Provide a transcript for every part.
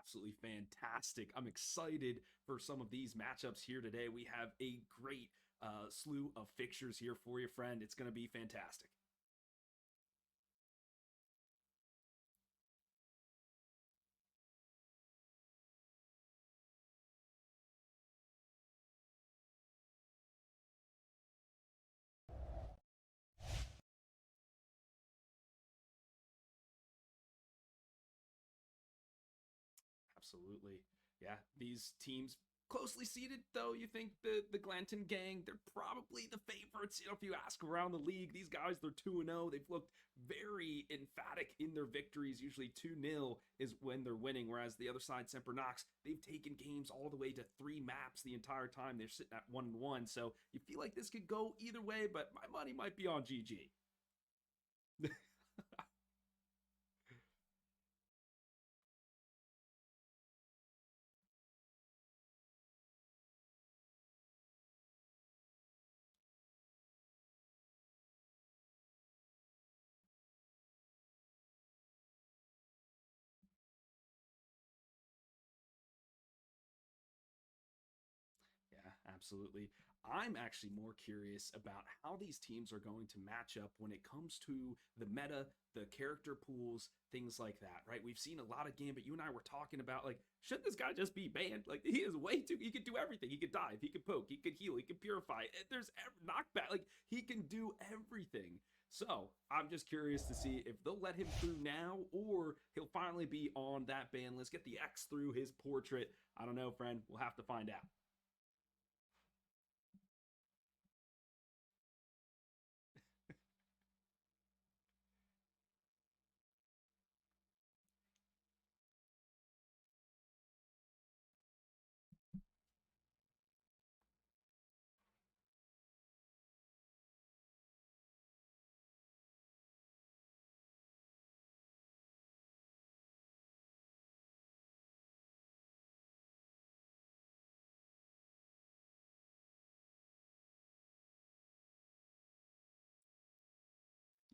absolutely fantastic. I'm excited for some of these matchups here today. We have a great slew of fixtures here for you, friend. It's going to be fantastic. Absolutely. Yeah, these teams closely seated though. You think the Glanton gang, they're probably the favorites. If you ask around the league, these guys, they're 2-0. They've looked very emphatic in their victories. Usually 2-0 is when they're winning, whereas the other side, Semper Knox, they've taken games all the way to 3 maps the entire time. They're sitting at 1-1. So you feel like this could go either way, but my money might be on GG. Yeah, absolutely. I'm actually more curious about how these teams are going to match up when it comes to the meta, the character pools, things like that, right? We've seen a lot of Gambit. You and I were talking about, like, should this guy just be banned? Like, he is way too, he could do everything. He could dive, he could poke, he could heal, he could purify. There's knockback, like, he can do everything. So I'm just curious to see if they'll let him through now or he'll finally be on that ban list, get the X through his portrait. I don't know, friend. We'll have to find out.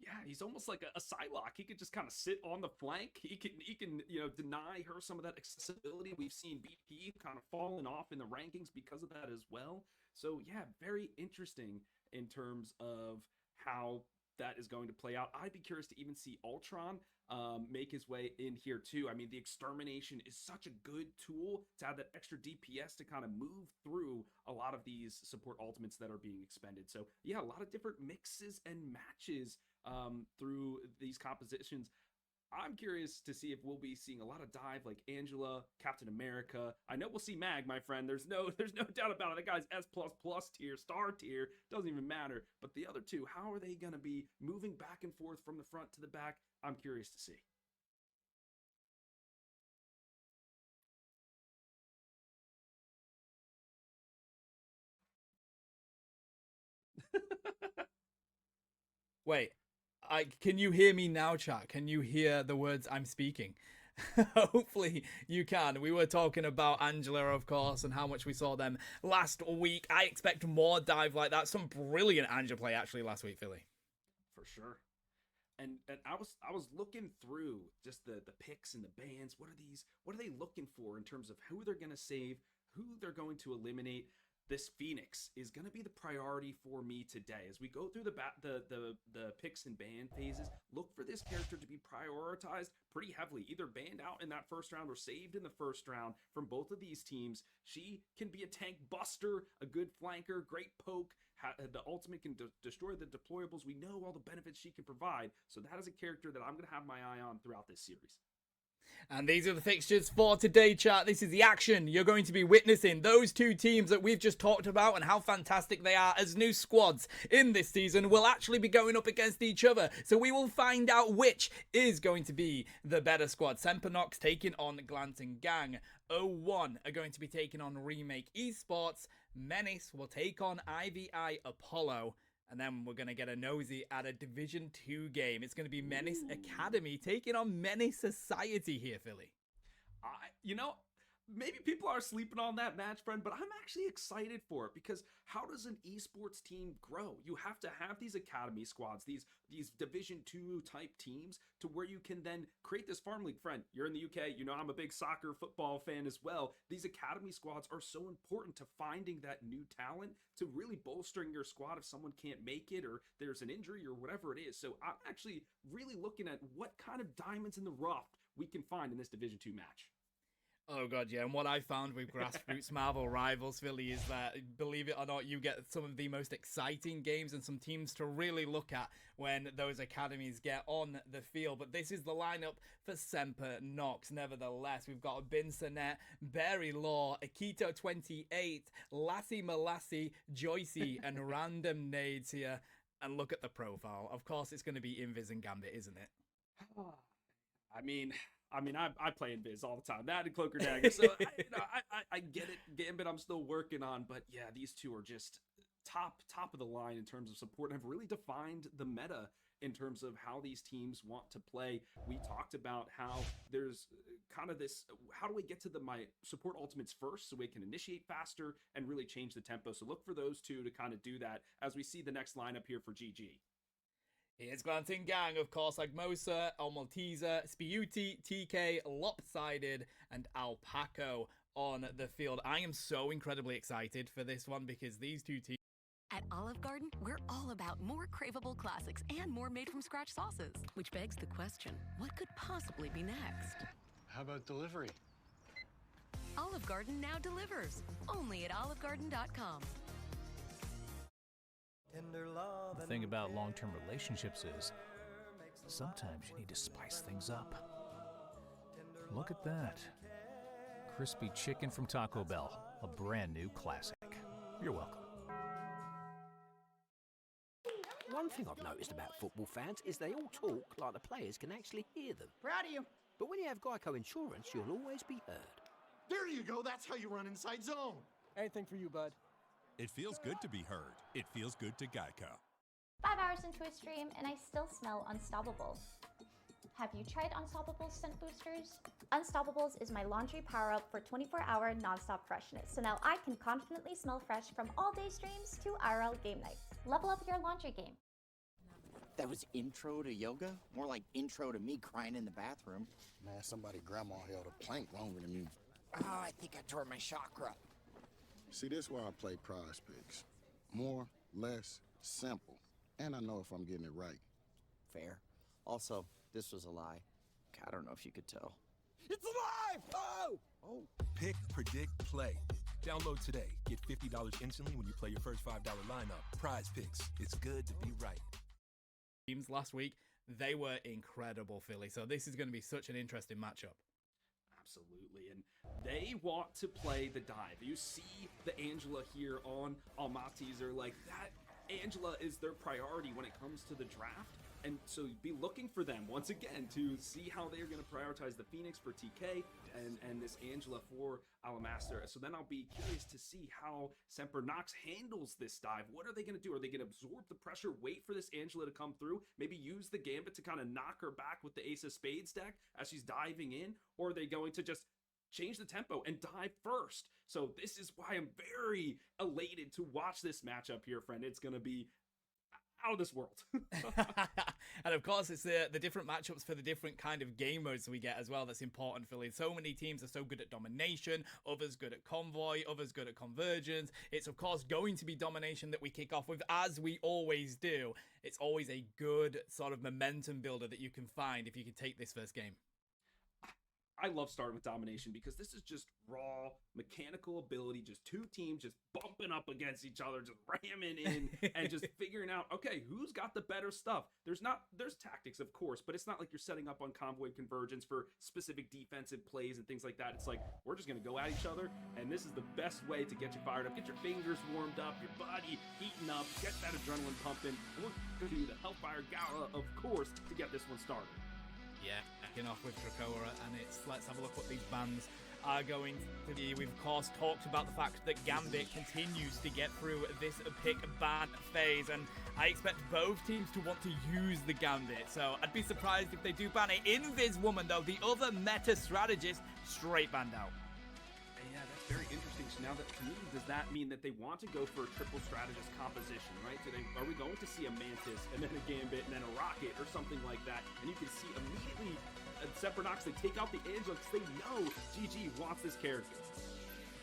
Yeah, he's almost like a Psylocke. He could just kind of sit on the flank. He can deny her some of that accessibility. We've seen BP kind of falling off in the rankings because of that as well. So yeah, very interesting in terms of how that is going to play out. I'd be curious to even see Ultron make his way in here too. I mean, the extermination is such a good tool to have that extra DPS to kind of move through a lot of these support ultimates that are being expended. So yeah, a lot of different mixes and matches through these compositions. I'm curious to see if we'll be seeing a lot of dive like Angela, Captain America. I know we'll see Mag, my friend. There's no doubt about it. That guy's S plus plus tier, star tier, doesn't even matter. But the other two, how are they gonna be moving back and forth from the front to the back? I'm curious to see. Wait, can you hear me now, chat? Can you hear the words I'm speaking? Hopefully you can. We were talking about Angela, of course, and how much we saw them last week. I expect more dive like that. Some brilliant Angela play actually last week, Philly. For sure. And I was looking through just the picks and the bans. What are they looking for in terms of who they're gonna save, who they're going to eliminate? This Phoenix is going to be the priority for me today as we go through the picks and ban phases. Look for this character to be prioritized pretty heavily, either banned out in that first round or saved in the first round from both of these teams. She can be a tank buster, a good flanker, great poke. The ultimate can destroy the deployables. We know all the benefits she can provide, so that is a character that I'm going to have my eye on throughout this series. And these are the fixtures for today, chat. This is the action you're going to be witnessing. Those two teams that we've just talked about and how fantastic they are as new squads in this season will actually be going up against each other. So we will find out which is going to be the better squad. Sempernox taking on Glancing Gang. O1 are going to be taking on Remake Esports. Menace will take on IVI Apollo. And then we're going to get a nosy at a Division 2 game. It's going to be Menace Ooh. Academy taking on Menace Society here, Philly. I, you know, maybe people are sleeping on that match, friend, but I'm actually excited for it because how does an esports team grow? You have to have these academy squads, these Division 2 type teams to where you can then create this farm league. Friend, you're in the UK, you know I'm a big soccer football fan as well. These academy squads are so important to finding that new talent, to really bolstering your squad if someone can't make it or there's an injury or whatever it is. So I'm actually really looking at what kind of diamonds in the rough we can find in this Division 2 match. Oh god, yeah, and what I found with Grassroots Marvel Rivals, Philly, is that, believe it or not, you get some of the most exciting games and some teams to really look at when those academies get on the field. But this is the lineup for Semper Nox. Nevertheless, we've got Binsonet, Barry Law, Akito28, Lassie Malassie, Joycey, and Random Nades here. And look at the profile. Of course, it's going to be Invis and Gambit, isn't it? I mean, I play Invis all the time. That and Cloaker Dagger. So I get it. Gambit, I'm still working on, but yeah, these two are just top of the line in terms of support and have really defined the meta in terms of how these teams want to play. We talked about how there's kind of this, how do we get to my support ultimates first so we can initiate faster and really change the tempo. So look for those two to kind of do that as we see the next lineup here for GG. Here's Glanting Gang, of course, like Mosa, El Malteser, Spiuti, TK, Lopsided, and Alpaco on the field. I am so incredibly excited for this one because these two teams... At Olive Garden, we're all about more craveable classics and more made-from-scratch sauces. Which begs the question, what could possibly be next? How about delivery? Olive Garden now delivers, only at olivegarden.com. The thing about long-term relationships is sometimes you need to spice things up. Look at that. Crispy chicken from Taco Bell, a brand new classic. You're welcome. One thing I've noticed about football fans is they all talk like the players can actually hear them. Proud of you. But when you have Geico Insurance, you'll always be heard. There you go. That's how you run inside zone. Anything for you, bud. It feels good to be heard. It feels good to Geico. 5 hours into a stream and I still smell Unstoppable. Have you tried Unstoppable's scent boosters? Unstoppables is my laundry power-up for 24-hour non-stop freshness, so now I can confidently smell fresh from all-day streams to IRL game nights. Level up your laundry game. That was intro to yoga? More like intro to me crying in the bathroom. Man, somebody grandma held a plank longer than me. Oh, I think I tore my chakra. See, this is why I play Prize Picks. More, less, simple. And I know if I'm getting it right. Fair. Also, this was a lie. I don't know if you could tell. It's alive! Oh! Pick, predict, play. Download today. Get $50 instantly when you play your first $5 lineup. Prize Picks. It's good to be right. Teams last week, they were incredible, Philly. So this is going to be such an interesting matchup. Absolutely, and they want to play the dive. You see the Angela here on Almateser, like that. Angela is their priority when it comes to the draft, and so be looking for them once again to see how they're going to prioritize the Phoenix for TK and this Angela for Alamaster. So then I'll be curious to see how Semper Nox handles this dive. What are they going to do? Are they going to absorb the pressure, wait for this Angela to come through, maybe use the Gambit to kind of knock her back with the Ace of Spades deck as she's diving in, or are they going to just change the tempo and dive first? So this is why I'm very elated to watch this matchup here, friend. It's going to be out of this world. And of course, it's the different matchups for the different kind of game modes we get as well that's important, Philly. So many teams are so good at domination, others good at convoy, others good at convergence. It's of course going to be domination that we kick off with, as we always do. It's always a good sort of momentum builder that you can find if you can take this first game. I love starting with domination because this is just raw mechanical ability, just two teams just bumping up against each other, just ramming in and just figuring out, okay, who's got the better stuff. There's tactics, of course, but it's not like you're setting up on convoy convergence for specific defensive plays and things like that. It's like, we're just going to go at each other, and this is the best way to get you fired up, get your fingers warmed up, your body heating up, get that adrenaline pumping. We're going to do the Hellfire Gala, of course, to get this one started. Yeah, backing off with Dracoa, and let's have a look what these bans are going to be. We've of course talked about the fact that Gambit continues to get through this pick ban phase, and I expect both teams to want to use the Gambit, so I'd be surprised if they do ban it. Invis Woman, though, the other meta strategist, straight banned out. Now, that to me, does that mean that they want to go for a triple strategist composition, right? Are we going to see a Mantis and then a Gambit and then a Rocket or something like that? And you can see immediately Semper Nox, they take out the Angela because they know GG wants this character.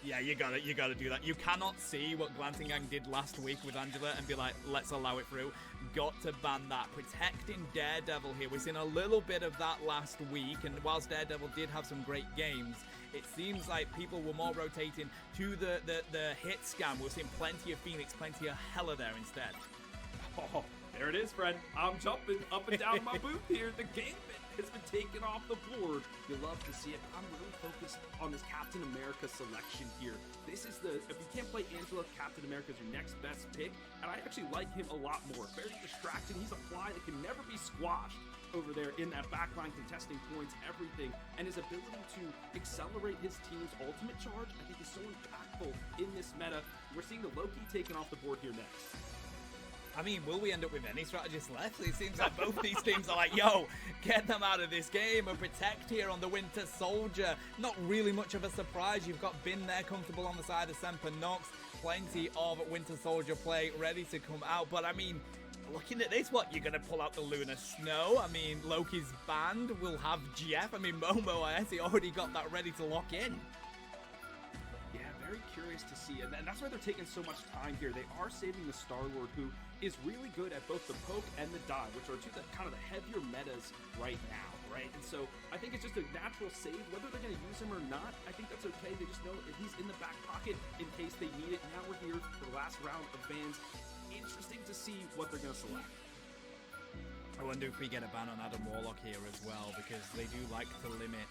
Yeah, you gotta do that. You cannot see what Glancing Gang did last week with Angela and be like, let's allow it through. Got to ban that. Protecting Daredevil here. We've seen a little bit of that last week, and whilst Daredevil did have some great games, it seems like people were more rotating to the hit scam. We're seeing plenty of Phoenix, plenty of Hela there instead. Oh, there it is, friend. I'm jumping up and down my booth here. The Gambit has been taken off the board. You love to see it. I'm really focused on this Captain America selection here. This is if you can't play Angela, Captain America is your next best pick, and I actually like him a lot more. Very distracting. He's a fly that can never be squashed over there in that backline, contesting points, everything, and his ability to accelerate his team's ultimate charge, I think, is so impactful in this meta. We're seeing the Loki taken off the board here next. I mean, will we end up with any strategists left? It seems like both these teams are like, yo, get them out of this game and protect here on the Winter Soldier. Not really much of a surprise. You've got Bin there comfortable on the side of Semper Nox. Plenty of Winter Soldier play ready to come out. But I mean, looking at this, what, you're going to pull out the Lunar Snow? I mean, Loki's band will have Jeff. I mean, Momo, I guess he already got that ready to lock in. Yeah, very curious to see. And that's why they're taking so much time here. They are saving the Star-Lord, who is really good at both the poke and the dive, which are two of the kind of the heavier metas right now, right? And so I think it's just a natural save. Whether they're going to use him or not, I think that's okay. They just know if he's in the back pocket in case they need it. Now we're here for the last round of bans. Interesting to see what they're going to select. I wonder if we get a ban on Adam Warlock here as well, because they do like to limit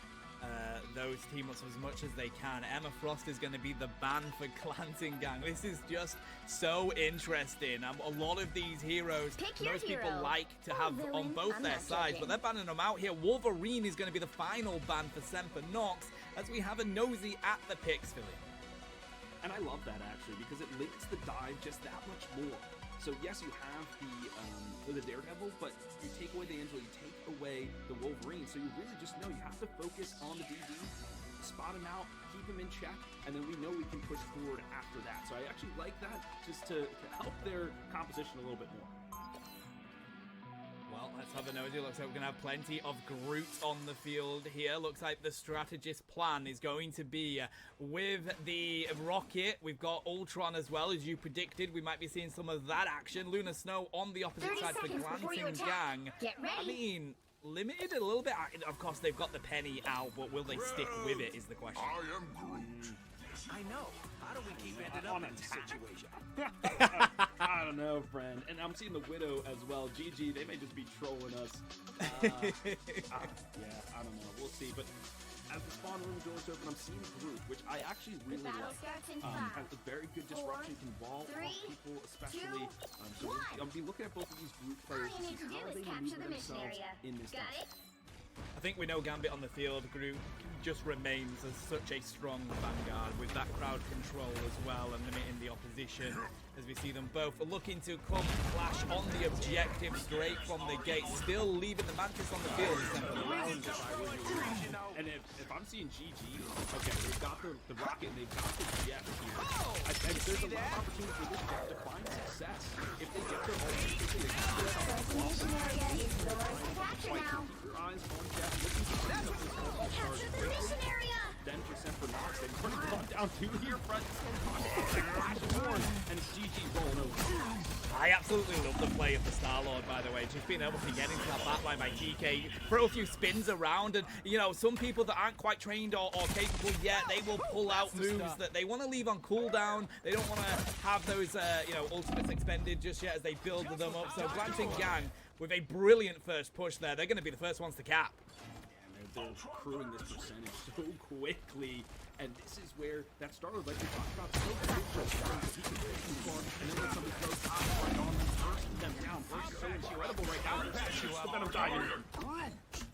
those team-ups as much as they can. Emma Frost is going to be the ban for Glancing Gang. This is just so interesting. A lot of these heroes, most people like to have on both their sides, but they're banning them out here. Wolverine is going to be the final ban for Semper Nox, as we have a nosy at the picks, Philly. And I love that, actually, because it limits the dive just that much more. So yes, you have the Daredevil, but you take away the Angela, you take away the Wolverine, so you really just know you have to focus on the DD, spot him out, keep him in check, and then we know we can push forward after that. So I actually like that, just to help their composition a little bit more. Well, let's have a nosy. Looks like we're going to have plenty of Groot on the field here. Looks like the strategist plan is going to be with the Rocket. We've got Ultron as well, as you predicted. We might be seeing some of that action. Lunar Snow on the opposite side for Glancing Gang. I mean, limited a little bit. Of course, they've got the penny out, but will they stick with it is the question. I am Groot. I know. How do we keep ending up in this situation? I don't know, friend. And I'm seeing the Widow as well. GG, they may just be trolling us. Yeah, I don't know. We'll see. But as the spawn room doors open, I'm seeing Groot, which I actually really like. Has a very good disruption, can wall off people, especially. So I'll be looking at both of these Groot players to see how they maneuver themselves in this game. I think we know Gambit on the field. Groot just remains as such a strong vanguard with that crowd control as well and limiting the opposition as we see them both looking to come clash on the objective straight from the gate, still leaving the Mantis on the field. And if I'm seeing GG, okay, they've got the Rocket and they've got the Jet here. I think there's a lot of opportunity for this Jet to find success. If they get their ultimate, keep your eyes on Jet, looking to bring up this ultimate charge quickly. Then for Semper Nox, they've already gone down two here, front. And it's GG rolling over. I absolutely love the play of the Star-Lord, by the way. Just being able to get into that backline by GK, throw a few spins around, and, you know, some people that aren't quite trained or capable yet, they will pull out moves that they want to leave on cooldown. They don't want to have those, you know, ultimates expended just yet as they build them up. So Glancing Gang, with a brilliant first push there, they're going to be the first ones to cap. They're accruing this percentage so quickly, and this is where that Star-Lord, like we talked about, so good for he can get too far, and then when somebody throws top right on them, bursting them down, burst so incredible right now. The Venom Tiger.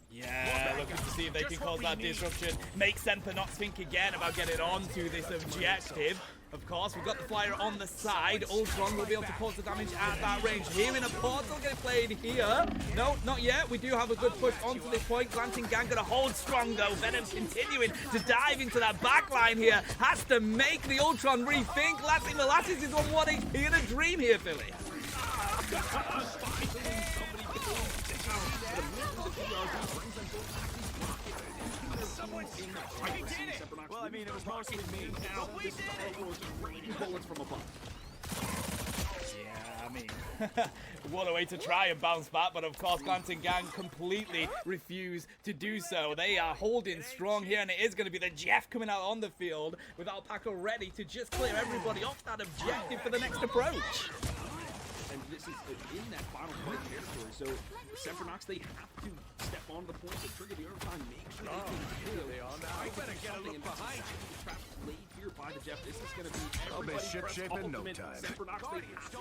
Yeah, looking to see if they can cause that disruption. Make Semper Nox think again about getting on to this objective. Of course, we've got the flyer on the side. Ultron will be able to cause the damage at that range. Hearing a portal getting played here. No, not yet. We do have a good push onto this point. Glancing Gang gonna hold strong though. Venom continuing to dive into that back line here. Has to make the Ultron rethink. Menace is on 1 HP in a dream here, Philly. Well, I mean, it was mostly me. Now, this is raining bullets from above. Yeah, I mean, what a way to try and bounce back, but of course, Glancing Gang completely refuse to do so. They are holding strong here, and it is going to be the Jeff coming out on the field with Alpaca ready to just clear everybody off that objective for the next approach. And this is in that final point territory, so Sempernox, they have to step on the point to trigger the overtime, make sure they can kill. They are now. I better get a look behind. Trap laid here by the Jeff. This is going to be everybody ship shape in no time. Sempernox, they have to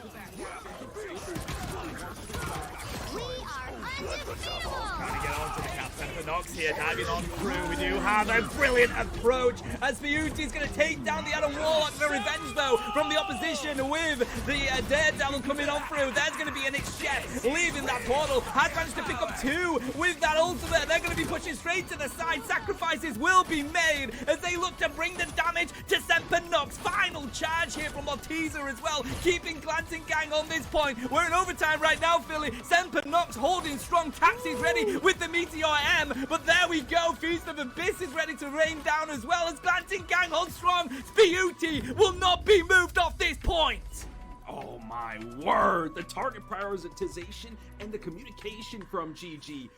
Trying to get onto the cap. Sempernox here, diving on through. We do have a brilliant approach as Beauty's going to take down the Adam Warlock for revenge, though, from the opposition with the Daredevil coming on through. There's going to be an Jeff leaving that portal. Has managed to pick up 2 with that ultimate. They're going to be pushing straight to the side. Sacrifices will be made as they look to bring the damage to Sempernox. Final charge here from Malteser as well, keeping Glancing Gang on this point. We're in overtime right now, Philly. Sempernox holding strong. Taxi's ready with the Meteor M, but there we go. Feast of Abyss is ready to rain down as well as Glancing Gang holds strong. Beauty will not be moved off this point. Oh my word! The target prioritization and the communication from GG.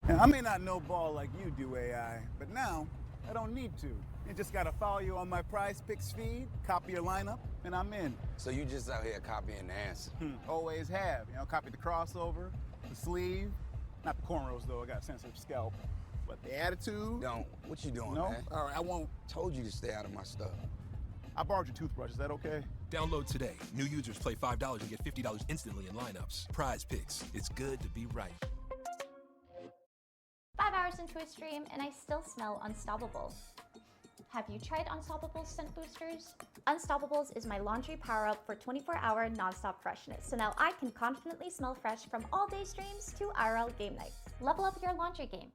I may not know ball like you do, AI, but now I don't need to. I just gotta follow you on my Prize Picks feed, copy your lineup, and I'm in. So you just out here copying the answer? Always have. You know, copy the crossover, the sleeve, not the cornrows though. I got a sensitive scalp, but the attitude. Don't. What you doing, No. man? All right, I won't. Told you to stay out of my stuff. I borrowed your toothbrush. Is that okay? Download today. New users play $5 and get $50 instantly in lineups. Prize Picks. It's good to be right. 5 hours into a stream and I still smell unstoppable. Have you tried Unstoppable's scent boosters? Unstoppables is my laundry power-up for 24-hour non-stop freshness, so now I can confidently smell fresh from all-day streams to IRL game nights. Level up your laundry game.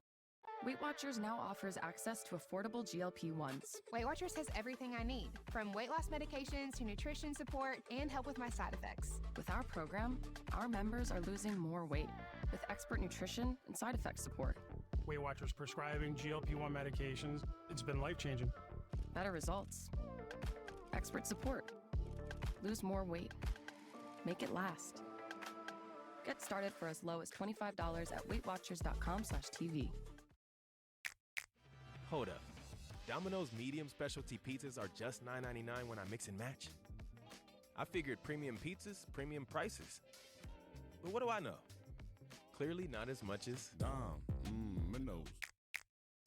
Weight Watchers now offers access to affordable GLP-1s. Weight Watchers has everything I need, from weight loss medications to nutrition support and help with my side effects. With our program, our members are losing more weight with expert nutrition and side effect support. Weight Watchers prescribing GLP-1 medications, it's been life-changing. Better results. Expert support. Lose more weight. Make it last. Get started for as low as $25 at WeightWatchers.com/TV. Hold up. Domino's medium specialty pizzas are just $9.99 when I mix and match? I figured premium pizzas, premium prices. But what do I know? Clearly not as much as Menace.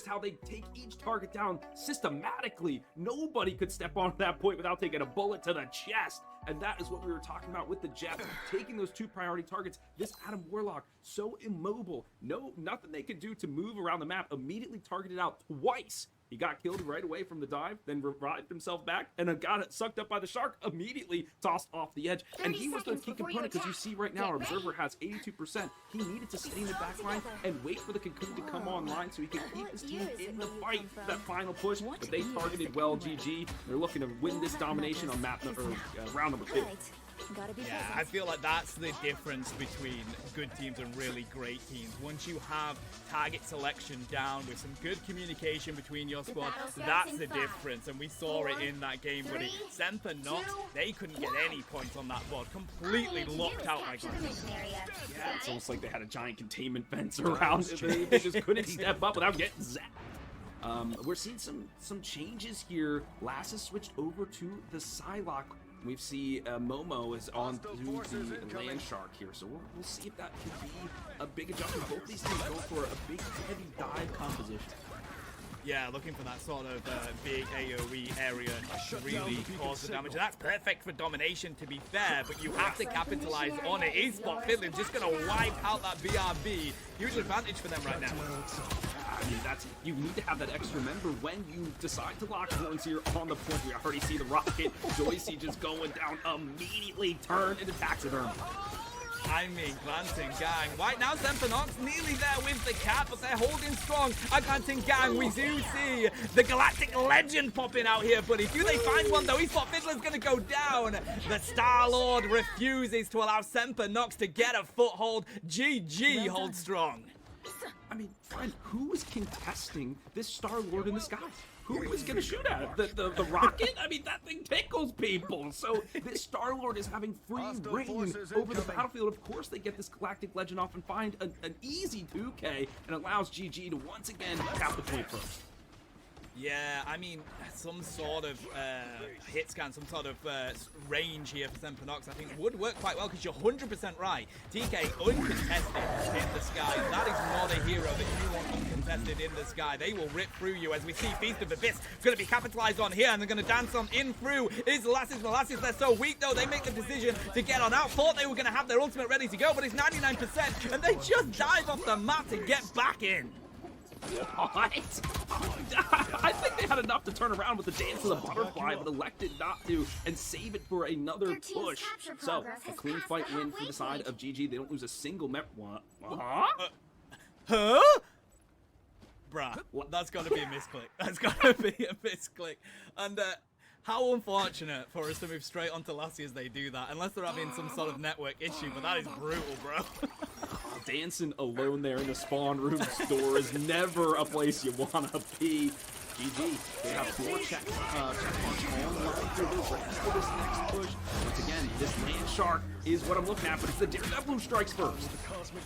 How they take each target down systematically. Nobody could step on that point without taking a bullet to the chest. And that is what we were talking about with the Jeff, taking those 2 priority targets. This Adam Warlock, so immobile. Nothing they could do to move around the map. Immediately targeted out twice. He got killed right away from the dive, then revived himself back, and then got sucked up by the shark, immediately tossed off the edge. And he was the key component, because you see right now, our Observer has 82%. He needed to stay in the back line and wait for the Cocoon to come online so he could keep his team in the fight, that final push. But they targeted well, GG. They're looking to win this domination on round number 2. Yeah, I feel like that's the difference between good teams and really great teams. Once you have target selection down with some good communication between your squad, that's the difference. And we saw it in that game, but Sempernox, they couldn't get any points on that board. Completely locked out by Glancing. Yeah, it's almost like they had a giant containment fence around it. They just couldn't step up without getting zapped. We're seeing some changes here. Lassus switched over to the Psylocke. We see Momo is on to the Land Shark here, so we'll see if that could be a big adjustment. Both these teams go for a big, heavy dive composition. Yeah, looking for that sort of big AoE area to really cause the damage. And that's perfect for domination, to be fair, but you have to capitalize on it. Esport Finland just going to wipe out that BRB. Huge advantage for them right now. I mean, you need to have that extra member when you decide to lock horns here on the point. We already see the rocket. Joycey just going down immediately. Turn into taxidermy. I mean, Glancing Gang. Right now, Sempernox nearly there with the cap, but they're holding strong. A Glancing Gang, we do see the Galactic Legend popping out here, buddy. Do they find one, though? He thought Fiddler's going to go down. The Star-Lord refuses to allow Sempernox to get a foothold. GG holds strong. I mean, friend, who is contesting this Star-Lord in the sky? Who was going to shoot at it? The rocket? I mean, that thing tickles people. So this Star-Lord is having free reign over the battlefield. Of course, they get this Galactic Legend off and find an easy 2K and allows GG to once again cap the point first. Yeah, I mean, some sort of hit scan, some sort of range here for Sempernox, I think would work quite well, because you're 100% right. TK uncontested in the sky. That is not a hero that you want uncontested in the sky. They will rip through you, as we see Feast of Abyss going to be capitalized on here, and they're going to dance on in through. Is Molasses, they're so weak, though. They make the decision to get on out. Thought they were going to have their ultimate ready to go, but it's 99%, and they just dive off the map to get back in. What? I think they had enough to turn around with the Dance of the Butterfly, but elected not to and save it for another push. So, a clean fight win for the side of GG. They don't lose a single map. What? Huh? Bruh, that's got to be a misclick. That's got to be a misclick. And how unfortunate for us to move straight onto Lassie as they do that, unless they're having some sort of network issue, but that is brutal, bro. Dancing alone there in the spawn room store is never a place you want to be. GG. They have 4 check marks online for this next push. Once again, this land shark is what I'm looking at, but it's the Daredevil who strikes first.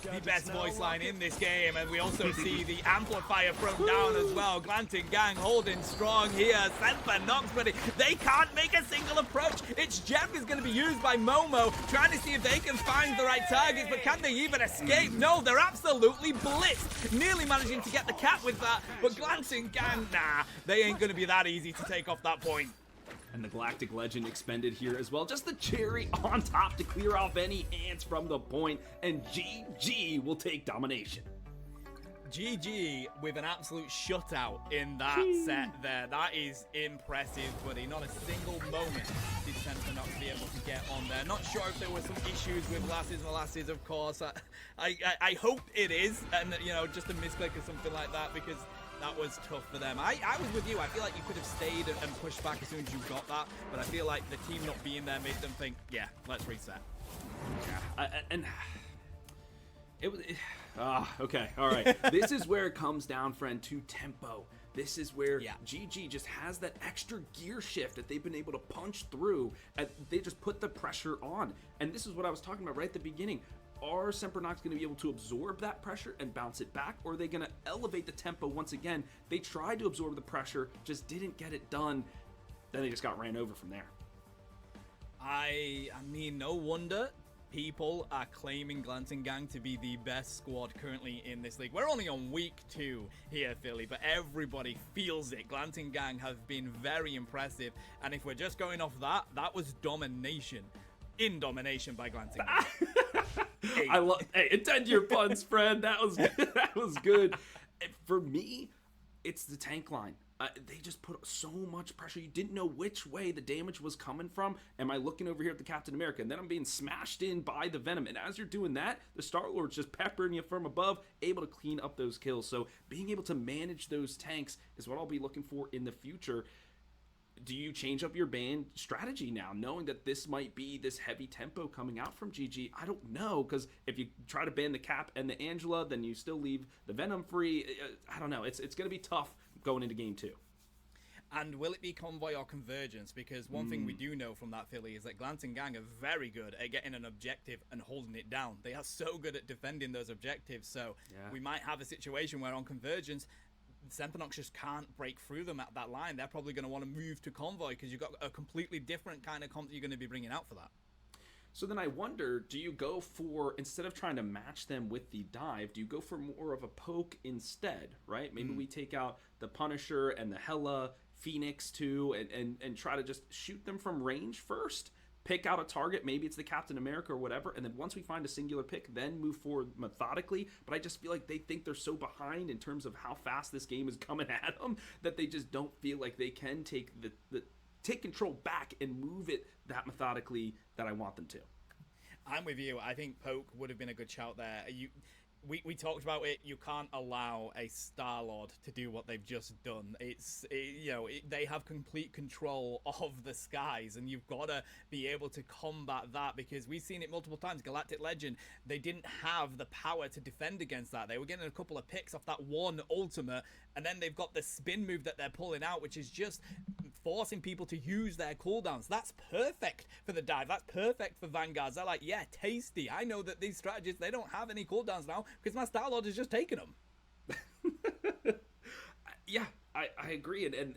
The best voice line in this game, and we also see the amplifier thrown down as well. Glancing Gang holding strong here. Sempernox, but they can't make a single approach. It's Jeff is going to be used by Momo, trying to see if they can find the right targets, but can they even escape? No, they're absolutely blitzed. Nearly managing to get the cap with that, but Glancing Gang, nah, they ain't going to be that easy to take off that point. And the Galactic Legend expended here as well. Just the cherry on top to clear off any ants from the point. And GG will take domination. GG with an absolute shutout in that set there. That is impressive, buddy. Not a single moment did Sempernox be able to get on there. Not sure if there were some issues with Molasses, of course. I hope it is, and you know, just a misclick or something like that, because that was tough for them. I was with you. I feel like you could have stayed and pushed back as soon as you got that, but I feel like the team not being there made them think, yeah, let's reset. Yeah, and it was... okay, all right. This is where it comes down, friend, to tempo. This is where GG just has that extra gear shift that they've been able to punch through, and they just put the pressure on. And this is what I was talking about right at the beginning. Are Sempernox going to be able to absorb that pressure and bounce it back, or are they going to elevate the tempo once again? They tried to absorb the pressure, just didn't get it done. Then they just got ran over from there. I mean, no wonder people are claiming Glancing Gang to be the best squad currently in this league. We're only on week 2 here, Philly, but everybody feels it. Glancing Gang have been very impressive, and if we're just going off that, that was domination. In domination by Glancing Gang. I love. Hey, intend your puns, friend. That was that was good. For me, it's the tank line. They just put so much pressure. You didn't know which way the damage was coming from. Am I looking over here at the Captain America? And then I'm being smashed in by the Venom. And as you're doing that, the Star-Lord's just peppering you from above, able to clean up those kills. So being able to manage those tanks is what I'll be looking for in the future. Do you change up your ban strategy now, knowing that this might be this heavy tempo coming out from GG? I don't know, because if you try to ban the Cap and the Angela, then you still leave the Venom free. I don't know. It's going to be tough going into game 2. And will it be Convoy or Convergence? Because one thing we do know from that, Philly, is that Glancing Gang are very good at getting an objective and holding it down. They are so good at defending those objectives, so we might have a situation where on Convergence, Sempernox just can't break through them at that line. They're probably going to want to move to Convoy because you've got a completely different kind of comp that you're going to be bringing out for that. So then I wonder, do you go for, instead of trying to match them with the dive, do you go for more of a poke instead, right? Maybe we take out the Punisher and the Hela, Phoenix too, and try to just shoot them from range first? pick out a target, maybe it's the Captain America or whatever, and then once we find a singular pick, then move forward methodically. But I just feel like they think they're so behind in terms of how fast this game is coming at them that they just don't feel like they can take take control back and move it that methodically that I want them to. I'm with you. I think Poke would have been a good shout there. We talked about it. You can't allow a Star-Lord to do what they've just done. They have complete control of the skies, and you've got to be able to combat that, because we've seen it multiple times. Galactic Legend, they didn't have the power to defend against that. They were getting a couple of picks off that one ultimate, and then they've got the spin move that they're pulling out, which is just forcing people to use their cooldowns. That's perfect for the dive. That's perfect for Vanguards. They're like, yeah, tasty. I know that these strategists, they don't have any cooldowns now because my Star-Lord has just taken them. Yeah, I agree. And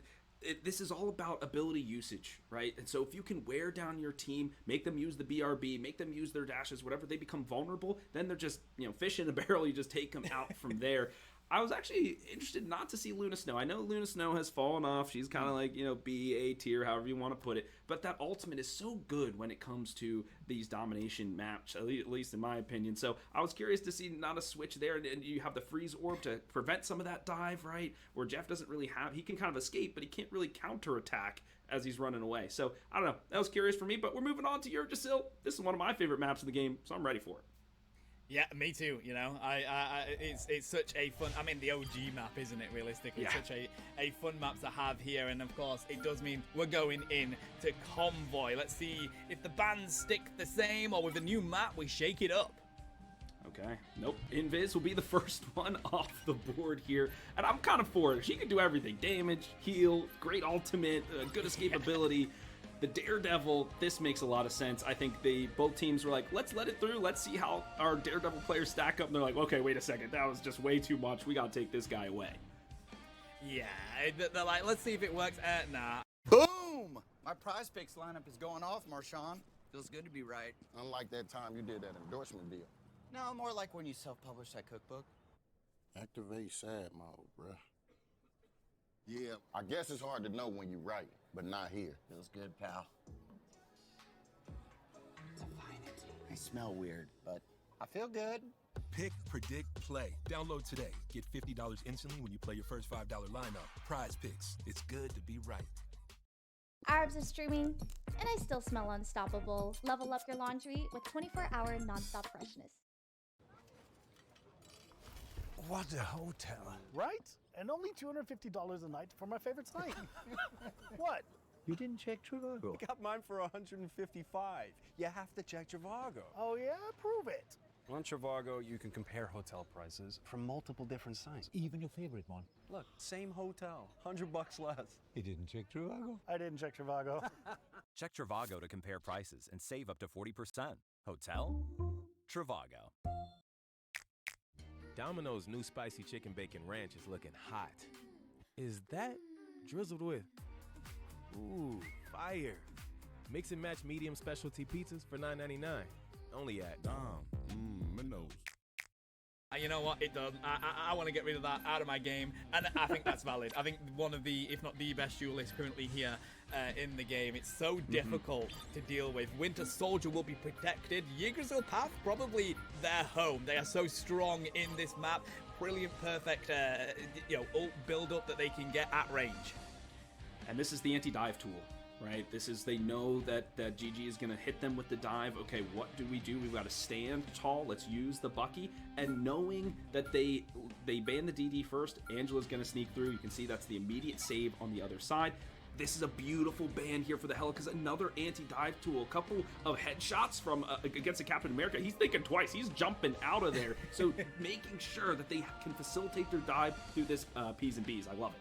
this is all about ability usage, right? And so if you can wear down your team, make them use the BRB, make them use their dashes, whatever, they become vulnerable, then they're just, fish in a barrel. You just take them out from there. I was actually interested not to see Luna Snow. I know Luna Snow has fallen off. She's kind of like, B, A tier, however you want to put it. But that ultimate is so good when it comes to these domination maps, at least in my opinion. So I was curious to see not a switch there. And you have the freeze orb to prevent some of that dive, right? Where Jeff doesn't really have, he can kind of escape, but he can't really counterattack as he's running away. So I don't know. That was curious for me, but we're moving on to Yggdrasil. This is one of my favorite maps of the game, so I'm ready for it. Yeah, me too. It's such a fun. I mean, the OG map, isn't it? Realistically, such a fun map to have here, and of course, it does mean we're going in to Convoy. Let's see if the bands stick the same, or with a new map, we shake it up. Okay. Nope. Invis will be the first one off the board here, and I'm kind of for it. She can do everything: damage, heal, great ultimate, good escapability. The Daredevil, this makes a lot of sense. I think both teams were like, let's let it through. Let's see how our Daredevil players stack up. And they're like, okay, wait a second. That was just way too much. We got to take this guy away. Yeah, they're like, let's see if it works. Nah. Boom! My prize picks lineup is going off, Marshawn. Feels good to be right. Unlike that time you did that endorsement deal. No, more like when you self-published that cookbook. Activate sad mode, bruh. Yeah, I guess it's hard to know when you're right, but not here. Feels good, pal. Define it. I smell weird, but I feel good. Pick, predict, play. Download today. Get $50 instantly when you play your first $5 lineup. Prize Picks. It's good to be right. Arabs is streaming, and I still smell unstoppable. Level up your laundry with 24-hour nonstop freshness. What a hotel. Right? And only $250 a night for my favorite site. What? You didn't check Trivago. I got mine for $155. You have to check Trivago. Oh yeah? Prove it. On Trivago, you can compare hotel prices from multiple different sites. Even your favorite one. Look, same hotel, $100 less. You didn't check Trivago? I didn't check Trivago. Check Trivago to compare prices and save up to 40%. Hotel? Trivago. Domino's new spicy chicken bacon ranch is looking hot. Is that drizzled with? Ooh, fire. Mix and match medium specialty pizzas for $9.99. Only at Menace. You know what? It does. I want to get rid of that out of my game, and I think that's valid. I think one of the, if not the best duelists currently here in the game. It's so difficult to deal with. Winter Soldier will be protected. Yggdrasil Path, probably their home. They are so strong in this map. Brilliant, perfect, ult build-up that they can get at range. And this is the anti-dive tool, right? This is, they know that GG is going to hit them with the dive. Okay, what do? We've got to stand tall. Let's use the Bucky. And knowing that they ban the DD first, Angela's going to sneak through. You can see that's the immediate save on the other side. This is a beautiful ban here for the Hela, because another anti-dive tool. A couple of headshots from against the Captain America. He's thinking twice. He's jumping out of there. So making sure that they can facilitate their dive through this P's and B's. I love it.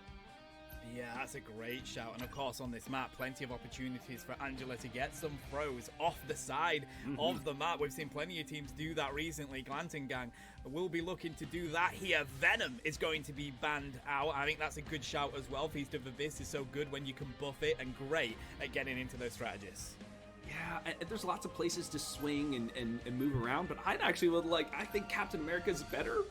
Yeah, that's a great shout. And of course, on this map, plenty of opportunities for Angela to get some throws off the side of the map. We've seen plenty of teams do that recently. Glanton Gang will be looking to do that here. Venom is going to be banned out. I think that's a good shout as well. Feast of Abyss is so good when you can buff it, and great at getting into those strategists. Yeah, and there's lots of places to swing and move around, but I think Captain America's better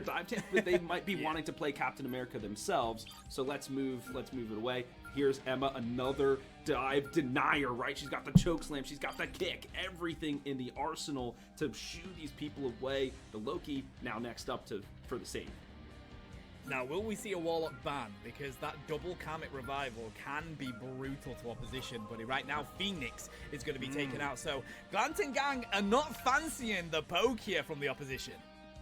dive tank, but they might be wanting to play Captain America themselves, so let's move it away. here's Emma, another dive denier, right? She's got the choke slam, she's got the kick, everything in the arsenal to shoo these people away. The Loki now next up for the save. Now, will we see a Warlock ban? Because that double Kamet revival can be brutal to opposition, buddy. Right now, Phoenix is going to be taken out. So, Glanton Gang are not fancying the poke here from the opposition.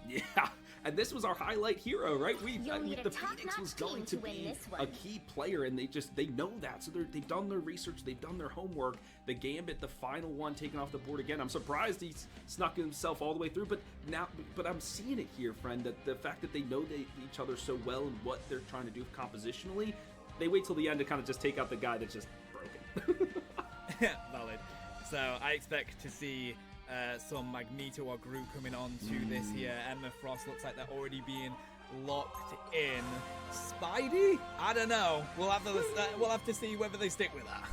Yeah, and this was our highlight hero, right? The Phoenix was going to be a key player, and they know that. So they've done their research, they've done their homework. The Gambit, the final one, taken off the board again. I'm surprised he's snuck himself all the way through, but I'm seeing it here, friend. That the fact that they know each other so well and what they're trying to do compositionally, they wait till the end to kind of just take out the guy that's just broken. Valid. So I expect to see some Magneto or Groot coming on to this here. Emma Frost looks like they're already being locked in. Spidey? I don't know. We'll have to see whether they stick with that.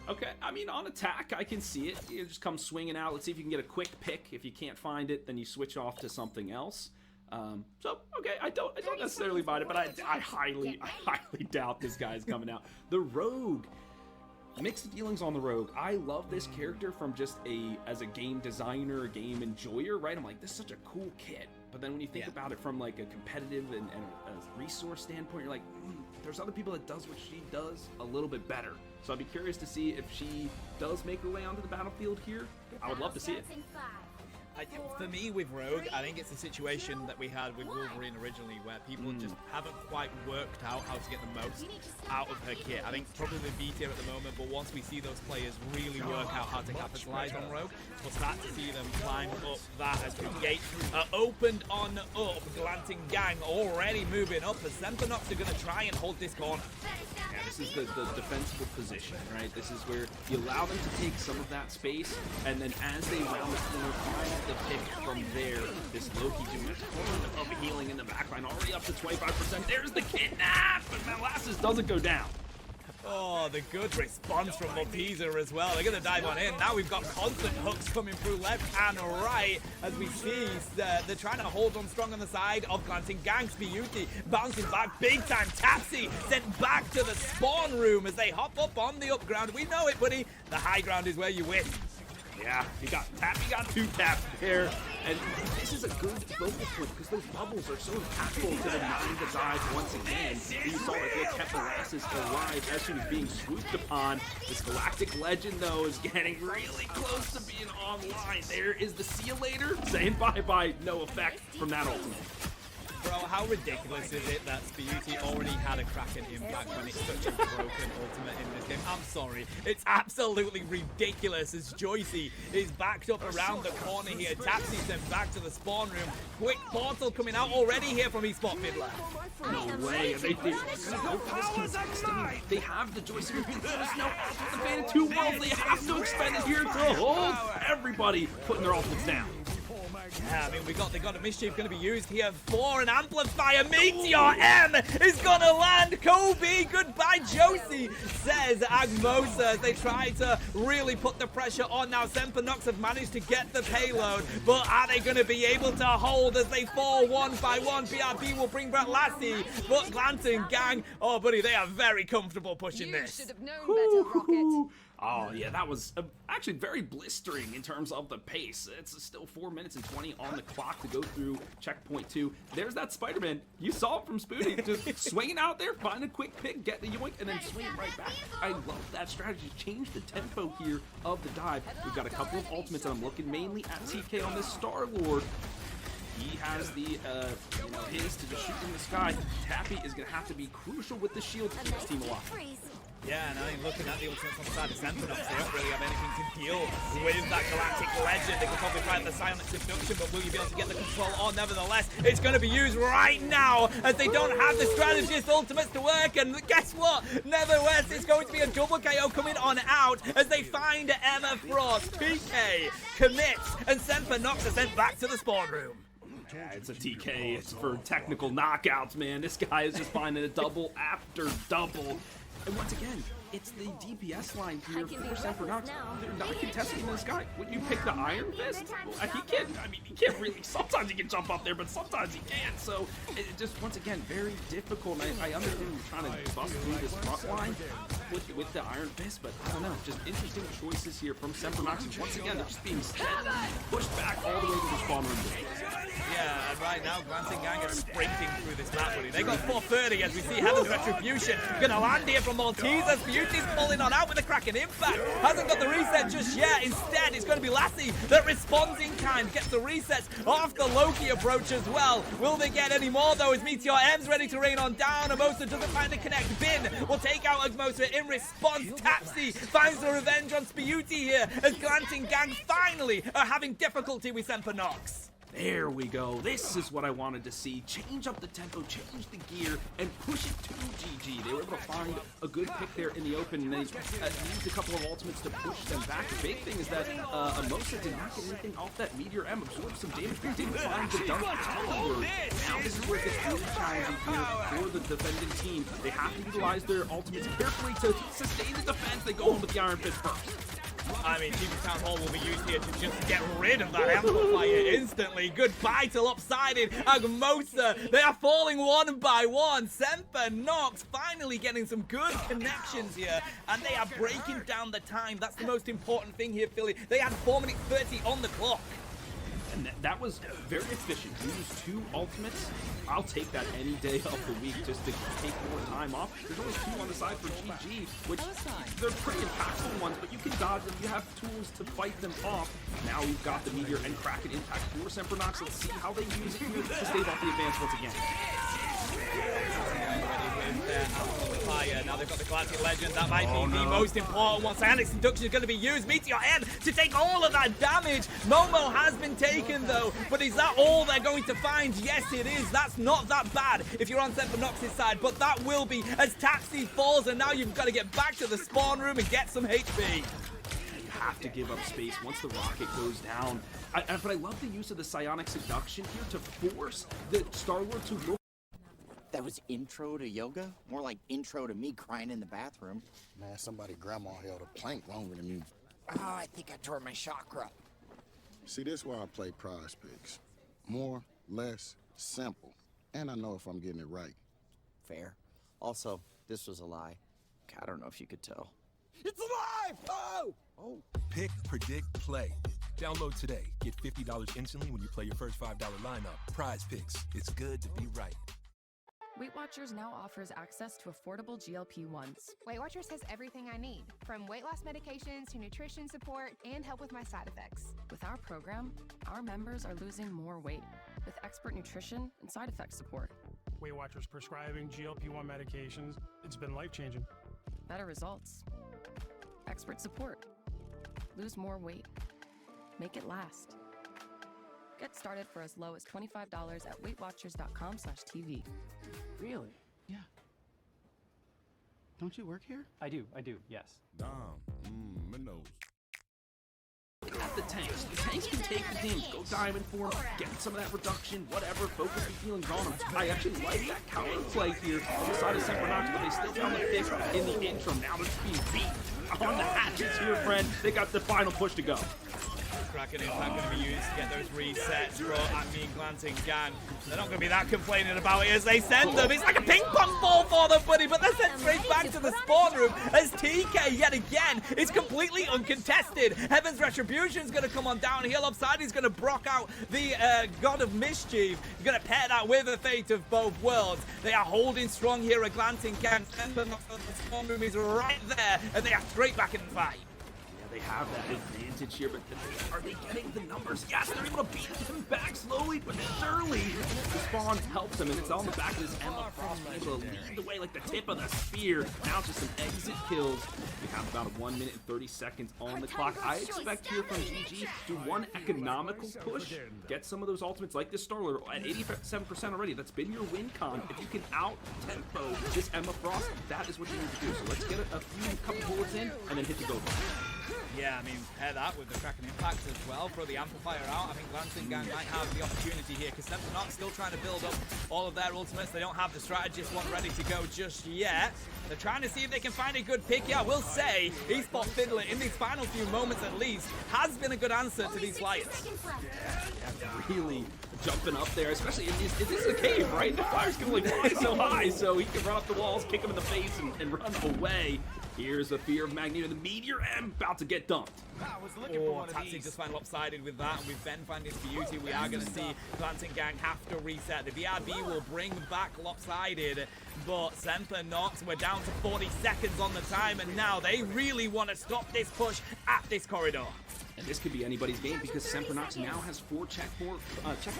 Okay, I mean, on attack, I can see it. You just come swinging out. Let's see if you can get a quick pick. If you can't find it, then you switch off to something else. Okay, I don't necessarily mind it, but I highly doubt this guy's coming out. The Rogue. Mixed feelings on the Rogue. I love this character from just as a game designer, a game enjoyer, right? I'm like, this is such a cool kit. But then when you think about it from like a competitive and a resource standpoint, you're like, there's other people that does what she does a little bit better. So I'd be curious to see if she does make her way onto the battlefield here. I would love to see it. For me, with Rogue, I think it's a situation that we had with Wolverine originally, where people just haven't quite worked out how to get the most out of her kit. I think probably B tier at the moment, but once we see those players really work out how to capitalize on Rogue, we'll start to see them climb up that as the gates are opened on up. Glanting Gang already moving up. The Sempernox are going to try and hold this corner. Yeah, this is the defensible position, right? This is where you allow them to take some of that space, and then as they round the corner, find the pick from there. This Loki doing a ton of healing in the backline, already up to 25%. There's the kidnap, but Menace doesn't go down. Oh, the good response from Malteser as well. They're going to dive on in. Now we've got constant hooks coming through left and right as we see they're trying to hold on strong on the side of Glanting Gang. Beauty bouncing back big time. Tapsy sent back to the spawn room as they hop up on the up ground. We know it, buddy. The high ground is where you win. Yeah, you got two taps there, and this is a good focal point because those bubbles are so impactful to denying the dive once again. You saw that they kept Menace alive as she was being swooped upon. This Galactic Legend, though, is getting really close to being online. There is the See You Later, saying bye-bye, no effect from that ultimate. Bro, how ridiculous is it that Beauty already had a Kraken impact when it's such a broken ultimate in this game? I'm sorry. It's absolutely ridiculous as Joycey is backed up around the corner here. Tapsy sent back to the spawn room. Quick portal coming out already here from eSport Fiddler. No way. They have the Joycey repeat. There's no the two worlds. They have to expend it here to hold everybody putting their ultimates down. Yeah, I mean, they got a mischief going to be used here for an amplifier. Meteor M is going to land. Kobe, goodbye, Josie, says Agmosa as they try to really put the pressure on. Now, Sempernox have managed to get the payload, but are they going to be able to hold as they fall one by one? BRB will bring back Lassie, but Glanton Gang, oh, buddy, they are very comfortable pushing this. You should have known better, Rocket. Oh, yeah, that was actually very blistering in terms of the pace. It's still 4 minutes and 20 on the clock to go through checkpoint 2. There's that Spider-Man. You saw it from Spoonie. Just swinging out there, find a quick pick, get the yoink, and then swing right back. I love that strategy. Change the tempo here of the dive. We've got a couple of ultimates, and I'm looking mainly at TK on this Star-Lord. He has the, his to just shoot in the sky. Tappy is going to have to be crucial with the shield to keep his team alive. Yeah, and I mean, looking at the ultimates on the side of Sempernox, they don't really have anything to deal with that Galactic Legend. They can probably find the silent seduction, but will you be able to get the control on? Nevertheless, it's going to be used right now as they don't have the strategist ultimates to work. And guess what? Nevertheless, it's going to be a double KO coming on out as they find Emma Frost. PK commits, and Sempernox are sent back to the spawn room. Yeah, it's a TK. It's for technical knockouts, man. This guy is just finding a double after double. And once again, it's the DPS line here for Semper. They're not contesting this guy. Would you pick the Iron Fist? He can't. I mean, he can't really. Sometimes he can jump up there, but sometimes he can't. So it just, once again, very difficult. I understand you're trying to bust through this front line with the Iron Fist, but I don't know. Just interesting choices here from Semper. Once again, they're just being pushed back all the way to the spawn room. Yeah, and right now, Glancing Gang are sprinting through this map, buddy. They got 430 as we see Heaven's Retribution gonna land here from Maltese as Beauty's falling on out with a cracking impact. Hasn't got the reset just yet. Instead, it's going to be Lassie that responds in kind, gets the resets off the Loki approach as well. Will they get any more though? Is Meteor M's ready to rain on down? Amosa doesn't find the connect. Bin will take out Amosa in response. Tapsy finds the revenge on Beauty here as Glancing Gang finally are having difficulty with Semper Nox. There we go. This is what I wanted to see. Change up the tempo, change the gear, and push it to GG. They were able to find a good pick there in the open, and they used a couple of ultimates to push them back. The big thing is that Amosa did not get anything off that Meteor M, absorbed some damage, but didn't find the dunk afterward. Now this is where it gets really challenging here for the defending team. They have to utilize their ultimates carefully to sustain the defense. They go in with the Iron Fist first. I mean, TV Town Hall will be used here to just get rid of that amplifier instantly. Goodbye to Lopsided Agmosa. They are falling one by one. Semper Nox finally getting some good connections here, and they are breaking down the time. That's the most important thing here, Philly. They had 4 minutes 30 on the clock. And that was very efficient. You used 2 ultimates. I'll take that any day of the week just to take more time off. There's only 2 on the side for GG, which they're pretty impactful ones, but you can dodge them. You have tools to fight them off. Now we've got the Meteor and Kraken impact for Semper Nox. Let's see how they use it here to stave off the advance once again. Now they've got the Classic Legend. That might be the most important one. Cyanic Induction is going to be used. Meteor M to take all of that damage. Momo has been taken though, but is that all they're going to find? Yes, it is. That's not that bad if you're on Semper Nox's side, but that will be as Taxi falls, and now you've got to get back to the spawn room and get some HP. Have to give up space once the rocket goes down. But I love the use of the Psionic Seduction here to force the Star-Lord to look. That was intro to yoga? More like intro to me crying in the bathroom. Man, somebody grandma held a plank longer than me. Oh, I think I tore my chakra. See, this is why I play Prize Picks. More, less, simple. And I know if I'm getting it right. Fair. Also, this was a lie. I don't know if you could tell. It's alive! Oh! Pick, predict, play. Download today. Get $50 instantly when you play your first $5 lineup. Prize Picks. It's good to be right. Weight Watchers now offers access to affordable GLP-1s. Weight Watchers has everything I need, from weight loss medications to nutrition support and help with my side effects. With our program, our members are losing more weight with expert nutrition and side effect support. Weight Watchers prescribing GLP-1 medications. It's been life-changing. Better results. Expert support. Lose more weight. Make it last. Get started for as low as $25 at WeightWatchers.com/TV. Really? Yeah. Don't you work here? I do, yes. Menace. At the tanks. The tanks can take the damage, go diamond form, get some of that reduction, whatever, focus the healings on them. I actually like that counter play here on the side of Semper Nox, but they still found the pick in the intro. Now they're just being beat on the hatches here, friend. They got the final push to go. Kraken impact going to be used to get those resets, but I mean, Glancing Gang, they're not going to be that complaining about it as they send them. It's like a ping pong ball for them, buddy, but they're sent straight back to the spawn room as TK yet again is completely uncontested. Heaven's Retribution is going to come on down here. Lopsided is going to block out the God of Mischief. He's going to pair that with the fate of both worlds. They are holding strong here at Glancing Gang. The spawn room is right there, and they are straight back in the fight. They have that advantage here, but are they getting the numbers? Yes, they're able to beat them back slowly, but surely the spawn helps them, and it's on the back of this Emma Frost being able to lead the way like the tip of the spear. Now it's just some exit kills. We have about 1 minute and 30 seconds on the clock. I expect here from GG to one economical push, get some of those ultimates like this Starler at 87% already. That's been your win con. If you can out-tempo this Emma Frost, that is what you need to do. So let's get a couple bullets in and then hit the go button. Yeah, I mean, pair that with the Kraken Impact as well. Throw the Amplifier out. I think Glancing Gang might have the opportunity here because Semper Nox still trying to build up all of their ultimates. They don't have the Strategist one ready to go just yet. They're trying to see if they can find a good pick. Yeah, I will say, Esport Fiddler, in these final few moments at least, has been a good answer to these Flyers. Yeah, really jumping up there, especially this is a cave, right? The Flyers can only fly so high, so he can run up the walls, kick him in the face, and run away. Here's the Fear of Magneto. The Meteor M about to get dumped. Oh, Tatsy just find lopsided with that, and with Ben finding beauty, we are going to see Glancing Gang have to reset. The BRB will bring back lopsided, but Semper Nox, we're down to 40 seconds on the time, and now they really want to stop this push at this corridor. And this could be anybody's game because Semper Nox now has 4 check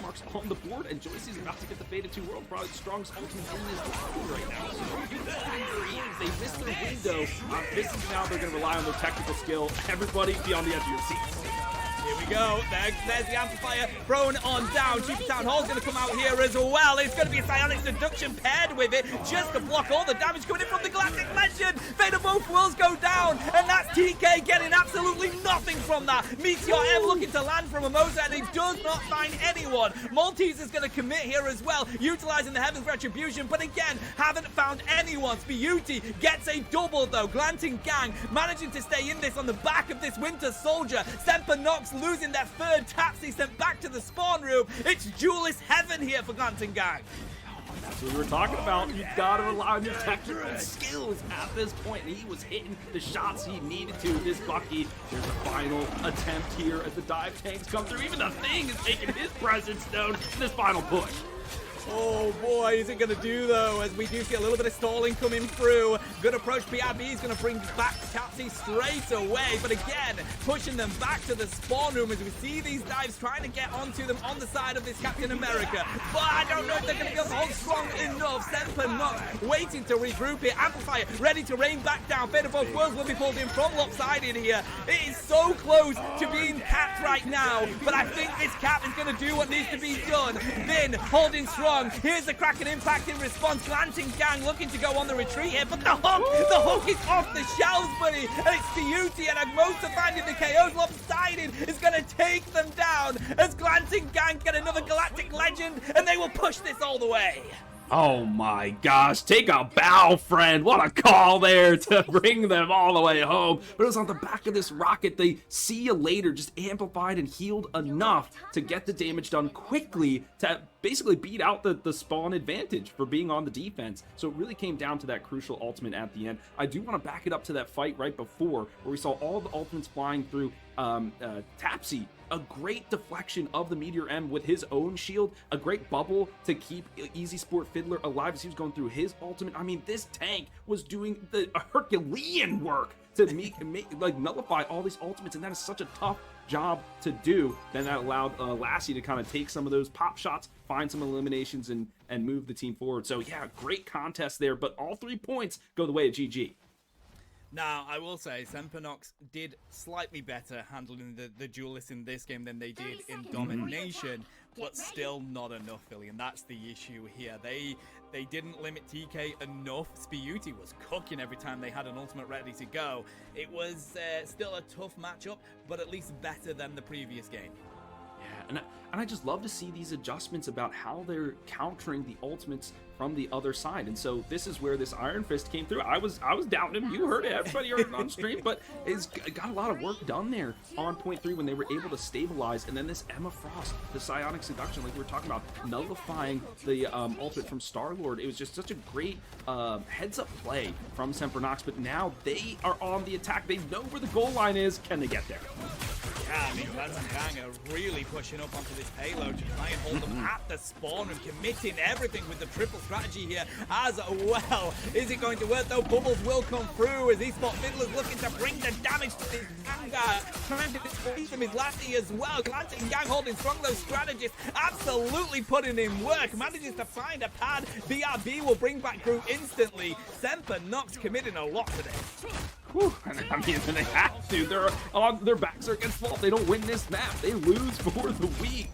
marks on the board, and Joyce is about to get the Fate of Two Worlds, probably the strongest ultimate in this round right now. So there he is. They missed their window. This is now they're going to rely on their technical skill. Everybody be on the edge of your seats. Here we go. There's the Amplifier thrown on down. Jupiter Town Hall's going to come out here as well. It's going to be a Psionic Seduction paired with it just to block all the damage coming in from the Galactic Legend. Fate of both worlds go down, and that's TK getting absolutely nothing from that. Meteor M looking to land from Mimosa, and he does not find anyone. Maltese is going to commit here as well, utilizing the Heaven's Retribution, but again, haven't found anyone. Beauty gets a double though. Glancing Gang managing to stay in this on the back of this Winter Soldier. Semper Nox losing their third Tapsy sent back to the spawn room. It's Duelist heaven here for Glancing Gang. That's what we were talking about. You've got to rely on your technical skills at this point. He was hitting the shots he needed to. This Bucky, there's a final attempt here as the dive tanks come through. Even the Thing is making his presence known in this final push. Oh boy, is it going to do though, as we do see a little bit of stalling coming through. Good approach, BRB is going to bring back Tapsy straight away, but again, pushing them back to the spawn room as we see these dives trying to get onto them on the side of this Captain America. But I don't know if they're going to be able to hold strong enough. Semper Nox waiting to regroup here. Amplifier ready to rain back down. Fate of both worlds will be pulled in from lopsided here. It is so close to being capped right now, but I think this cap is going to do what needs to be done. Vin holding strong. Here's the Kraken Impact in response. Glancing Gang looking to go on the retreat here, but the hook is off the shelves, buddy. And it's Beauty and Agmosa finding the KOs. Lopsided is going to take them down as Glancing Gang get another Galactic Legend, and they will push this all the way. Oh my gosh, take a bow, friend. What a call there to bring them all the way home. But it was on the back of this rocket. They see you later, just amplified and healed enough to get the damage done quickly to basically beat out the spawn advantage for being on the defense. So it really came down to that crucial ultimate at the end. I do want to back it up to that fight right before where we saw all the ultimates flying through Tapsy. A great deflection of the Meteor M with his own shield, a great bubble to keep Easy Sport Fiddler alive as he was going through his ultimate. I mean, this tank was doing the Herculean work to like nullify all these ultimates, and that is such a tough job to do. Then that allowed Lassie to kind of take some of those pop shots, find some eliminations, and move the team forward. So yeah, great contest there, but all 3 points go the way of GG. Now, I will say, Semper Nox did slightly better handling the duelists in this game than they did in Domination, but still not enough, Philly, and that's the issue here. They didn't limit TK enough. Beauty was cooking every time they had an ultimate ready to go. It was still a tough matchup, but at least better than the previous game. Yeah, and I just love to see these adjustments about how they're countering the ultimates from the other side. And so this is where this Iron Fist came through. I was doubting him. You heard it. Everybody heard it on stream, but it's got a lot of work done there on point 3 when they were able to stabilize. And then this Emma Frost, the Psionic Seduction, like we were talking about, nullifying the ultimate from Star-Lord. It was just such a great heads-up play from Semper Nox, but now they are on the attack. They know where the goal line is. Can they get there? Yeah, I mean, Glancing Gang are really pushing up onto this payload to try and hold them at the spawn and committing everything with the triple strategy here as well. Is it going to work though? Bubbles will come through as Esport Fiddler's looking to bring the damage to this Gang. Trying to displace him is Lassie as well. Glancing Gang holding strong, those strategists absolutely putting in work. Manages to find a pad. BRB will bring back Groot instantly. Semper Nox committing a lot today. Whew. I mean, they have to. Their backs are against the wall. They don't win this map. They lose for the week.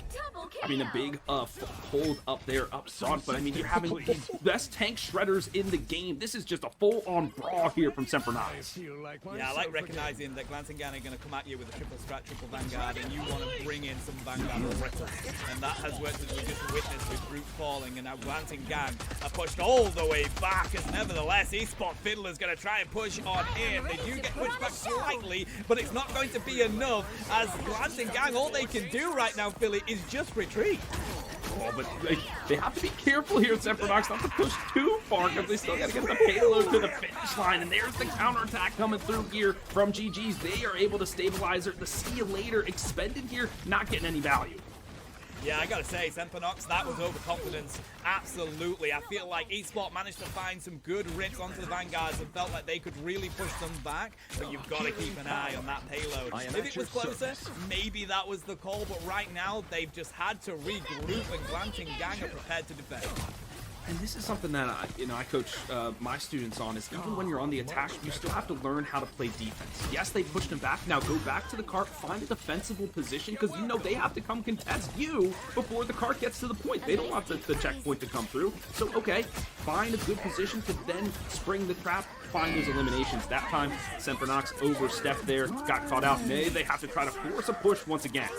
I mean, a big hold up there up front, but I mean, you're having the best tank shredders in the game. This is just a full-on brawl here from Sempernox. Yeah, I like recognizing that Glantingan are going to come at you with a triple strat, triple Vanguard, and you want to bring in some Vanguard ripples. And that has worked, as we just witnessed with Brute falling, and now Glantingan are pushed all the way back, as nevertheless, Esport Fiddler's going to try and push on in. They do get pushed back slightly, but it's not going to be enough, as Glantingan, all they can do right now, Philly, is just retreat. Oh, but they have to be careful here at Sempernox not to push too far, because they still got to get the payload to the finish line. And there's the counterattack coming through here from GG's. They are able to stabilize her. The see you later expended here, not getting any value. Yeah, I gotta say, Sempernox, that was overconfidence. Absolutely. I feel like Esport managed to find some good rips onto the Vanguards and felt like they could really push them back, but you've got to keep an eye on that payload. If it was closer, maybe that was the call, but right now, they've just had to regroup, and Glantingan are prepared to defend. And this is something that I coach my students on, is even when you're on the attack, you still have to learn how to play defense. Yes, they pushed him back. Now go back to the cart, find a defensible position, because you know they have to come contest you before the cart gets to the point. They don't want the checkpoint to come through. So, okay, find a good position to then spring the trap, find those eliminations. That time, Sempernox overstepped there, got caught out. They have to try to force a push once again.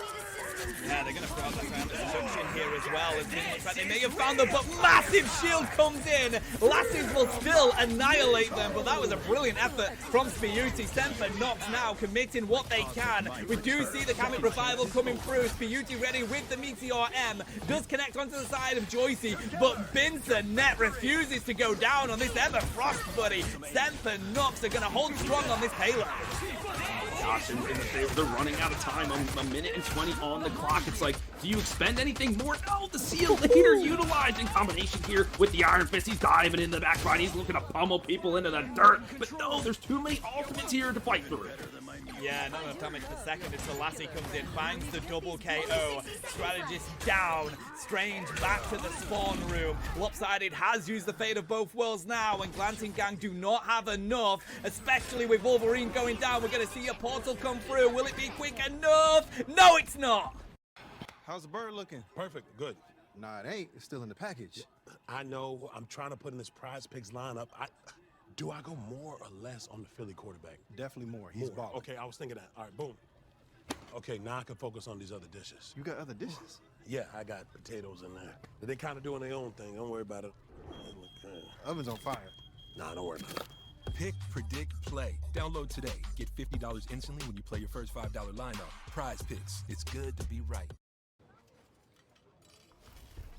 Yeah, they're going to throw out that seduction here as well. It looks like they may have found them, but massive shield comes in. Lasses will still annihilate them, but that was a brilliant effort from Spiyuti. Sempernox now committing what they can. We do see the Kamik revival coming through. Spiyuti ready with the Meteor M. Does connect onto the side of Joycey, but Binsonet refuses to go down on this Emma Frost buddy. Sempernox are going to hold strong on this payload. Gosh, and they're running out of time. A minute and 20 on the clock. It's like, do you expend anything more? No, the seal later utilized in combination here with the Iron Fist. He's diving in the backline. He's looking to pummel people into the dirt. But no, there's too many ultimates here to fight through. Yeah, not enough damage per second until Lassie comes in, finds the double KO. Strategist down. Strange back to the spawn room. Lopsided has used the fate of both worlds now, and Glantingan do not have enough, especially with Wolverine going down. We're going to see a portal come through. Will it be quick enough? No, it's not. How's the bird looking? Perfect, good. Nah, it ain't. It's still in the package. I know. I'm trying to put in this Prize Picks lineup. Do I go more or less on the Philly quarterback? Definitely more. He's balling. Okay, I was thinking that. All right, boom. Okay, now I can focus on these other dishes. You got other dishes? Yeah, I got potatoes in there. They kind of doing their own thing. Don't worry about it. Oven's on fire. Nah, don't worry about it. Pick, predict, play. Download today. Get $50 instantly when you play your first $5 lineup. Prize Picks. It's good to be right.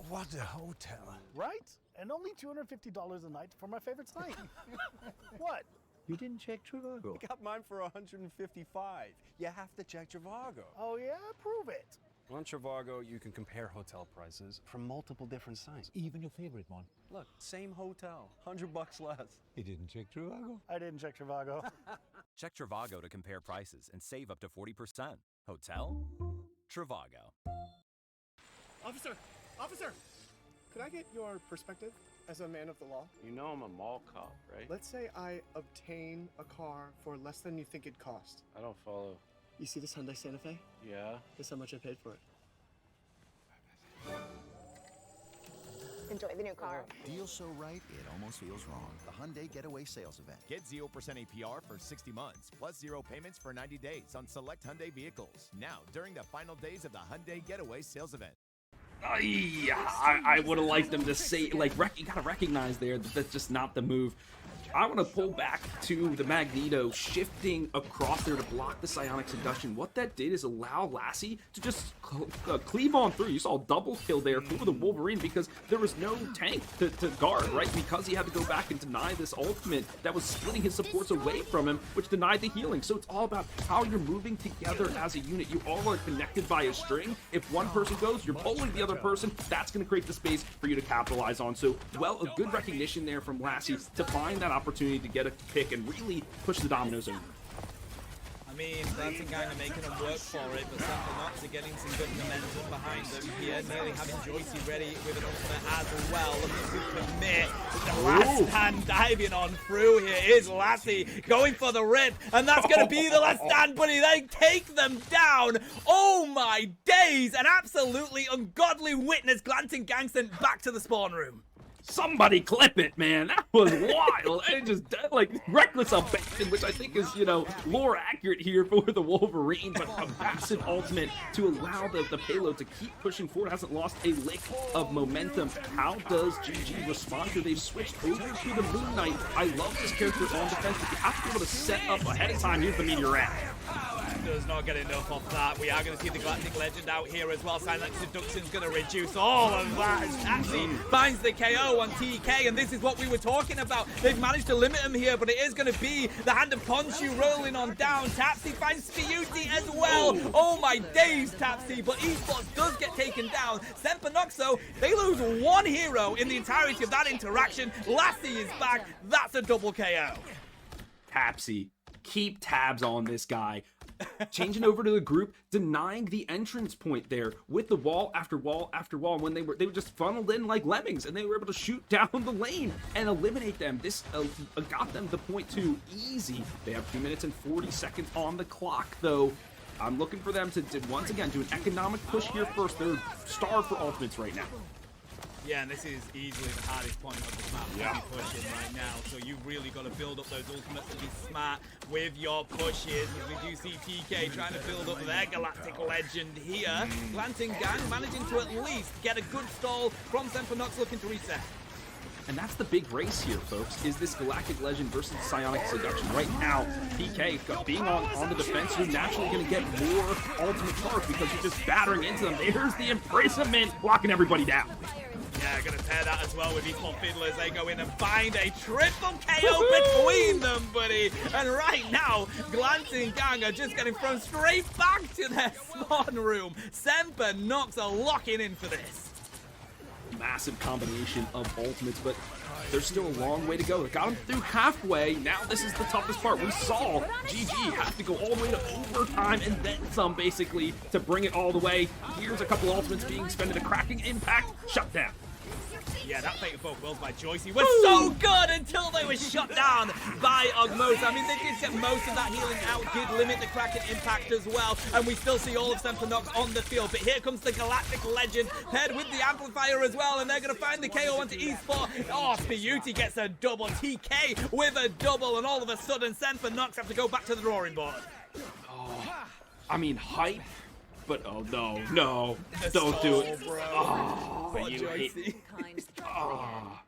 What a hotel. Right? And only $250 a night for my favorite site. What? You didn't check Trivago. I got mine for $155. You have to check Trivago. Oh yeah? Prove it. On Trivago, you can compare hotel prices from multiple different sites. Even your favorite one. Look, same hotel, $100 less. You didn't check Trivago. I didn't check Trivago. Check Trivago to compare prices and save up to 40%. Hotel? Trivago. Officer! Could I get your perspective as a man of the law? You know I'm a mall cop, right? Let's say I obtain a car for less than you think it cost. I don't follow. You see this Hyundai Santa Fe? Yeah? Guess how much I paid for it. Enjoy the new car. Deal so right, it almost feels wrong. The Hyundai Getaway Sales Event. Get 0% APR for 60 months, plus 0 payments for 90 days on select Hyundai vehicles. Now, during the final days of the Hyundai Getaway Sales Event. I would have liked them to say, like, you gotta recognize there that that's just not the move. I want to pull back to the Magneto shifting across there to block the Psionic Seduction. What that did is allow Lassie to just cleave on through. You saw a double kill there for the Wolverine because there was no tank to guard, right? Because he had to go back and deny this ultimate that was splitting his supports away from him, which denied the healing. So it's all about how you're moving together as a unit. You all are connected by a string. If one person goes, you're pulling the other person. That's going to create the space for you to capitalize on. So, well, a good recognition there from Lassie to find that opportunity to get a pick and really push the dominoes over. mean, Glancing Gang are making them work for it, but Sample Knox are getting some good momentum behind them here, nearly having Joycey ready with an ultimate as well. Looking to commit. The last stand diving on through here is Lassie going for the rip, and that's going to be the last stand, buddy. They take them down. Oh my days, an absolutely ungodly witness. Glancing Gang sent back to the spawn room. Somebody clip it, man. That was wild. And just like reckless abandon, which I think is, you know, more accurate here for the Wolverine, but a massive ultimate to allow the payload to keep pushing forward. Hasn't lost a lick of momentum. How does GG respond here? They've switched over to the Moon Knight. I love this character on defense, but you have to be able to set up ahead of time. Here's the meteorite. Does not get enough of that. We are going to see the Galactic Legend out here as well. Silent Seduction's going to reduce all of that. Taxi finds the KO on TK, and this is what we were talking about. They've managed to limit him here, but it is going to be the hand of Ponshu rolling on down. Tapsy finds Spiyuti as well. Oh my days, Tapsy, but Esports does get taken down. Sempanoxo, they lose one hero in the entirety of that interaction. Lassie is back. That's a double KO. Tapsy, keep tabs on this guy. Changing over to the group, denying the entrance point there with the wall after wall after wall. When they were just funneled in like lemmings, and they were able to shoot down the lane and eliminate them. This got them the point too easy. They have 2 minutes and 40 seconds on the clock, though. I'm looking for them to once again do an economic push here first. They're starved for ultimates right now. Yeah, and this is easily the hardest point of the map to be pushing right now. So you've really got to build up those ultimates and be smart with your pushes. As we do see TK trying to build up their Galactic Legend here. Glancing Gang managing to at least get a good stall from Sempanox, looking to reset. And that's the big race here, folks, is this Galactic Legend versus Psionic Seduction. Right now, PK, being on the defense, you're naturally going to get more ultimate charge because you're just battering into them. There's the imprisonment, blocking everybody down. Yeah, gonna pair that as well with Equal Fiddlers. They go in and find a triple KO between them, buddy. And right now, Glancing Gang are just getting thrown straight back to their spawn room. Sempanox are locking in for this. Massive combination of ultimates, but there's still a long way to go. They got them through halfway. Now this is the toughest part. We saw GG have to go all the way to overtime and then some, basically, to bring it all the way. Here's a couple ultimates being expended. A cracking impact, shut down. Yeah, that Fate of Both Worlds by Joycey was so good until they were shut down by Ogmosa. I mean, they did get most of that healing out, did limit the Kraken impact as well, and we still see all of Sempanox on the field. But here comes the Galactic Legend, paired with the Amplifier as well, and they're going to find the KO onto Esport. Oh, Spiyuti gets a double, TK with a double, and all of a sudden, Sempanox have to go back to the drawing board. Oh, I mean, hype. But oh no, don't do it. Oh, you hate. Oh,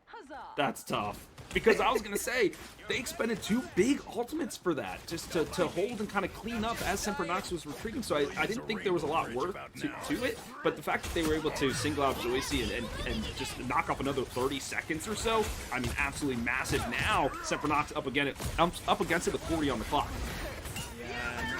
that's tough. Because I was gonna say they expended 2 big ultimates for that, just to hold and kind of clean up as Sempanox was retreating. So I didn't think there was a lot worth to it. But the fact that they were able to single out Joycey and just knock off another 30 seconds or so, I mean, absolutely massive. Now Sempanox up against it with 40 on the clock.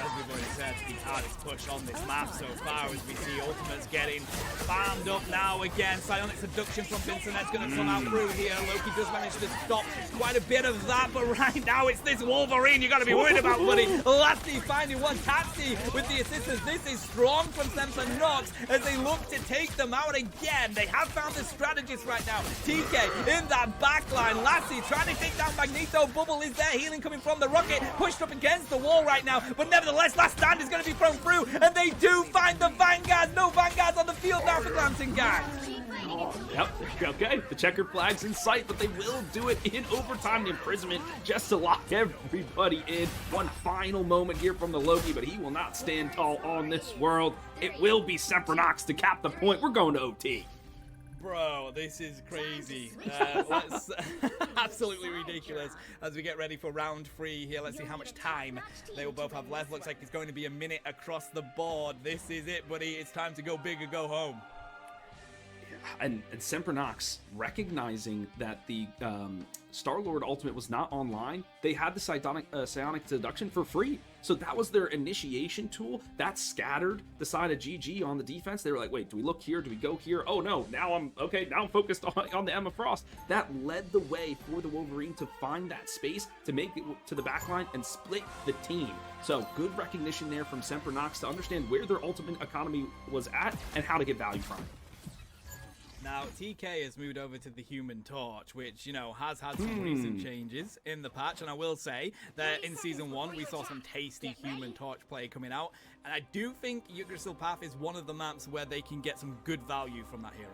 As we've already said, the hardest push on this map so far as we see ultimates getting farmed up now again. Psionic Seduction from Vincent's going to come out through here. Loki does manage to stop quite a bit of that, but right now it's this Wolverine you got to be worried about, buddy. Lassie finding one. Taxi with the assistance. This is strong from Sempanox as they look to take them out again. They have found the strategist right now. TK in that backline. Lassie trying to take down Magneto. Bubble is there. Healing coming from the rocket. Pushed up against the wall right now, but nevertheless, last stand is going to be thrown through, and they do find the Vanguard. No Vanguards on the field now for Glancing Gang. Oh, yep, okay. The checkered flag's in sight, but they will do it in overtime. The imprisonment just to lock everybody in. One final moment here from the Loki, but he will not stand tall on this world. It will be Sempanox to cap the point. We're going to OT. Bro, this is crazy. Absolutely ridiculous. As we get ready for round 3 here, let's see how much time they will both have left. Looks like it's going to be a minute across the board. This is it, buddy. It's time to go big or go home. and Semper Nox recognizing that the Star-Lord Ultimate was not online, they had the Psionic Deduction for free. So that was their initiation tool. That scattered the side of GG on the defense. They were like, wait, do we look here? Do we go here? Oh no, now I'm focused on the Emma Frost. That led the way for the Wolverine to find that space, to make it to the back line and split the team. So good recognition there from Semper Nox to understand where their ultimate economy was at and how to get value from it. Now, TK has moved over to the Human Torch, which, you know, has had some recent changes in the patch. And I will say that in Season 1, we saw some tasty Human Torch play coming out. And I do think Yggdrasil Path is one of the maps where they can get some good value from that hero.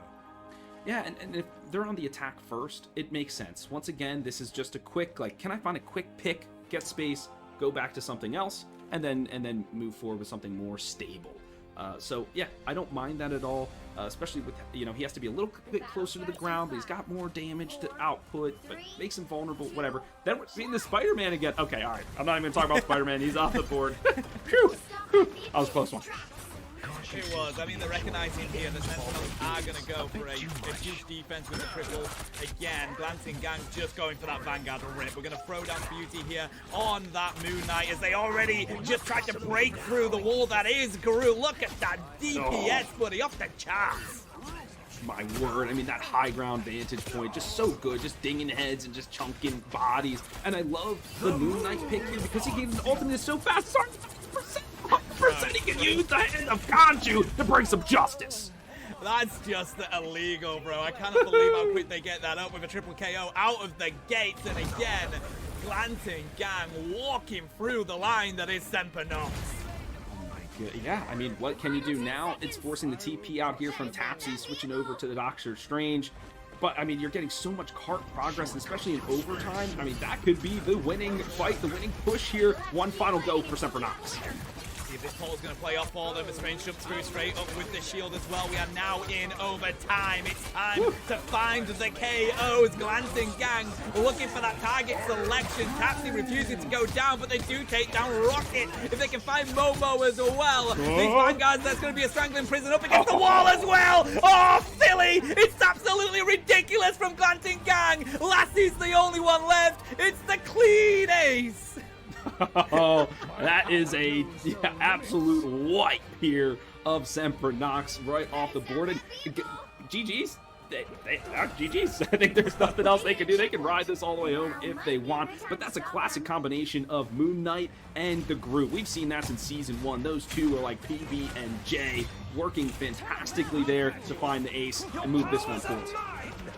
Yeah, and if they're on the attack first, it makes sense. Once again, this is just a quick, like, can I find a quick pick, get space, go back to something else, and then move forward with something more stable. So yeah, I don't mind that at all, especially with, you know, he has to be a little bit closer to the ground, but he's got more damage to output, but makes him vulnerable, whatever. Then we're seeing the Spider-Man again. Okay, all right, I'm not even talking about Spider-Man. He's off the board. Phew. That was a close one. It was. I mean, they're recognizing here that Sentinels are going to go for a huge defense with the triple. Again, Glancing Gang just going for that Vanguard rip. We're going to throw down Beauty here on that Moon Knight as they already just tried to break through the wall that is Guru. Look at that DPS, buddy, off the charts. My word, I mean, that high ground vantage point, just so good, just dinging heads and just chunking bodies. And I love the Moon Knight pick here because he gave an ultimate so fast. Sorry, 100% he can use the hand of Kanju to bring some justice. That's just illegal, bro. I cannot believe how quick they get that up with a triple KO out of the gates. And again, Glancing Gang walking through the line that is Semper Nox. Yeah, I mean, what can you do now? It's forcing the TP out here from Tapsy, switching over to the Doctor Strange. But, I mean, you're getting so much cart progress, especially in overtime. I mean, that could be the winning fight, the winning push here. One final go for Semper Nox. See if this pole's going to play off for them. As Strange jumps through straight up with the shield as well. We are now in overtime. It's time to find the KOs. Glancing Gang looking for that target selection. Tapsy refusing to go down, but they do take down Rocket. If they can find Momo as well. These Vanguards, that's going to be a strangling prison up against the wall as well. Oh, silly! It's absolutely ridiculous from Glancing Gang. Lassie's the only one left. It's the clean ace. Oh, that is a absolute wipe here of Semper Nox right off the board. And GG's, they are GG's. I think there's nothing else they can do. They can ride this all the way home if they want. But that's a classic combination of Moon Knight and the group. We've seen that since Season 1. Those two are like PB and J, working fantastically there to find the ace and move this one forward.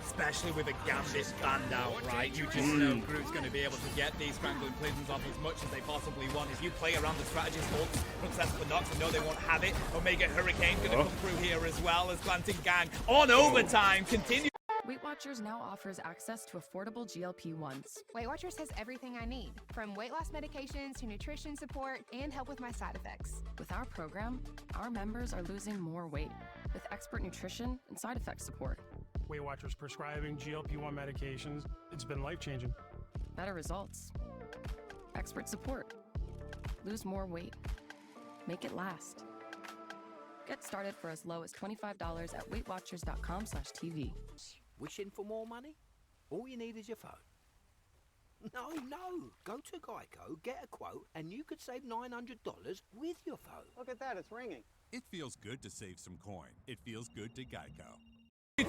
Especially with a Gambit banned out, right? You just know Groot's going to be able to get these strangling prisons off as much as they possibly want. If you play around the strategist ult from Semper Nox, you know they won't have it. Omega Hurricane's going to come through here as well as Glancing Gang on overtime. Continue. Weight Watchers now offers access to affordable GLP-1s. Weight Watchers has everything I need, from weight loss medications to nutrition support and help with my side effects. With our program, our members are losing more weight with expert nutrition and side effect support. Weight Watchers prescribing GLP-1 medications. It's been life-changing. Better results. Expert support. Lose more weight. Make it last. Get started for as low as $25 at WeightWatchers.com/TV. Wishing for more money? All you need is your phone. No. Go to Geico, get a quote, and you could save $900 with your phone. Look at that, it's ringing. It feels good to save some coin. It feels good to Geico.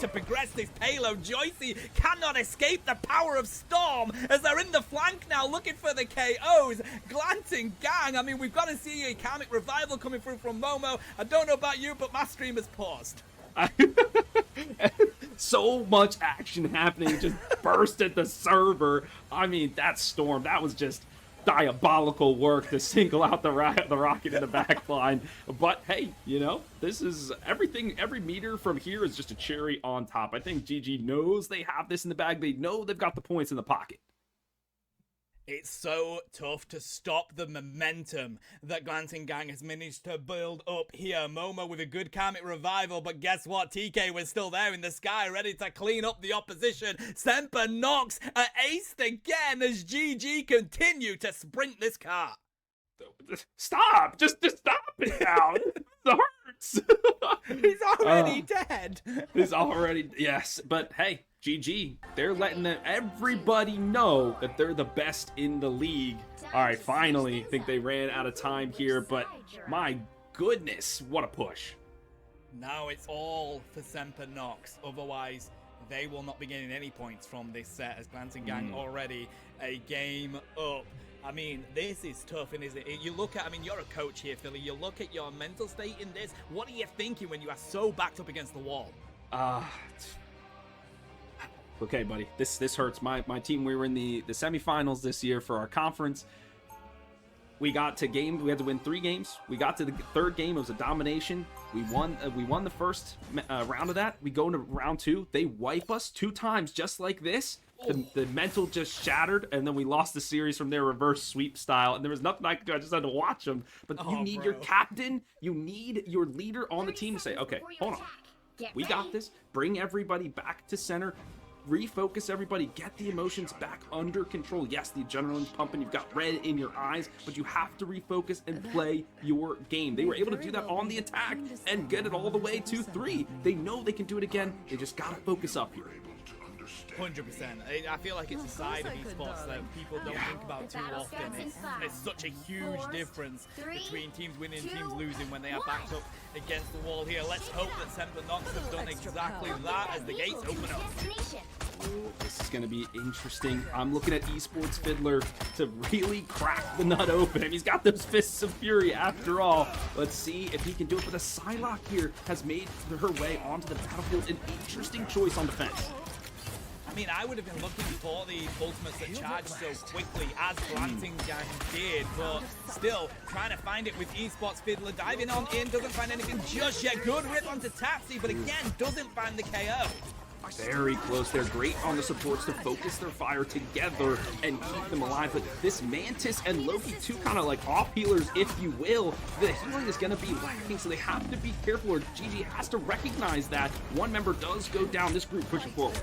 To progress this payload, Joycey cannot escape the power of Storm as they're in the flank now looking for the KOs. Glancing Gang, I mean, we've got to see a Karmic Revival coming through from Momo. I don't know about you, but my stream has paused. So much action happening, just burst at the server. I mean, that Storm, that was just diabolical work to single out the Rocket in the back line. But hey, you know, this is everything. Every meter from here is just a cherry on top. I think GG knows they have this in the bag. They know they've got the points in the pocket. It's so tough to stop the momentum that Glancing Gang has managed to build up here. Momo with a good Karmic Revival, but guess what? TK was still there in the sky, ready to clean up the opposition. Semper Nox aced again as GG continue to sprint this car. Stop! Just stop it now. It hurts. He's already dead. He's already, yes. But hey, GG. They're letting everybody know that they're the best in the league. All right, finally, I think they ran out of time here, but my goodness, what a push. Now it's all for Semper Nox. Otherwise, they will not be getting any points from this set as Glancing Gang already a game up. I mean, this is tough, and isn't it? You look at, I mean, you're a coach here, Philly. You look at your mental state in this. What are you thinking when you are so backed up against the wall? Okay, buddy, this hurts. My team, we were in the semifinals this year for our conference. We got to we had to win 3 games. We got to the 3rd game. It was a domination. We won the first round of that. We go into round 2. They wipe us 2 times just like this. The mental just shattered, and then we lost the series from their reverse sweep style, and there was nothing I could do. I just had to watch them. But you need your captain, you need your leader on the team to say, okay, hold on. We got this. Bring everybody back to center. Refocus everybody. Get the emotions back under control. Yes, the adrenaline's pumping. You've got red in your eyes, but you have to refocus and play your game. They were able to do that on the attack and get it all the way to 3. They know they can do it again. They just got to focus up here. 100%. I feel like it's a side of esports that people don't think about too often. It's such a huge difference between teams winning and teams losing when they are backed up against the wall here. Let's hope that Semper Nox have done exactly that as the gates open up. Ooh, this is going to be interesting. I'm looking at Esports Fiddler to really crack the nut open. I mean, he's got those fists of fury after all. Let's see if he can do it. But a Psylocke here has made her way onto the battlefield. An interesting choice on defense. I mean, I would have been looking for the ultimates that charged so quickly as Glancing Gang did, but still trying to find it with Esports Fiddler. Diving on in, doesn't find anything just yet. Good rip onto Tapsy, but again, doesn't find the KO. Very close. They're great on the supports to focus their fire together and keep them alive. But this Mantis and Loki, 2 kind of like off healers, if you will, the healing is going to be lacking, so they have to be careful, or GG has to recognize that. One member does go down. This group pushing forward.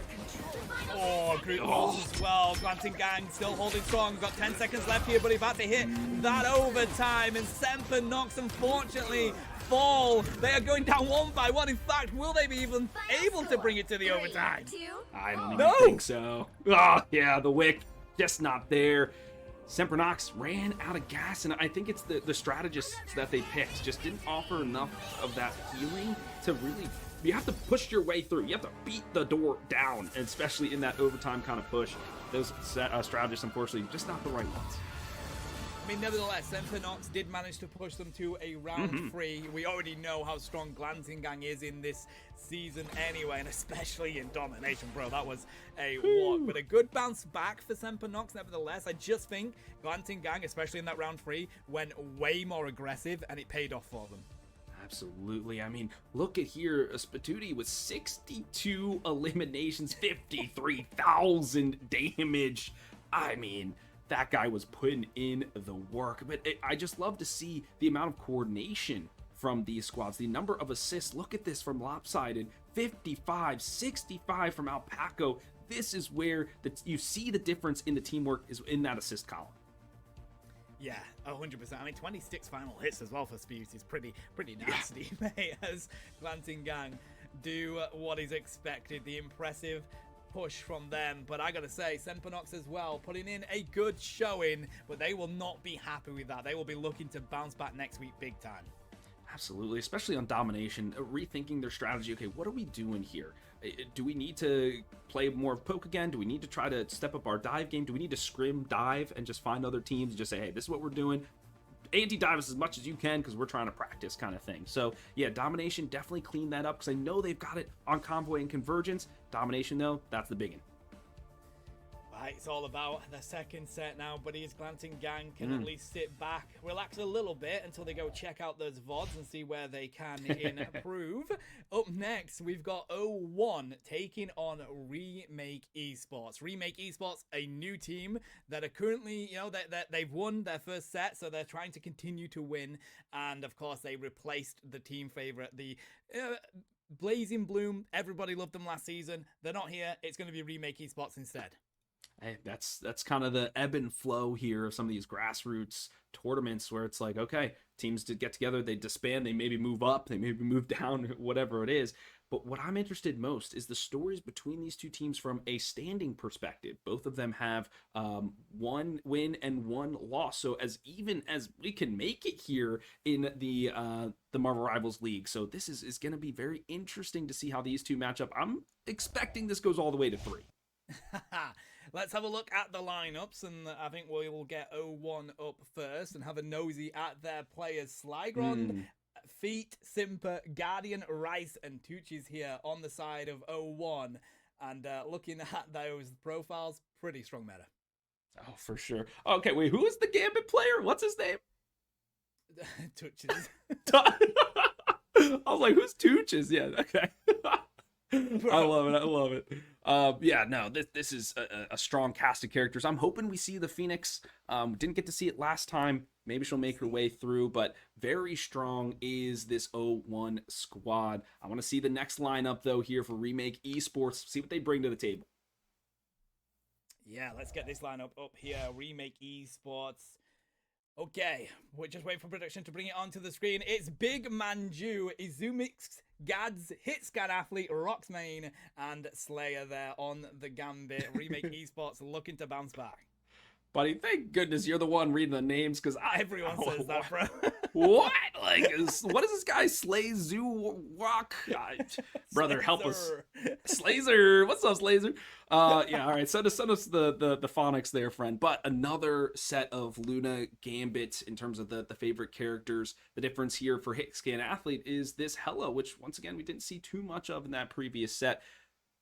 Oh, group moves as well. Glancing Gang still holding strong. Got 10 seconds left here, but he's about to hit that overtime. And Semper Nox, unfortunately, fall. They are going down 1 by 1. In fact, will they be even able to bring it to the overtime? I don't even think so. Oh, yeah, the wick just not there. Semper Nox ran out of gas, and I think it's the strategists that they picked just didn't offer enough of that healing to really. You have to push your way through. You have to beat the door down, and especially in that overtime kind of push. Those strategists, unfortunately, just not the right ones. I mean, nevertheless, Semper Nox did manage to push them to a round 3. We already know how strong Glancing Gang is in this season anyway, and especially in domination, bro. That was a walk, but a good bounce back for Semper Nox. Nevertheless, I just think Glancing Gang, especially in that round 3, went way more aggressive, and it paid off for them. Absolutely. I mean, look at here. Spatuti with 62 eliminations, 53,000 damage. I mean, that guy was putting in the work. But I just love to see the amount of coordination from these squads. The number of assists. Look at this from Lopsided. 55, 65 from Alpaco. This is where you see the difference in the teamwork is in that assist column. Yeah, 100%. I mean, 26 final hits as well for Spews is pretty nasty, mate, as Glancing Gang do what is expected. The impressive push from them, but I gotta say, Semper Nox as well, putting in a good showing, but they will not be happy with that. They will be looking to bounce back next week big time. Absolutely, especially on domination, rethinking their strategy. Okay, what are we doing here? Do we need to play more of poke again? Do we need to try to step up our dive game? Do we need to scrim dive and just find other teams and just say, hey, this is what we're doing? Anti-dive us as much as you can because we're trying to practice kind of thing. So yeah, domination definitely cleaned that up because I know they've got it on convoy and convergence. Domination though, that's the big one. Right, it's all about the second set now, but his Glancing Gang can at least sit back, relax a little bit until they go check out those VODs and see where they can improve. Up next, we've got 0-1 taking on Remake Esports. Remake Esports, a new team that are currently, they've won their first set, so they're trying to continue to win. And of course, they replaced the team favorite, the Blazing Bloom. Everybody loved them last season. They're not here. It's going to be Remake Esports instead. Hey, that's kind of the ebb and flow here of some of these grassroots tournaments where it's like, okay, teams to get together, they disband, they maybe move up, they maybe move down, whatever it is. But what I'm interested most is the stories between these two teams from a standing perspective. Both of them have one win and one loss, so as even as we can make it here in the Marvel Rivals League. So this is going to be very interesting to see how these two match up. I'm expecting this goes all the way to 3. Let's have a look at the lineups, and I think we will get 0-1 up first and have a nosy at their players. Slygrond, Feet, Simper, Guardian, Rice, and Tucci's here on the side of 0-1. And looking at those profiles, pretty strong meta. Oh, for sure. Okay, wait, who is the Gambit player? What's his name? Tucci's. I was like, who's Tucci's? Yeah, okay. I love it. Yeah, no, this is a strong cast of characters. I'm hoping we see the Phoenix. Didn't get to see it last time. Maybe she'll make her way through, but very strong is this 0-1 squad. I want to see the next lineup, though, here for Remake Esports. See what they bring to the table. Yeah, let's get this lineup up here. Remake Esports. Okay, we're just waiting for production to bring it onto the screen. It's Big Manju, Izumix, Gads, Hitscan Athlete, Roxmane, and Slayer there on the Gambit. Remake Esports looking to bounce back. Buddy, thank goodness you're the one reading the names, because everyone says that, bro. What? Like, what is this guy? Slazu Rock? Brother, help us. Slazer. What's up, Slazer? Yeah, all right. Send us the phonics there, friend. But another set of Luna Gambit in terms of the favorite characters. The difference here for Hitscan Athlete is this Hela, which, once again, we didn't see too much of in that previous set.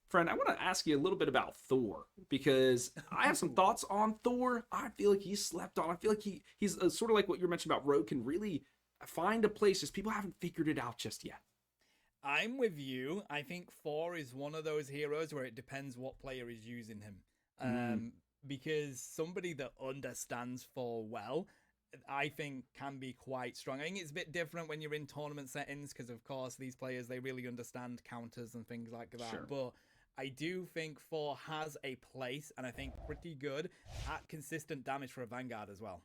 Friend, I want to ask you a little bit about Thor, because I have some thoughts on Thor. I feel like he's slept on. I feel like he's sort of like what you mentioned about Rogue, can really find a place, just people haven't figured it out just yet. I'm with you. I think Thor is one of those heroes where it depends what player is using him. Because somebody that understands Thor well, I think can be quite strong. I think it's a bit different when you're in tournament settings, because of course these players, they really understand counters and things like that. Sure. But I do think Thor has a place, and I think pretty good at consistent damage for a Vanguard as well.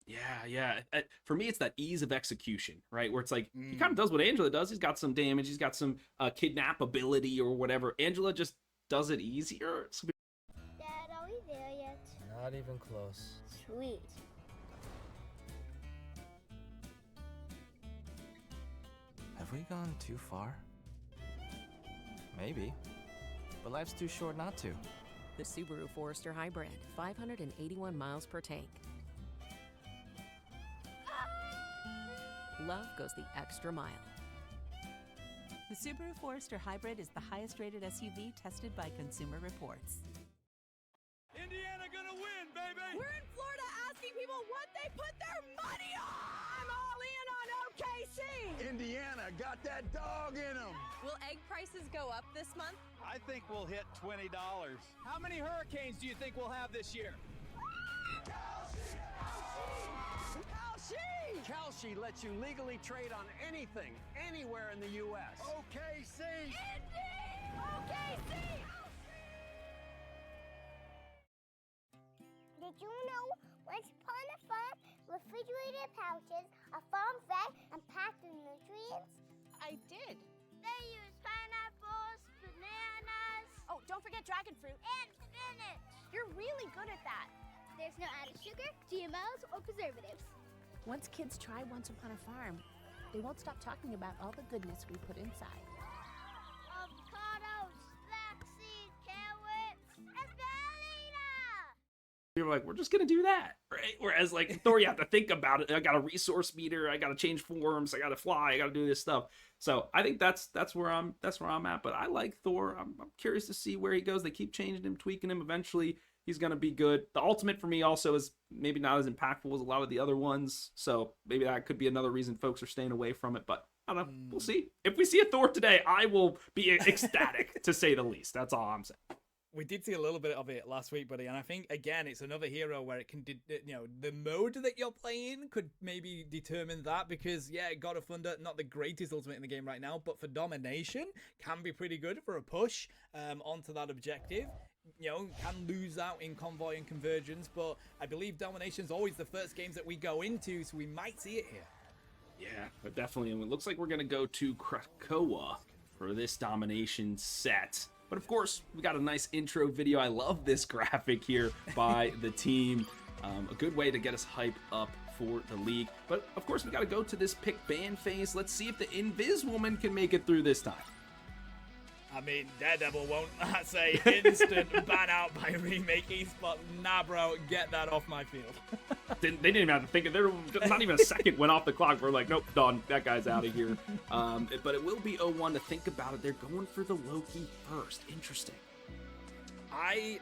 Yeah. For me, it's that ease of execution, right? Where it's like, he kind of does what Angela does. He's got some damage. He's got some kidnap ability or whatever. Angela just does it easier. Dad, are we there yet? Not even close. Sweet. Have we gone too far? Maybe. But life's too short not to. The Subaru Forester Hybrid, 581 miles per tank. Love goes the extra mile. The Subaru Forester Hybrid is the highest rated SUV tested by Consumer Reports. Indiana gonna win, baby! We're in Florida asking people what they put their money on! I'm all in on OKC! Indiana got that dog in them! Will egg prices go up this month? I think we'll hit $20. How many hurricanes do you think we'll have this year? Kalshi lets you legally trade on anything, anywhere in the U.S. OKC! Indy! OKC! Did you know once upon a farm, refrigerated pouches are farm-fed and packed with nutrients? I did. They use pineapples, bananas... Oh, don't forget dragon fruit. And spinach! You're really good at that. There's no added sugar, GMOs, or preservatives. Once kids try Once Upon a Farm, they won't stop talking about all the goodness we put inside. Avocados, flaxseed, carrots, and spirulina! You're like, we're just gonna do that, right? Whereas like Thor, you have to think about it. I got a resource meter, I gotta change forms, I gotta fly, I gotta do this stuff. So I think that's where I'm at. But I like Thor. I'm curious to see where he goes. They keep changing him, tweaking him. Eventually he's going to be good. The ultimate for me also is maybe not as impactful as a lot of the other ones. So maybe that could be another reason folks are staying away from it. But I don't know. We'll see. If we see a Thor today, I will be ecstatic, to say the least. That's all I'm saying. We did see a little bit of it last week, buddy, and I think, again, it's another hero where it can, the mode that you're playing could maybe determine that, because, yeah, God of Thunder, not the greatest ultimate in the game right now, but for domination, can be pretty good for a push onto that objective. can lose out in Convoy and Convergence, but I believe Domination's always the first games that we go into, so we might see it here. Yeah, but definitely. And it looks like we're going to go to Krakoa for this Domination set. But of course, we got a nice intro video. I love this graphic here by the team. A good way to get us hyped up for the league. But of course, we got to go to this pick ban phase. Let's see if the Invis woman can make it through this time. I mean, Daredevil won't, say, instant ban out by Remake Esports. Nah, bro, get that off my field. They didn't even have to think of it. Not even a second went off the clock. We're like, nope, done. That guy's out of here. But it will be 0-1 to think about it. They're going for the Loki first. Interesting. I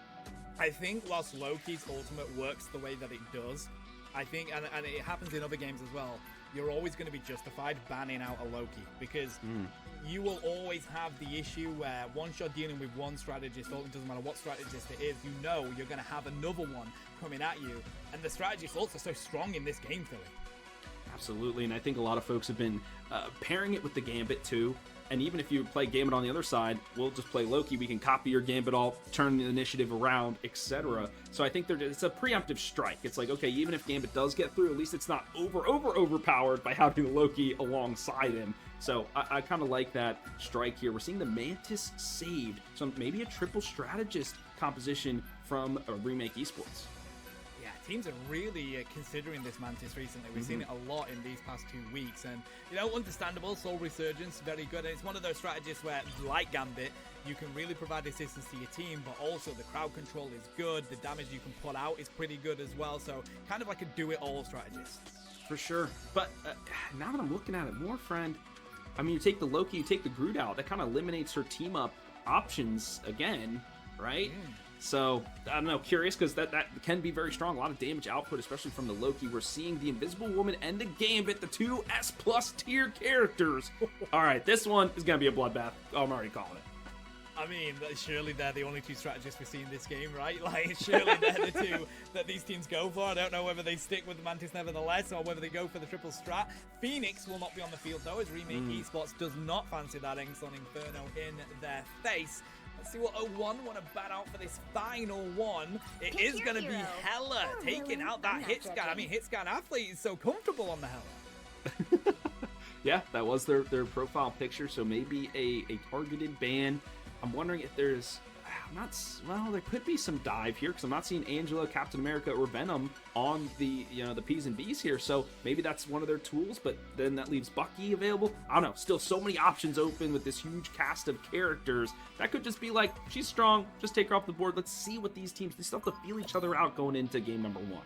think whilst Loki's ultimate works the way that it does, I think, and it happens in other games as well, you're always going to be justified banning out a Loki because you will always have the issue where once you're dealing with one strategist, it doesn't matter what strategist it is, you're going to have another one coming at you, and the strategist ults are so strong in this game, Philly. Absolutely, and I think a lot of folks have been pairing it with the Gambit too. And even if you play Gambit on the other side, we'll just play Loki. We can copy your Gambit, all turn the initiative around, etc. So I think it's a preemptive strike. It's like, okay, even if Gambit does get through, at least it's not overpowered by having Loki alongside him. So I kind of like that strike here. We're seeing the Mantis saved. So maybe a triple strategist composition from Remake Esports. Yeah, teams are really considering this Mantis recently. We've seen it a lot in these past 2 weeks, and understandable. Soul Resurgence, very good, and it's one of those strategies where, like Gambit, you can really provide assistance to your team, but also the crowd control is good. The damage you can put out is pretty good as well. So kind of like a do-it-all strategist. For sure, but now that I'm looking at it more, friend, I mean, you take the Loki, you take the Groot out, that kind of eliminates her team-up options again, right? So, I don't know, curious, because that can be very strong. A lot of damage output, especially from the Loki. We're seeing the Invisible Woman and the Gambit, the 2 S+ tier characters. All right, this one is going to be a bloodbath. I'm already calling it. I mean, surely they're the only 2 strategists we see in this game, right? Like, surely they're the 2 that these teams go for. I don't know whether they stick with the Mantis nevertheless, or whether they go for the triple strat. Phoenix will not be on the field, though, as Remake Esports does not fancy that Engson Inferno in their face. Let's see what 0-1 want to bat out for this final one. It is going to be Hella taking out that hit scan. I mean, hit scan athlete is so comfortable on the Hella. Yeah, that was their profile picture, so maybe a targeted ban. I'm wondering if there's there could be some dive here, because I'm not seeing Angela, Captain America, or Venom on the the P's and B's here. So maybe that's one of their tools, but then that leaves Bucky available. I don't know. Still so many options open with this huge cast of characters. That could just be like, she's strong, just take her off the board. Let's see what these teams, they still have to feel each other out going into game number 1.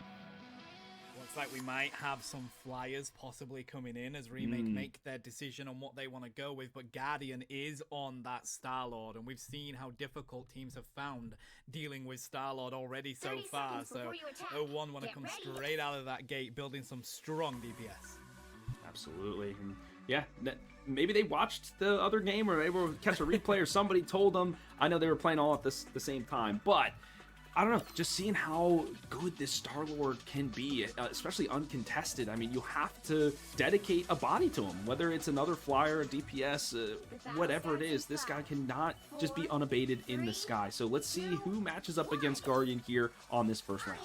Looks like we might have some flyers possibly coming in as Remake make their decision on what they want to go with, but Guardian is on that Star-Lord, and we've seen how difficult teams have found dealing with Star-Lord already so far. So 0-1 want to come straight out of that gate, building some strong DPS. Absolutely. And yeah, maybe they watched the other game, or they were catch a replay, or somebody told them. I know they were playing all at the same time, but I don't know, just seeing how good this Star-Lord can be, especially uncontested. I mean, you have to dedicate a body to him, whether it's another flyer, a DPS, whatever it is. This guy cannot just be unabated in the sky. So let's see who matches up against Guardian here on this first round.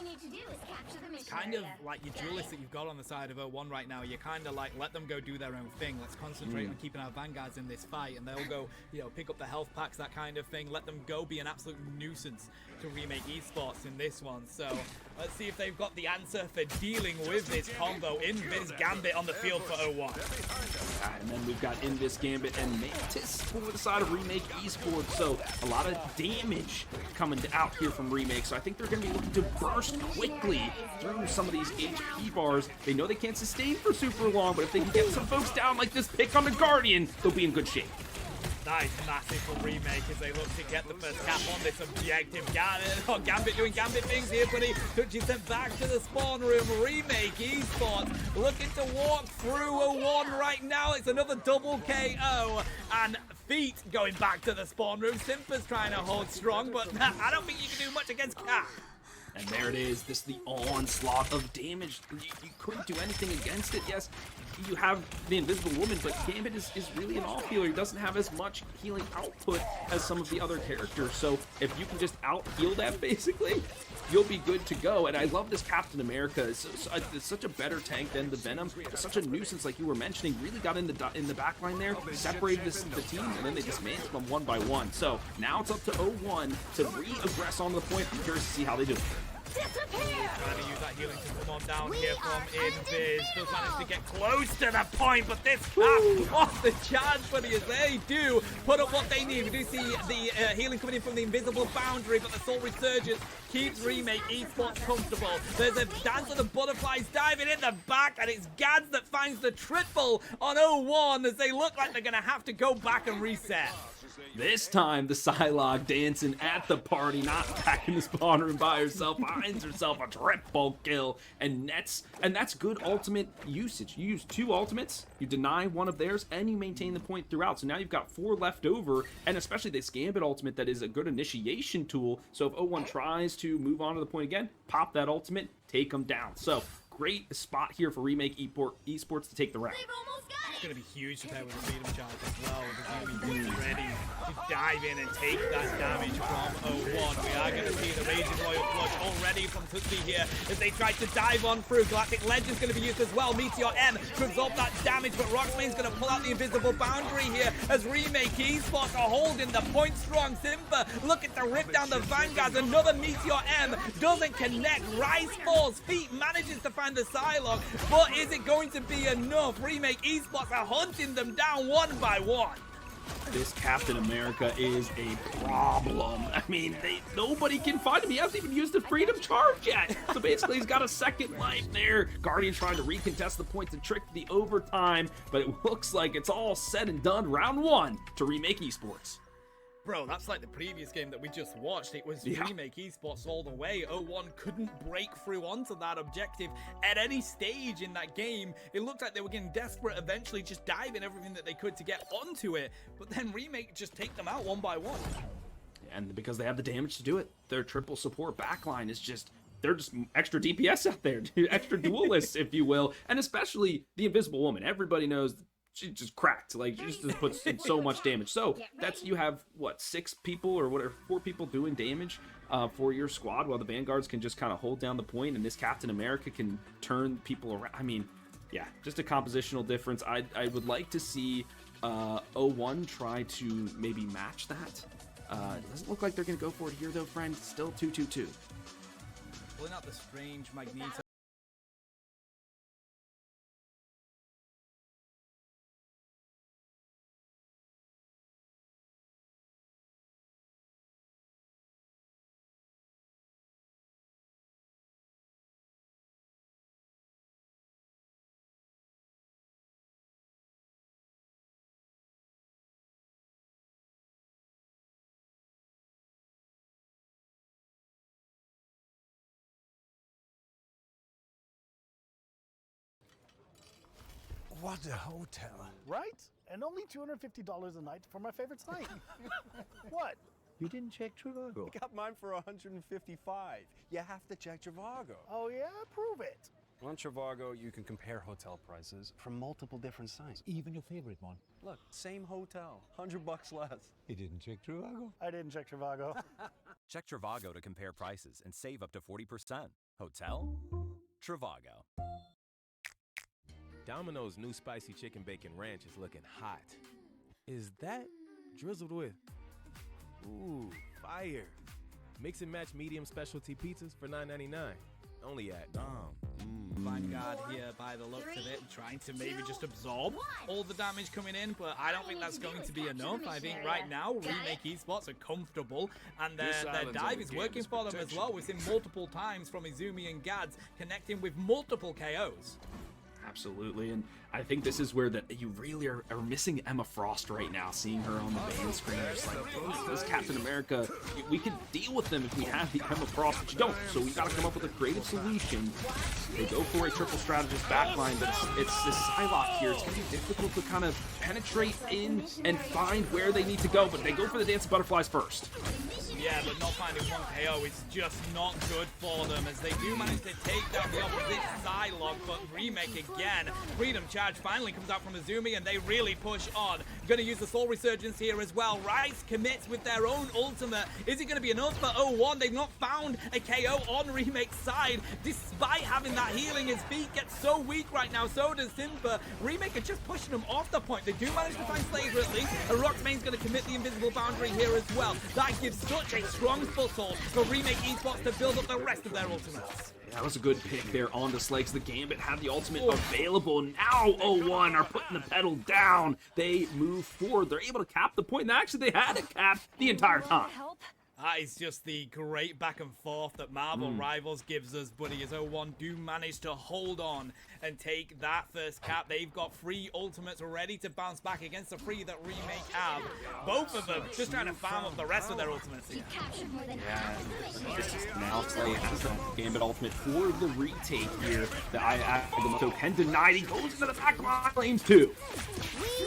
Kind of like your duelists that you've got on the side of 0-1 right now. You kind of like, let them go do their own thing. Let's concentrate on keeping our vanguards in this fight, and they'll go, pick up the health packs, that kind of thing. Let them go be an absolute nuisance to Remake Esports in this one. So let's see if they've got the answer for dealing with this combo. Invis Gambit on the field for 0-1. And then we've got Invis Gambit and Mantis over the side of Remake Esports. So a lot of damage coming out here from Remake. So I think they're going to be looking to burst quickly through some of these HP bars. They know they can't sustain for super long, but if they can get some folks down like this pick on the Guardian, they'll be in good shape. That is massive for Remake as they look to get the first cap on this objective. Gambit doing Gambit things here, but he touches them back to the spawn room. Remake Esports looking to walk through 0-1 right now. It's another double KO, and Feet going back to the spawn room. Simpa's trying to hold strong, but I don't think you can do much against Cap. And there it is, this the onslaught of damage. You couldn't do anything against it. Yes, you have the Invisible Woman, but Gambit is really an off healer. He doesn't have as much healing output as some of the other characters. So if you can just out heal that, basically, you'll be good to go. And I love this Captain America. It's such a better tank than the Venom. It's such a nuisance, like you were mentioning. Really got in the back line there, separated the team, and then they dismantled them one by one. So now it's up to 0-1 to re-aggress on the point. I'm curious to see how they do it. Trying to use that healing to come on down here from Invis. Does manage to get close to the point, but this cap off the charge buddy as they do put up what they need. We do see the healing coming in from the invisible boundary, but the Soul Resurgence keeps Remake Esports comfortable. There's a dance of the butterflies diving in the back, and it's Gads that finds the triple on 0-1 as they look like they're going to have to go back and reset. This time, the Psylocke dancing at the party, not back in the spawn room by herself, finds herself a triple kill, and that's good ultimate usage. You use 2 ultimates, you deny one of theirs, and you maintain the point throughout. So now you've got 4 left over, and especially this Gambit ultimate that is a good initiation tool. So if 0-1 tries to move on to the point again, pop that ultimate, take them down. So great spot here for Remake Esports to take the round. It's going to be huge to pair with the Freedom Charge as well. They're going to be ready to dive in and take that damage from 0-1. We are going to see the Raging Royal Flush already from Tootsie here as they try to dive on through. Galactic Legend's going to be used as well. Meteor M to absorb that damage, but Rocksmane's going to pull out the invisible boundary here as Remake Esports are holding the point strong. Simba look at the rip down the Vanguard. Another Meteor M doesn't connect. Rice Falls feet manages to find the Psylocke, but is it going to be enough? Remake Esports are hunting them down one by one. This Captain America is a problem. I mean, nobody can find him. He hasn't even used the Freedom Charge yet. So basically, he's got a second life there. Guardian trying to recontest the points and trick the overtime, but it looks like it's all said and done. Round 1 to Remake Esports. Bro, that's like the previous game that we just watched. It was Remake Esports all the way. 0-1 couldn't break through onto that objective at any stage in that game. It looked like they were getting desperate, eventually just diving everything that they could to get onto it. But then Remake just take them out one by one. And because they have the damage to do it, their triple support backline is just... They're just extra DPS out there, extra duelists, if you will. And especially the Invisible Woman. Everybody knows... She just cracked, like she just puts in so much damage. So that's, you have what, 6 people or whatever, 4 people doing damage for your squad, while the Vanguards can just kind of hold down the point, and this Captain America can turn people around. I mean, yeah, just a compositional difference. I would like to see 0-1 try to maybe match that. It doesn't look like they're gonna go for it here though, friend. Still 2-2-2. Pulling out the strange Magneto. What a hotel. Right? And only $250 a night for my favorite site. What? You didn't check Trivago. I got mine for $155. You have to check Trivago. Oh yeah? Prove it. On Trivago, you can compare hotel prices from multiple different sites. Even your favorite one. Look, same hotel, $100 less. You didn't check Trivago? I didn't check Trivago. Check Trivago to compare prices and save up to 40%. Hotel? Trivago. Domino's new spicy chicken bacon ranch is looking hot. Is that drizzled with? Ooh, fire. Mix and match medium specialty pizzas for $9.99. Only at Vanguard here by the looks of it, trying to maybe just absorb all the damage coming in, but I don't think that's going to be enough. I think right now Remake Esports are comfortable, and their dive is working for them as well. We've seen multiple times from Izumi and Gads connecting with multiple KOs. Absolutely, and I think this is where you really are missing Emma Frost right now, seeing her on the ban screen. Just like, this Captain America, we could deal with them if we have the Emma Frost, but you don't. So we got to come up with a creative solution. They go for a triple strategist backline, but it's this Psylocke here. It's going to be difficult to kind of penetrate in and find where they need to go, but they go for the Dance of Butterflies first. Yeah, but not finding one KO is just not good for them, as they do manage to take down the opposite Psylocke, but Remake again. Freedom Charge finally comes out from Azumi, and they really push on. Going to use the Soul Resurgence here as well. Rice commits with their own ultimate. Is it going to be enough for 0-1? They've not found a KO on Remake's side, despite having that healing. His feet get so weak right now, so does Simba. Remake are just pushing them off the point. They do manage to find Slayer at least. Rockmane's going to commit the invisible boundary here as well. That gives such a strong foothold for Remake Esports to build up the rest of their ultimates. That was a good pick there on the Slakes. The Gambit had the ultimate available. Now 0-1 are putting the pedal down. They move forward. They're able to cap the point. And actually, they had it capped the entire time. That is just the great back and forth that Marvel Rivals gives us, buddy, as 0-1 do manage to hold on and take that first cap. They've got 3 ultimates ready to bounce back against the 3 that Remake have. Both of them just trying to farm up the rest of their ultimates here. Yeah, this is now Slay has the Gambit ultimate for the retake here. The Agamotto can deny it. He goes into the back line, claims 2.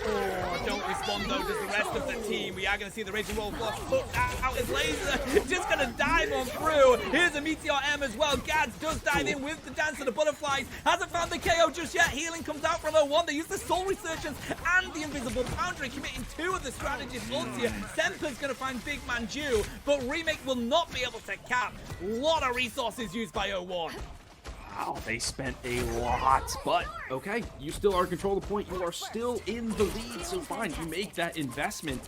Oh, don't respond though, does the rest of the team. We are going to see the Raging Roll Flush put out his laser. Just going to dive on through. Here's a Meteor M as well. Gads does dive in with the Dance of the Butterflies. Hasn't found the KO just yet. Healing comes out from 0-1. They use the Soul Resurgence and the Invisible Boundary, committing 2 of the strategist ults here. Semper's going to find Big Man Jew, but Remake will not be able to cap. A lot of resources used by 0-1. Wow, they spent a lot, but okay, you still are in control of the point. You are still in the lead, so fine, you make that investment.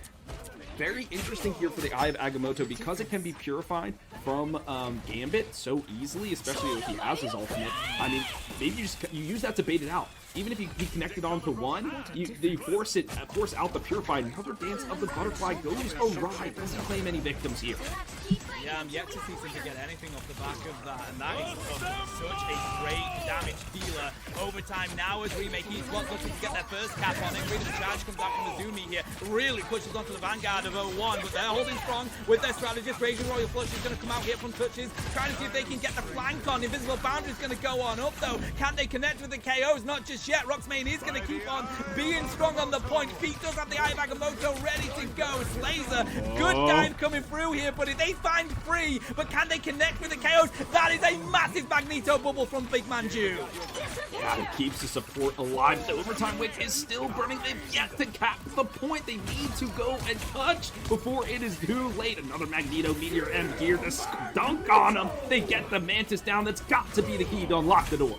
Very interesting here for the Eye of Agamotto because it can be purified from Gambit so easily, especially if he has his ultimate. I mean, maybe you use that to bait it out. Even if he connected onto 1, you force out the purified. Another Dance of the Butterfly goes awry. Doesn't claim any victims here. Yeah, I'm yet to see Simba get anything off the back of that, and that is such a great damage dealer. Overtime now as Remake Esports looking to get their first cap on it. Freedom Charge comes out from Azumi here, really pushes onto the vanguard of 0-1, but they're holding strong with their strategist. Raging Royal Flush is going to come out here from touches, trying to see if they can get the flank on. Invisible Boundary is going to go on up though. Can they connect with the KOs? Not just yet. Roxmane is going to keep on being strong on the point. Pete does have the Eye of Agamotto ready to go. Slazer, good dive coming through here, but if they find 3, but can they connect with the KOs? That is a massive Magneto bubble from Big Man Jew. Yeah, it keeps the support alive. The overtime wick is still burning. They've yet to cap the point. They need to go and touch before it is too late. Another Magneto Meteor M here to dunk on them. They get the Mantis down. That's got to be the key to unlock the door.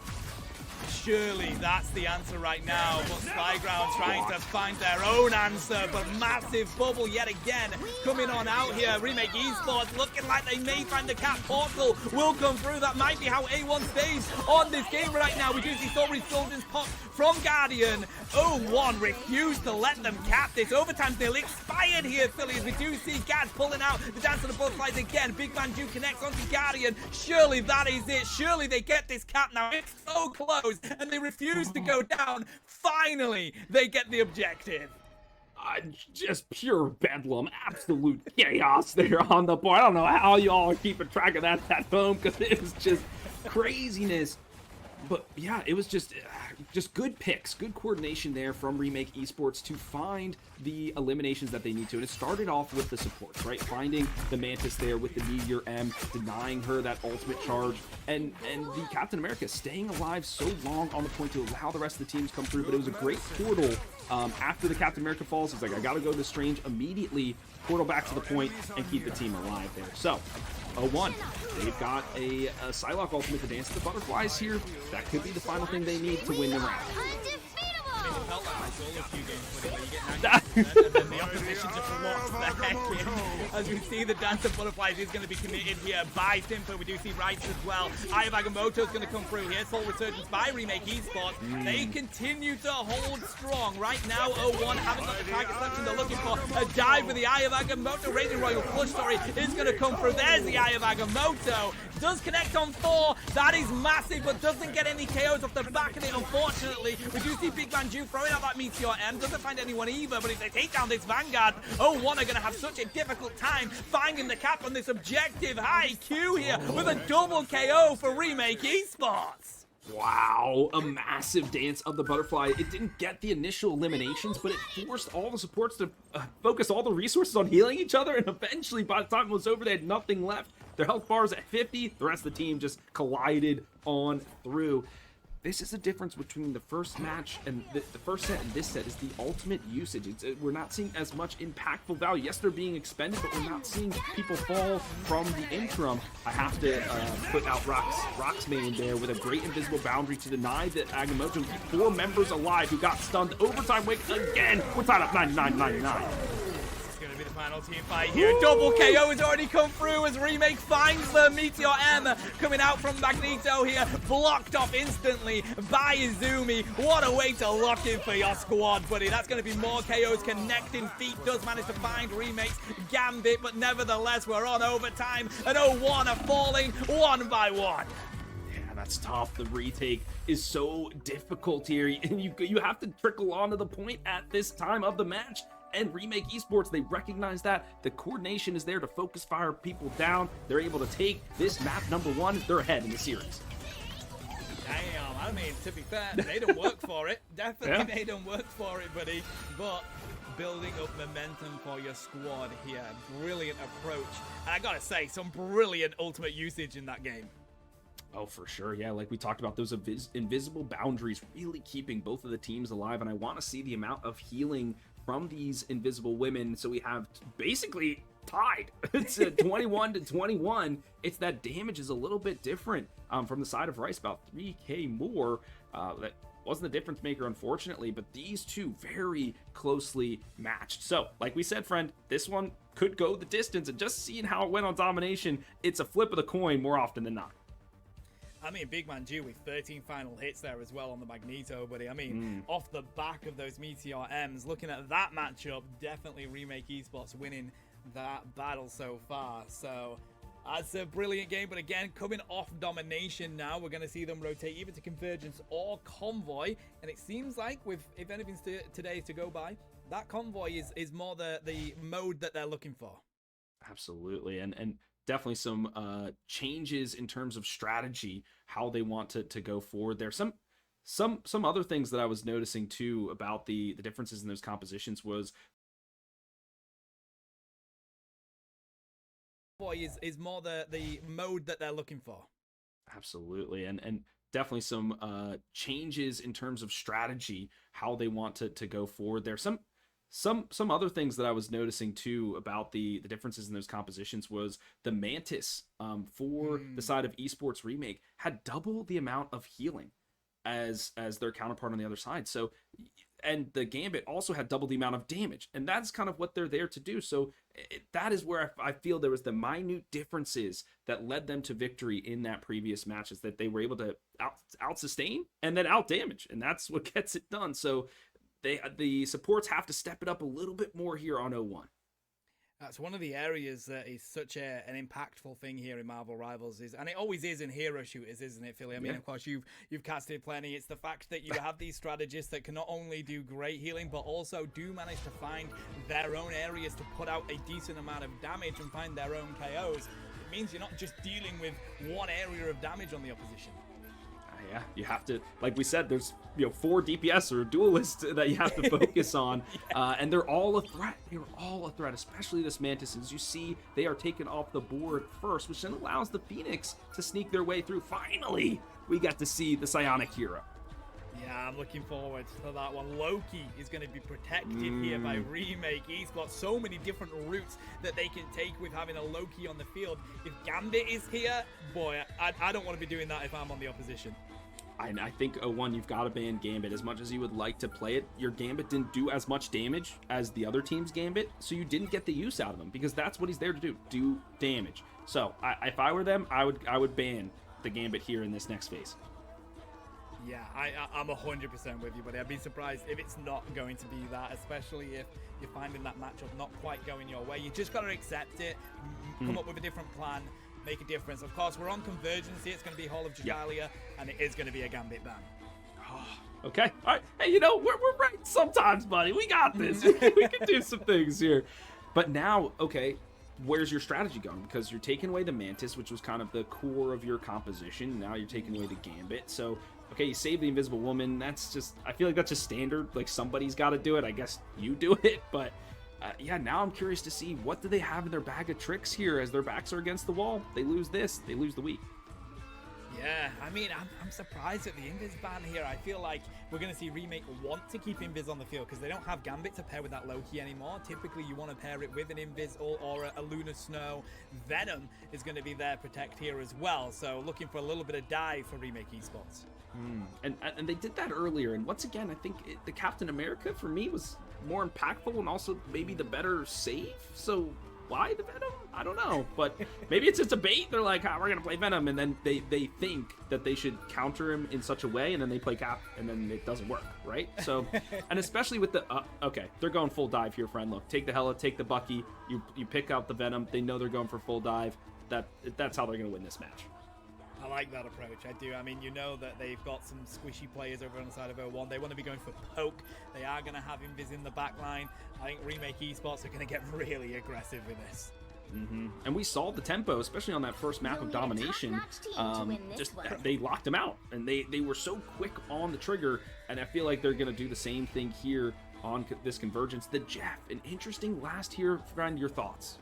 Surely that's the answer right now, but Slyground trying to find their own answer, but massive bubble yet again coming on out here. Remake Esports looking like they may find the cap. Portal will come through. That might be how A1 stays on this game right now. We do see Soul Resurgence pop from Guardian. 0-1 refused to let them cap this. Overtime still expired here, Philly, as we do see Gads pulling out the Dance of the Butterflies again. Big Man Jew connects onto Guardian. Surely that is it. Surely they get this cap now. It's so close, and they refuse to go down. Finally, they get the objective. Just pure bedlam, absolute chaos there on the board. I don't know how y'all are keeping track of that at home, because it was just craziness. But yeah, it was just good picks, good coordination there from Remake Esports to find the eliminations that they need to. And it started off with the supports, right? Finding the Mantis there with the Meteor M, denying her that ultimate charge, and the Captain America staying alive so long on the point to allow the rest of the teams come through. But it was a great portal after the Captain America falls. He's like, I gotta go to Strange immediately, portal back to the point, and keep the team alive there. So 0-1. They've got a Psylocke ultimate to Dance the Butterflies here. That could be the final thing they need to win the round. and then the opposition just locks the heck in. As we see, the Dance of Butterflies is going to be committed here by Simper. We do see Rice as well. Eye of Agamotto is going to come through here. Soul Resurgence by Remake Esports. They continue to hold strong. Right now, 0-1 haven't got the target selection they're looking for. A dive with the Eye of Agamotto. Raging Royal Flush Story is going to come through. There's the Eye of Agamotto. Does connect on 4. That is massive, but doesn't get any KOs off the back of it, unfortunately. We do see Big Man Jew throwing out that Meteor M. Doesn't find anyone either, but if they take down this Vanguard, 0-1 are going to have such a difficult time finding the cap on this objective. High Q here with a double KO for Remake Esports. Wow, a massive Dance of the Butterfly. It didn't get the initial eliminations, but it forced all the supports to focus all the resources on healing each other, and eventually, by the time it was over, they had nothing left. Their health bar is at 50. The rest of the team just collided on through. This is the difference between the first match and the first set and this set is the ultimate usage. We're not seeing as much impactful value. Yes, they're being expended, but we're not seeing people fall from the interim. I have to put out Rock's main there with a great invisible boundary to deny that Agamotto and keep 4 members alive who got stunned. Overtime wake again. We're tied up 99-99. Be the final team fight here. Double KO has already come through as Remake finds the Meteor M coming out from Magneto here. Blocked off instantly by Izumi. What a way to lock in for your squad, buddy. That's going to be more KOs. Connecting Feet does manage to find Remake's Gambit, but nevertheless, we're on overtime. And 0-1 are falling one by one. That's tough. The retake is so difficult here, and you have to trickle on to the point at this time of the match. And Remake Esports, they recognize that. The coordination is there to focus fire people down. They're able to take this map number 1. They're ahead in the series. Damn, I mean, to be fair, they don't work for it. Definitely they don't work for it, buddy. But building up momentum for your squad here. Brilliant approach. And I gotta say, some brilliant ultimate usage in that game. Oh, for sure. Yeah, like we talked about, those invisible boundaries really keeping both of the teams alive. And I want to see the amount of healing from these invisible women. So we have basically tied. It's 21-21. It's that damage is a little bit different from the side of Rice, about 3k more. That wasn't the difference maker, unfortunately, but these two very closely matched. So like we said, friend, this one could go the distance, and just seeing how it went on domination, it's a flip of the coin more often than not. I mean, Big Man Jew with 13 final hits there as well on the Magneto, buddy. I mean, off the back of those Meteor M's, looking at that matchup, definitely Remake Esports winning that battle so far. So that's a brilliant game, but again, coming off domination now, we're going to see them rotate either to Convergence or Convoy, and it seems like, with if anything's today to go by, that Convoy is more the mode that they're looking for. Absolutely, and definitely some changes in terms of strategy, how they want to go forward. There's some other things that I was noticing too about the differences in those compositions was is more the mode that they're looking for. Absolutely, and definitely some changes in terms of strategy, how they want to go forward. There's some other things that I was noticing too about the differences in those compositions was the Mantis for the side of Esports Remake had double the amount of healing as their counterpart on the other side. So, and the Gambit also had double the amount of damage, and that's kind of what they're there to do. So that is where I feel there was the minute differences that led them to victory in that previous match, is that they were able to out sustain and then out damage, and that's what gets it done. So the supports have to step it up a little bit more here on 0-1. That's one of the areas that is such an impactful thing here in Marvel Rivals, and it always is in hero shooters, isn't it, Philly? I mean, of course, you've casted plenty. It's the fact that you have these strategists that can not only do great healing, but also do manage to find their own areas to put out a decent amount of damage and find their own KOs. It means you're not just dealing with one area of damage on the opposition. Yeah, you have to, like we said, there's 4 DPS or duelists that you have to focus on, and they're all a threat. They're all a threat, especially this Mantis. As you see, they are taken off the board first, which then allows the Phoenix to sneak their way through. Finally, we got to see the Psionic Hero. Yeah, I'm looking forward to that one. Loki is going to be protected here by Remake Esports. So many different routes that they can take with having a Loki on the field. If Gambit is here, boy, I don't want to be doing that if I'm on the opposition. I think 0-1, you've got to ban Gambit. As much as you would like to play it, your Gambit didn't do as much damage as the other team's Gambit, so you didn't get the use out of him, because that's what he's there to do damage. So if I were them, I would ban the Gambit here in this next phase. Yeah, I'm 100% with you, buddy. I'd be surprised if it's not going to be that, especially if you're finding that matchup not quite going your way. You just got to accept it, come up with a different plan, make a difference. Of course, we're on Convergence here. It's going to be Hall of Jagalia, and it is going to be a Gambit ban. Okay. All right. Hey, you know, we're right sometimes, buddy. We got this. We can do some things here. But now, okay, where's your strategy going? Because you're taking away the Mantis, which was kind of the core of your composition. Now you're taking away the Gambit. So, okay, you save the Invisible Woman. That's just, I feel like that's just standard. Like, somebody's got to do it. I guess you do it. But, yeah, now I'm curious to see what do they have in their bag of tricks here as their backs are against the wall. They lose this. They lose the weak. Yeah, I mean, I'm surprised at the Invis ban here. I feel like we're going to see Remake want to keep Invis on the field because they don't have Gambit to pair with that Loki anymore. Typically, you want to pair it with an Invis or a Lunar Snow. Venom is going to be there protect here as well. So looking for a little bit of dive for Remake Esports. And they did that earlier. And once again, I think the Captain America, for me, was more impactful and also maybe the better save. So why the Venom? I don't know, but maybe it's just a bait. They're like, we're gonna play Venom, and then they think that they should counter him in such a way, and then they play Cap, and then it doesn't work, right? So, and especially with the okay, they're going full dive here, friend. Look, take the Hela, take the Bucky. You pick out the Venom. They know they're going for full dive. That's how they're gonna win this match. I like that approach. I do. I mean, you know that they've got some squishy players over on the side of 0-1. They want to be going for poke. They are going to have Invis in the back line. I think Remake Esports are going to get really aggressive with this. And we saw the tempo, especially on that first map of domination. They locked him out, and they were so quick on the trigger. And I feel like they're going to do the same thing here on this Convergence. The Jeff, an interesting last here, friend. Your thoughts?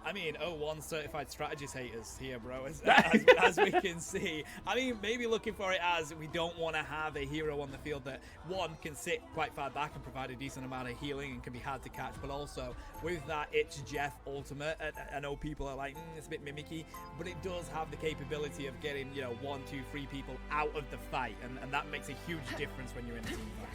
I mean, 0-1 certified strategist haters here, bro, as we can see. I mean, maybe looking for it as we don't want to have a hero on the field that, one, can sit quite far back and provide a decent amount of healing and can be hard to catch, but also with that It's Jeff ultimate, I know people are like, it's a bit mimicky, but it does have the capability of getting, 1, 2, 3 people out of the fight, and that makes a huge difference when you're in a team fight.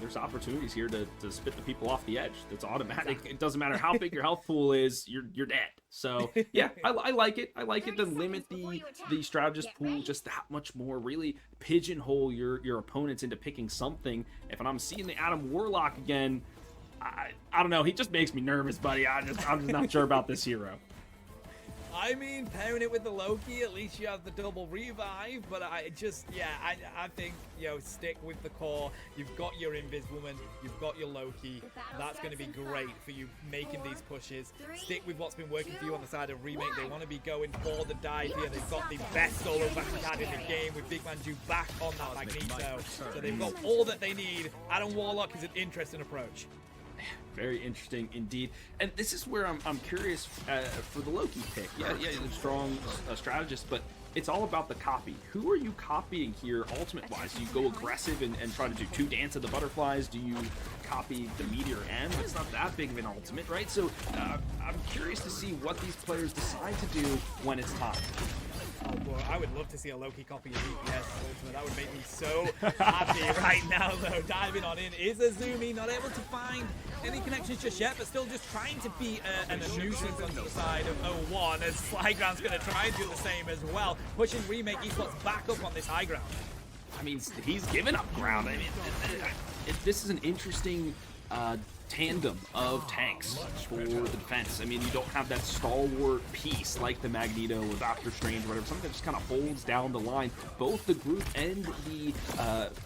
There's opportunities here to spit the people off the edge. That's automatic. Exactly. It doesn't matter how big your health pool is, you're dead. So yeah, I like it. I like it to limit the strategist pool just that much more. Really pigeonhole your opponents into picking something. If I'm seeing the Adam Warlock again, I don't know. He just makes me nervous, buddy. I'm just not sure about this hero. I mean, pairing it with the Loki, at least you have the double revive, but I think, stick with the core. You've got your Invis Woman, you've got your Loki. That's going to be great for you making these pushes. Stick with what's been working for you on the side of Remake. They want to be going for the dive here. They've got the best solo back card in the game with Big Man Jew back on that Magneto. So they've got all that they need. Adam Warlock is an interesting approach. Very interesting indeed. And this is where I'm curious for the Loki pick. Yeah, a strong strategist, but it's all about the copy. Who are you copying here ultimate-wise? Do you go aggressive and try to do 2 Dance of the Butterflies? Do you copy the Meteor M? It's not that big of an ultimate, right? So I'm curious to see what these players decide to do when it's time. Oh boy, I would love to see a Loki copy of DPS ultimate. That would make me so happy right now, though. Diving on in is Azumi, not able to find any connections just yet, but still just trying to be a nuisance on the side of 0-1, as Slyground's going to try and do the same as well, pushing Remake Esports back up on this high ground. I mean, he's given up ground. I mean, this is an interesting tandem of tanks for the defense. I mean, you don't have that stalwart piece like the Magneto or Doctor Strange or whatever, something that just kind of holds down the line. Both the group and the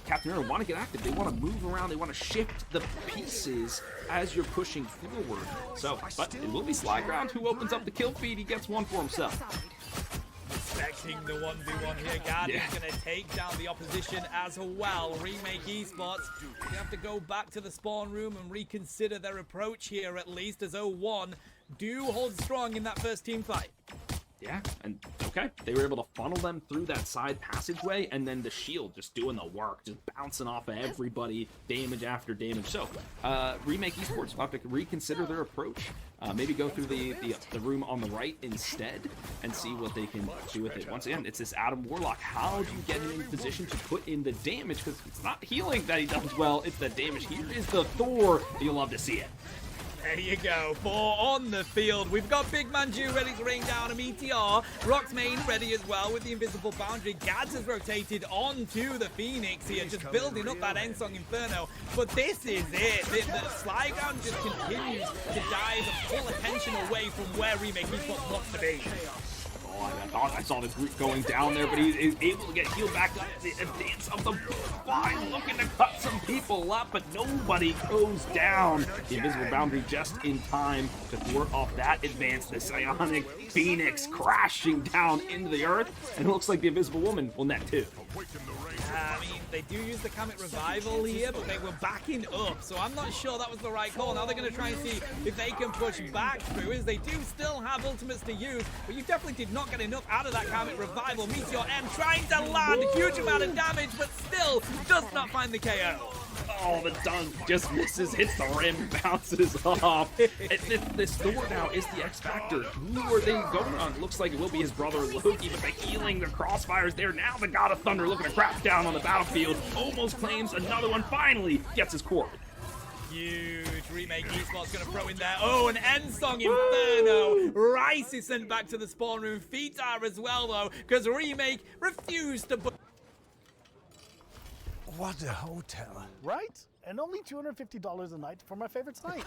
Captain America want to get active. They want to move around. They want to shift the pieces as you're pushing forward. So, but it will be Slyground who opens up the kill feed. He gets one for himself. Expecting the 1v1 here. Guardian's going to take down the opposition as well. Remake Esports, they have to go back to the spawn room and reconsider their approach here, at least, as 0-1 do hold strong in that first team fight. Yeah, and okay, they were able to funnel them through that side passageway, and then the shield just doing the work, just bouncing off of everybody, damage after damage. So, Remake Esports will have to reconsider their approach. Maybe go through the room on the right instead and see what they can do with it. Once again, it's this Adam Warlock. How do you get him in position to put in the damage? Because it's not healing that he does well, it's the damage. Here is the Thor. You'll love to see it. There you go, 4 on the field. We've got Big Manju ready to rain down a meteor. Roxmane ready as well with the invisible boundary. Gads has rotated onto the Phoenix here, just building up that Endsong Inferno. But this is it. The Slyground just continues to dive and pull attention away from where Remake Esports wants to be. I thought I saw this group going down there, but he is able to get healed back up. The dance of the fly looking to cut some people up, but nobody goes down. The invisible boundary just in time to thwart off that advance. The Psionic Phoenix crashing down into the earth, and it looks like the invisible woman will net too. I mean, they do use the Comet Revival here, but they were backing up, so I'm not sure that was the right call. Now they're going to try and see if they can push back through, as they do still have ultimates to use, but you definitely did not get enough out of that Comet Revival. Meteor M trying to land a huge amount of damage, but still does not find the KO. Oh, the dunk just misses, hits the rim, bounces off. This Thor now is the X Factor. Who are they going on? Looks like it will be his brother Loki, but the healing, the crossfires there. Now the God of Thunder looking to crash down on the battlefield. Almost claims another one, finally gets his core. Huge Remake Esports gonna throw in there. Oh, an Endsong Inferno. Rice is sent back to the spawn room. Fetar as well, though, because Remake refused to put. What a hotel. Right? And only $250 a night for my favorite site.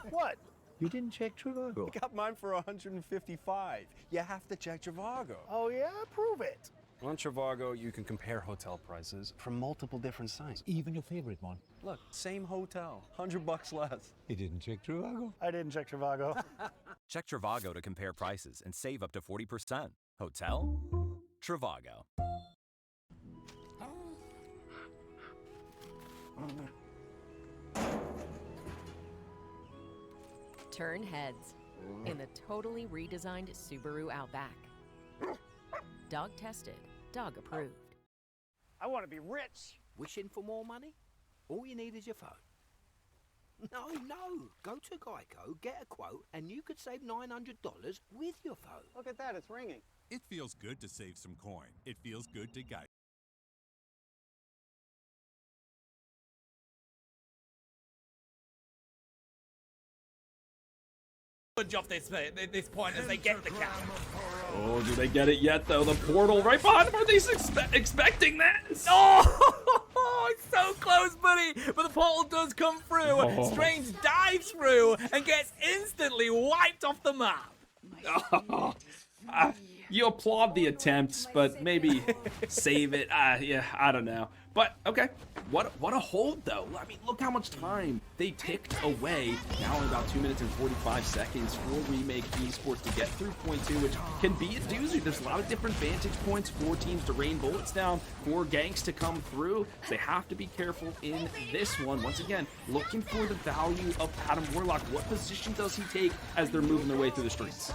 What? You didn't check Trivago. I got mine for $155. You have to check Trivago. Oh yeah? Prove it. On Trivago, you can compare hotel prices from multiple different sites. Even your favorite one. Look, same hotel, $100 less. You didn't check Trivago. I didn't check Trivago. Check Trivago to compare prices and save up to 40%. Hotel? Trivago. Turn heads in the totally redesigned Subaru Outback. Dog tested, dog approved. I want to be rich. Wishing for more money? All you need is your phone. No, go to Geico, get a quote, and you could save $900 with your phone. Look at that, it's ringing. It feels good to save some coin. It feels good to Geico. Off this point as they get the cap. Oh, do they get it yet, though? The portal right behind them. Are they expecting that? Oh, it's so close, buddy. But the portal does come through. Oh. Strange dives through and gets instantly wiped off the map. You applaud the attempts, but maybe save it. Yeah, I don't know. But, okay, what a hold, though. I mean, look how much time they ticked away. Now only about 2 minutes and 45 seconds for Remake Esports to get through point 2, which can be a doozy. There's a lot of different vantage points for teams to rain bullets down, for ganks to come through. So they have to be careful in this one. Once again, looking for the value of Adam Warlock. What position does he take as they're moving their way through the streets?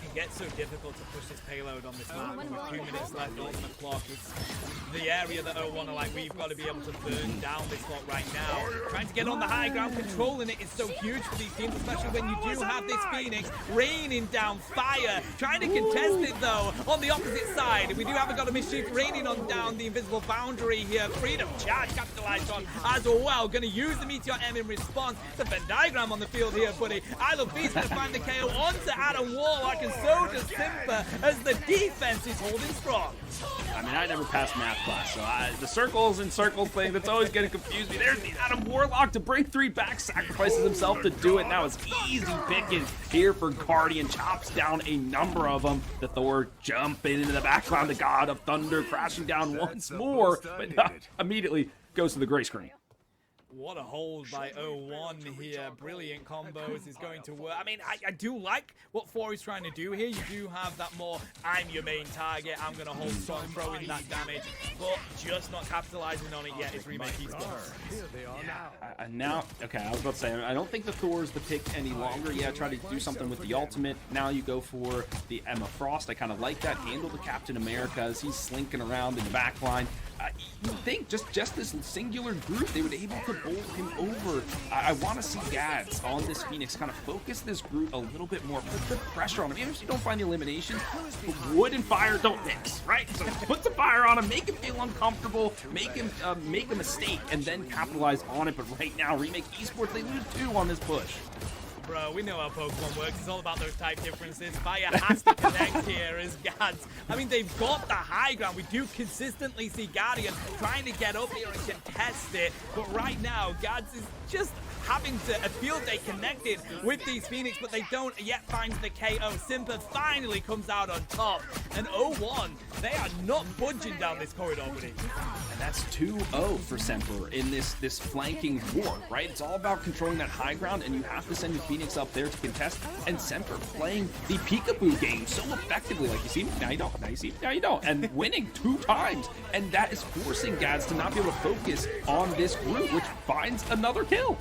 It gets so difficult to push this payload on this map with 2 minutes left on the clock. It's the area that O1 are like, we've got to be able to burn down this spot right now. Trying to get on the high ground, controlling it is so huge for these teams, especially when you do have this Phoenix raining down fire. Trying to contest it though on the opposite side. We do have a God of Mischief raining on down the invisible boundary here. Freedom charge capitalized on as well. Going to use the Meteor M in response. The Venn diagram on the field here, buddy. I Love Beast going to find the KO onto Adam Warlock, and so does Simba as the defense is holding strong. I mean, I never passed math class, so the circles and circles thing, that's always going to confuse me. There's the Adam Warlock to break 3 back, sacrifices himself to do it. Now it's easy pickings here for Guardian. Chops down a number of them. The Thor jumping into the background. The God of Thunder crashing down once more, but immediately goes to the gray screen. What a hold by 0-1 here. Brilliant combos is going to work. I mean, I do like what 4 is trying to do here. You do have that more, I'm your main target, I'm going to hold strong, throw in that damage, but just not capitalizing on it yet is Remake Esports. Here they are now. Now, okay, I was about to say, I don't think the Thor is the pick any longer. Yeah, try to do something with the ultimate. Now you go for the Emma Frost. I kind of like that. Handle the Captain America as he's slinking around in the back line. You would think just this singular group, they would be able to bowl him over. I want to see Gads on this Phoenix kind of focus this group a little bit more, put the pressure on him. Even if you don't find the eliminations, but wood and fire don't mix, right? So put the fire on him, make him feel uncomfortable, make him make a mistake, and then capitalize on it. But right now, Remake Esports, they lose 2 on this push. Bro, we know how Pokemon works. It's all about those type differences. Fire has to connect here as Gads. I mean, they've got the high ground. We do consistently see Guardian trying to get up here and contest it. But right now, Gads is just having to feel they connected with these Phoenix, but they don't yet find the KO. Simpa finally comes out on top. And 0-1, they are not budging down this corridor, buddy. And that's 2-0 for Semper in this flanking war, right? It's all about controlling that high ground, and you have to send your Phoenix up there to contest. And Semper playing the peekaboo game so effectively. Like, you see, now you don't. Now you see, now you don't. And winning 2 times. And that is forcing Gads to not be able to focus on this group, which finds another kill.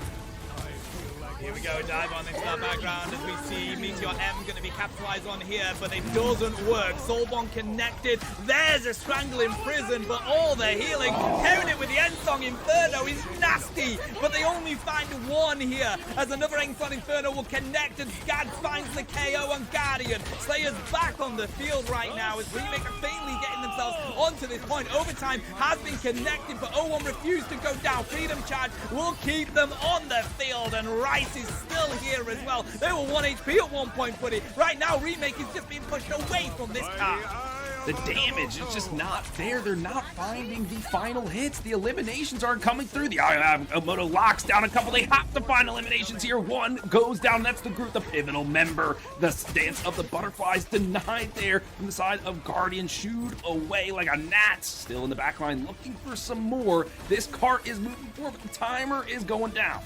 Here we go, dive on into that background as we see Meteor M going to be capitalized on here, but it doesn't work. Soulbond connected. There's a Strangle in prison, but all the healing, pairing it with the Ensong Inferno is nasty, but they only find 1 here as another Ensong Inferno will connect and Gads finds the KO on Guardian. Slayer's back on the field right now as Remake are faintly getting themselves onto this point. Overtime has been connected, but 0-1 refused to go down. Freedom Charge will keep them on the field, and Rice is still here as well. They were 1 HP at one point, buddy. Right now, Remake is just being pushed away from this car. The damage is just not there. They're not finding the final hits. The eliminations aren't coming through. The Omoto locks down a couple. They have to find eliminations here. 1 goes down. That's the group, the pivotal member. The Dance of the Butterflies denied there from the side of Guardian. Shooed away like a gnat. Still in the back line looking for some more. This cart is moving forward, but the timer is going down.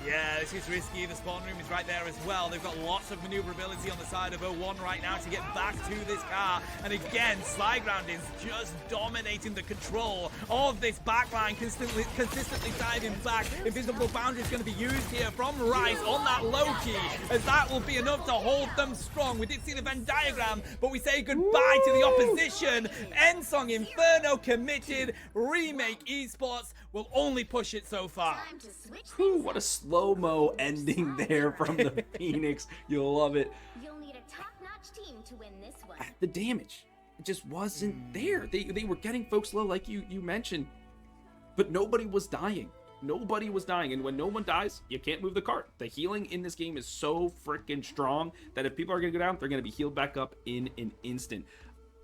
Yeah, this is risky. The spawn room is right there as well. They've got lots of maneuverability on the side of 0-1 right now to get back to this car. And again, Slyground is just dominating the control of this backline, consistently diving back. Invisible Boundary is going to be used here from Rice on that low key, as that will be enough to hold them strong. We did see the Venn diagram, but we say goodbye to the opposition. Ensong Inferno committed. Remake Esports will only push it so far. Whew, what a slow-mo ending there from the Phoenix. You'll love it. You'll need a top-notch team to win this one. The damage, it just wasn't there. They were getting folks low, like you mentioned, but nobody was dying. Nobody was dying, and when no one dies, you can't move the cart. The healing in this game is so freaking strong that if people are going to go down, they're going to be healed back up in an instant.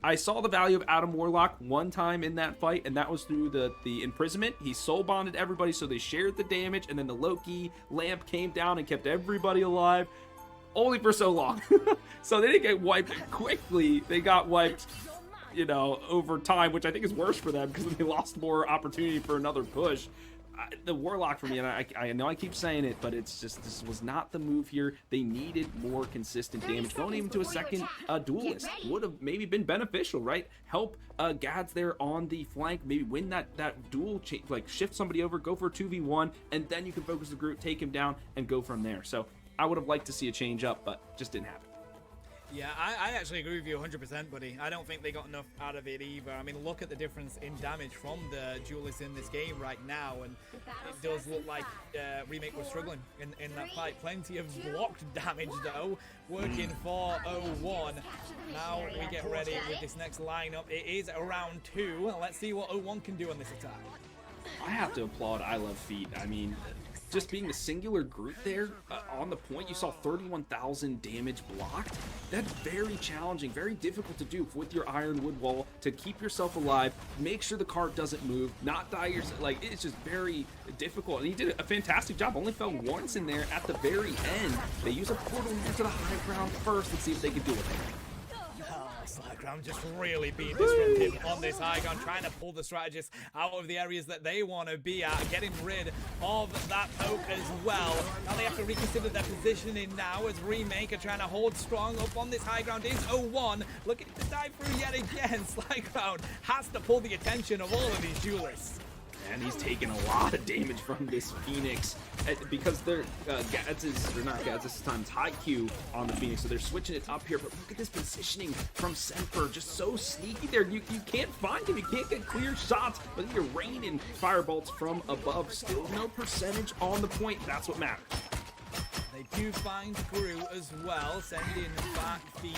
I saw the value of Adam Warlock one time in that fight, and that was through the imprisonment. He soul bonded everybody, so they shared the damage, and then the Loki lamp came down and kept everybody alive, only for so long. So they didn't get wiped quickly. They got wiped, you know, over time, which I think is worse for them because they lost more opportunity for another push. The Warlock for me, and I know I keep saying it, but it's just, this was not the move here. They needed more consistent damage. Going even to a second duelist would have maybe been beneficial, right? Help Gads there on the flank, maybe win that duel, like shift somebody over, go for a 2v1, and then you can focus the group, take him down, and go from there. So I would have liked to see a change up, but just didn't happen. Yeah, I actually agree with you 100%, buddy. I don't think they got enough out of it either. I mean, look at the difference in damage from the duelists in this game right now, and it does look like Remake was struggling in that fight. Plenty of blocked damage, though, working for 0-1. Now we get ready with this next lineup. It is round 2. Let's see what 0-1 can do on this attack. I have to applaud I Love Feet. I mean, just being the singular group there on the point, you saw 31,000 damage blocked. That's very challenging, very difficult to do with your ironwood wall to keep yourself alive, make sure the cart doesn't move, not die yourself. Like, it's just very difficult. And he did a fantastic job. Only fell once in there at the very end. They use a portal here to the high ground first and see if they can do it. Slyground just really being disruptive on this high ground, trying to pull the strategists out of the areas that they want to be at, getting rid of that poke as well. Now they have to reconsider their positioning now as Remake are trying to hold strong up on this high ground. Is 0-1 looking to dive through yet again. Slyground has to pull the attention of all of these duelists. And he's taking a lot of damage from this Phoenix because they're this time it's high Q on the Phoenix, so they're switching it up here. But look at this positioning from Senfer, just so sneaky there. You can't find him, you can't get clear shots, but you're raining firebolts from above. Still no percentage on the point. That's what matters. They do find Screw as well, sending back feet.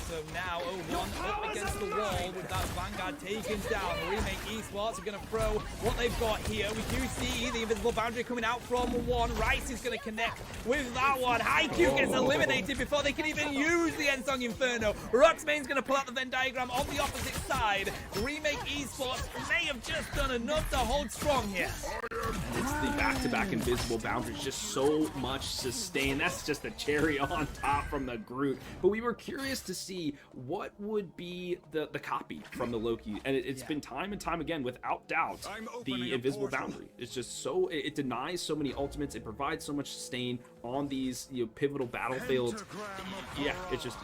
So now 0-1 up against the wall with that Vanguard taken down. Remake Esports are going to throw what they've got here. We do see the invisible boundary coming out from one. Rice is going to connect with that one. Haikyuu gets eliminated before they can even use the Ensong Inferno. Roxmane's going to pull out the Venn diagram on the opposite side. Remake Esports may have just done enough to hold strong here. It's the back-to-back invisible boundaries, just so much sustain. That's just a cherry on top from the Groot. But we were curious to see what would be the copy from the Loki, and it's been time and time again, without doubt, the invisible boundary. It's just so, it denies so many ultimates, it provides so much sustain on these pivotal battlefields. Yeah, it's just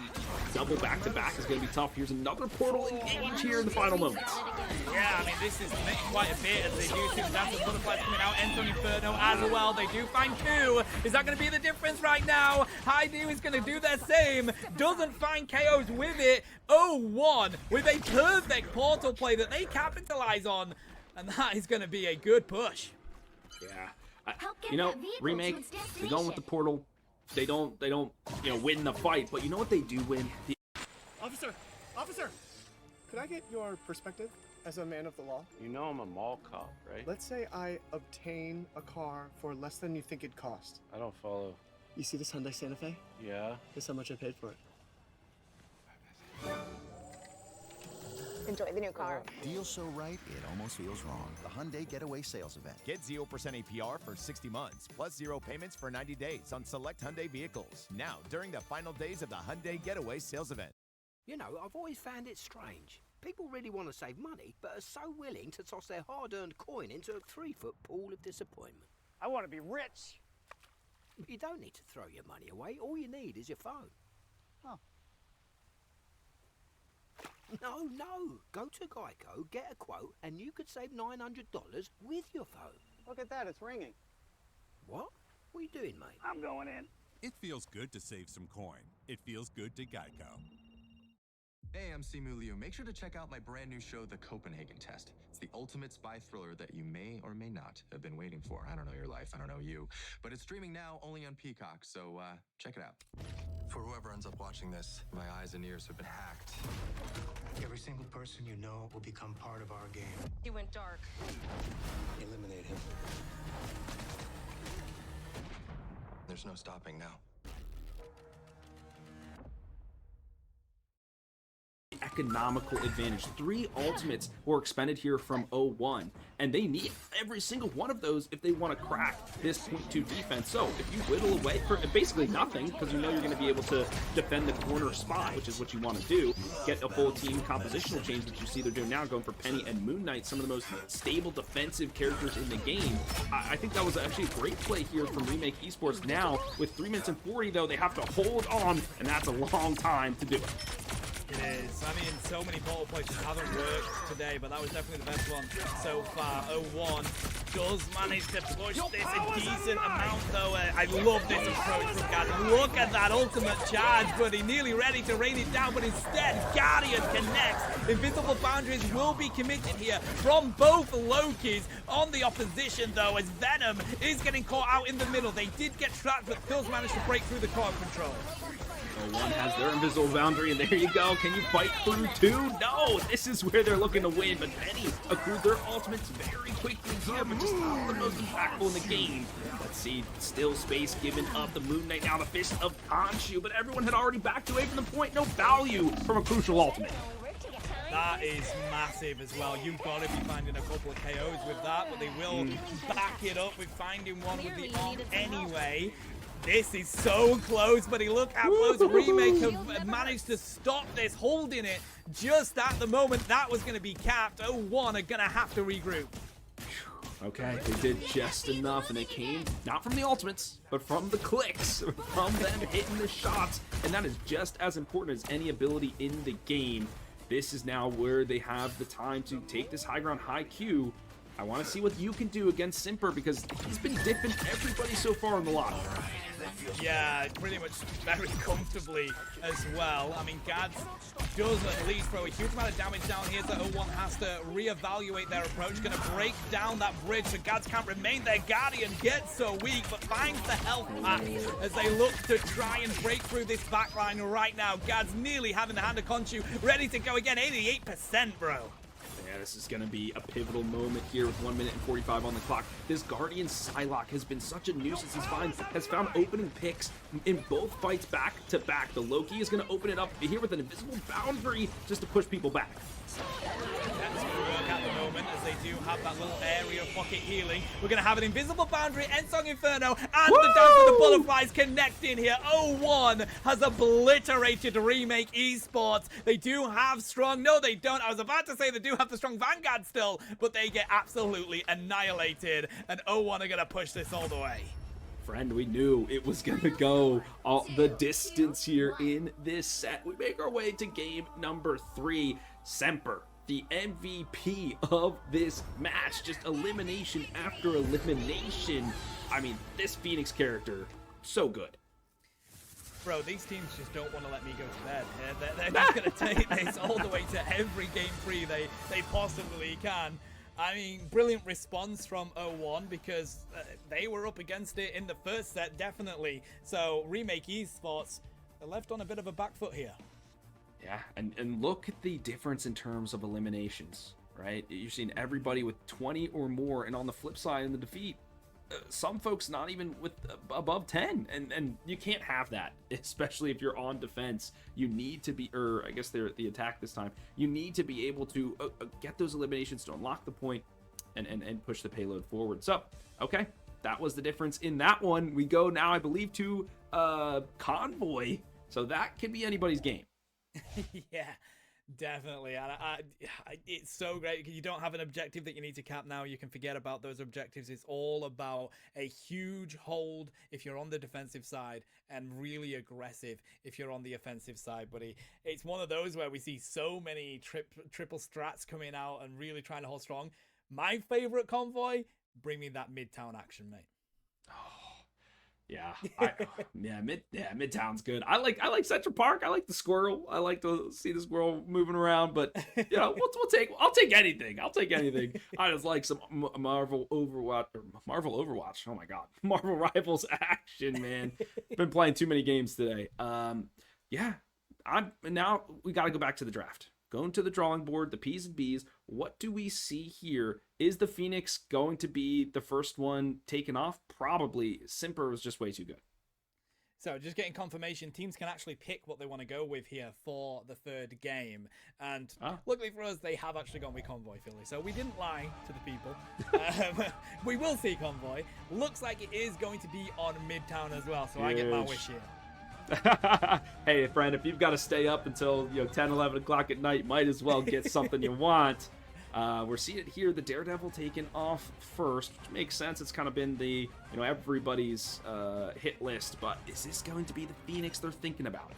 double back-to-back is going to be tough. Here's another portal engage here in the final moments. Yeah, I mean, this is quite a bit as they do see the Dance of Butterflies coming out. Ensong Inferno as well. They do find Ku. Is that going to be the difference right now? Haidu is going to do their same. Doesn't find KOs with it. 0-1 with a perfect portal play that they capitalize on. And that is going to be a good push. Yeah. Remake, they're going with the portal. They don't, win the fight, but you know what they do win? Officer! Could I get your perspective as a man of the law? You know I'm a mall cop, right? Let's say I obtain a car for less than you think it'd cost. I don't follow. You see this Hyundai Santa Fe? Yeah? Guess how much I paid for it. Enjoy the new car. Deal so right, it almost feels wrong. The Hyundai Getaway Sales Event. Get 0% APR for 60 months, plus 0 payments for 90 days on select Hyundai vehicles. Now, during the final days of the Hyundai Getaway Sales Event. You know, I've always found it strange. People really want to save money, but are so willing to toss their hard-earned coin into a 3-foot pool of disappointment. I want to be rich. But you don't need to throw your money away. All you need is your phone. Oh. No. Go to Geico, get a quote, and you could save $900 with your phone. Look at that, it's ringing. What? What are you doing, mate? I'm going in. It feels good to save some coin. It feels good to Geico. Hey, I'm Simu Liu. Make sure to check out my brand new show, The Copenhagen Test. It's the ultimate spy thriller that you may or may not have been waiting for. I don't know your life, I don't know you. But it's streaming now only on Peacock, so check it out. For whoever ends up watching this, my eyes and ears have been hacked. Every single person you know will become part of our game. He went dark. Eliminate him. There's no stopping now. Economical advantage. 3 ultimates were expended here from 0-1, and they need every single one of those if they want to crack this .2 defense. So if you whittle away for basically nothing, because you know you're going to be able to defend the corner spot, which is what you want to do, get a full team compositional change, which you see they're doing now, going for Penny and Moon Knight, some of the most stable defensive characters in the game. I think that was actually a great play here from Remake Esports. Now with 3 minutes and 40 though, they have to hold on, and that's a long time to do it. It is. I mean, so many portal places haven't worked today, but that was definitely the best one so far. 0-1 does manage to push this a decent amount, though. I love this approach from Guardian. Look at that ultimate charge, buddy. Nearly ready to rain it down, but instead, Guardian connects. Invisible boundaries will be committed here from both Lokis. On the opposition, though, as Venom is getting caught out in the middle. They did get trapped, but Phil's managed to break through the core control. One has their invisible boundary, and there you go. Can you fight through 2? No! This is where they're looking to win, but Penny accrued their ultimates very quickly here, but just not the most impactful in the game. Let's see, still space given up. The Moon Knight now the fist of Khonshu, but everyone had already backed away from the point. No value from a crucial ultimate. That is massive as well. You've got to be finding a couple of KOs with that, but they will back it up with finding one with the arm anyway. This is so close, but look how close Remake have managed to stop this, holding it just at the moment that was going to be capped. 0-1 are going to have to regroup. Okay, they did just enough, and it came not from the ultimates, but from the clicks, from them hitting the shots, and that is just as important as any ability in the game. This is now where they have the time to take this high ground, high Q. I want to see what you can do against Simper, because he's been dipping everybody so far in the lot. Yeah, pretty much very comfortably as well. I mean, Gads does at least throw a huge amount of damage down here, so 0-1 has to reevaluate their approach. Going to break down that bridge, so Gads can't remain there. Guardian gets so weak, but finds the health pack as they look to try and break through this backline right now. Gads nearly having the hand of Conchu, ready to go again. 88%, bro. Yeah, this is going to be a pivotal moment here with 1 minute and 45 on the clock. This Guardian Psylocke has been such a nuisance. Has found opening picks in both fights back to back. The Loki is going to open it up here with an invisible boundary just to push people back. That's going to work at the moment, as they do have that little area of pocket healing. We're going to have an invisible boundary, Ensong Inferno, and the Dance of the Butterflies connecting here. 0-1 has obliterated Remake Esports. They do have strong... No, they don't. I was about to say they do have the strong Vanguard still, but they get absolutely annihilated, and 0-1 are going to push this all the way. Friend, we knew it was going to go all the distance here in this set. We make our way to game number 3. Semper, the MVP of this match. Just elimination after elimination. I mean, this Phoenix character, so good. Bro, these teams just don't want to let me go to bed. They're just going to take this all the way to every game 3 they possibly can. I mean, brilliant response from 0-1, because they were up against it in the first set, definitely. So, Remake Esports, they're left on a bit of a back foot here. Yeah, and look at the difference in terms of eliminations, right? You're seeing everybody with 20 or more, and on the flip side in the defeat, some folks not even with above 10, and you can't have that, especially if you're on defense. You need to be, or I guess they're at the attack this time, you need to be able to get those eliminations to unlock the point and push the payload forward. So, okay, that was the difference in that one. We go now, I believe, to Convoy, so that could be anybody's game. Yeah, definitely. And it's so great because you don't have an objective that you need to cap now. You can forget about those objectives. It's all about a huge hold if you're on the defensive side and really aggressive if you're on the offensive side, buddy. It's one of those where we see so many triple strats coming out and really trying to hold strong. My favorite Convoy, bring me that Midtown action, mate. Yeah, Midtown's good. I like Central Park. I like the squirrel. I like to see the squirrel moving around. But you know, I'll take anything. I'll take anything. I just like some Marvel Overwatch. Oh my God, Marvel Rivals action, man. Been playing too many games today. Yeah, now we got to go back to the draft. Going to the drawing board, the P's and B's. What do we see here? Is the Phoenix going to be the first one taken off? Probably. Simper was just way too good. So just getting confirmation, teams can actually pick what they want to go with here for the third game. And luckily for us, they have actually gone with Convoy, Philly. So we didn't lie to the people. We will see Convoy. Looks like it is going to be on Midtown as well. So I get my wish here. Hey friend, if you've got to stay up until 10 11 o'clock at night, might as well get something you want. We're seeing it here, the Daredevil taken off first, which makes sense. It's kind of been the everybody's hit list, but is this going to be the Phoenix they're thinking about?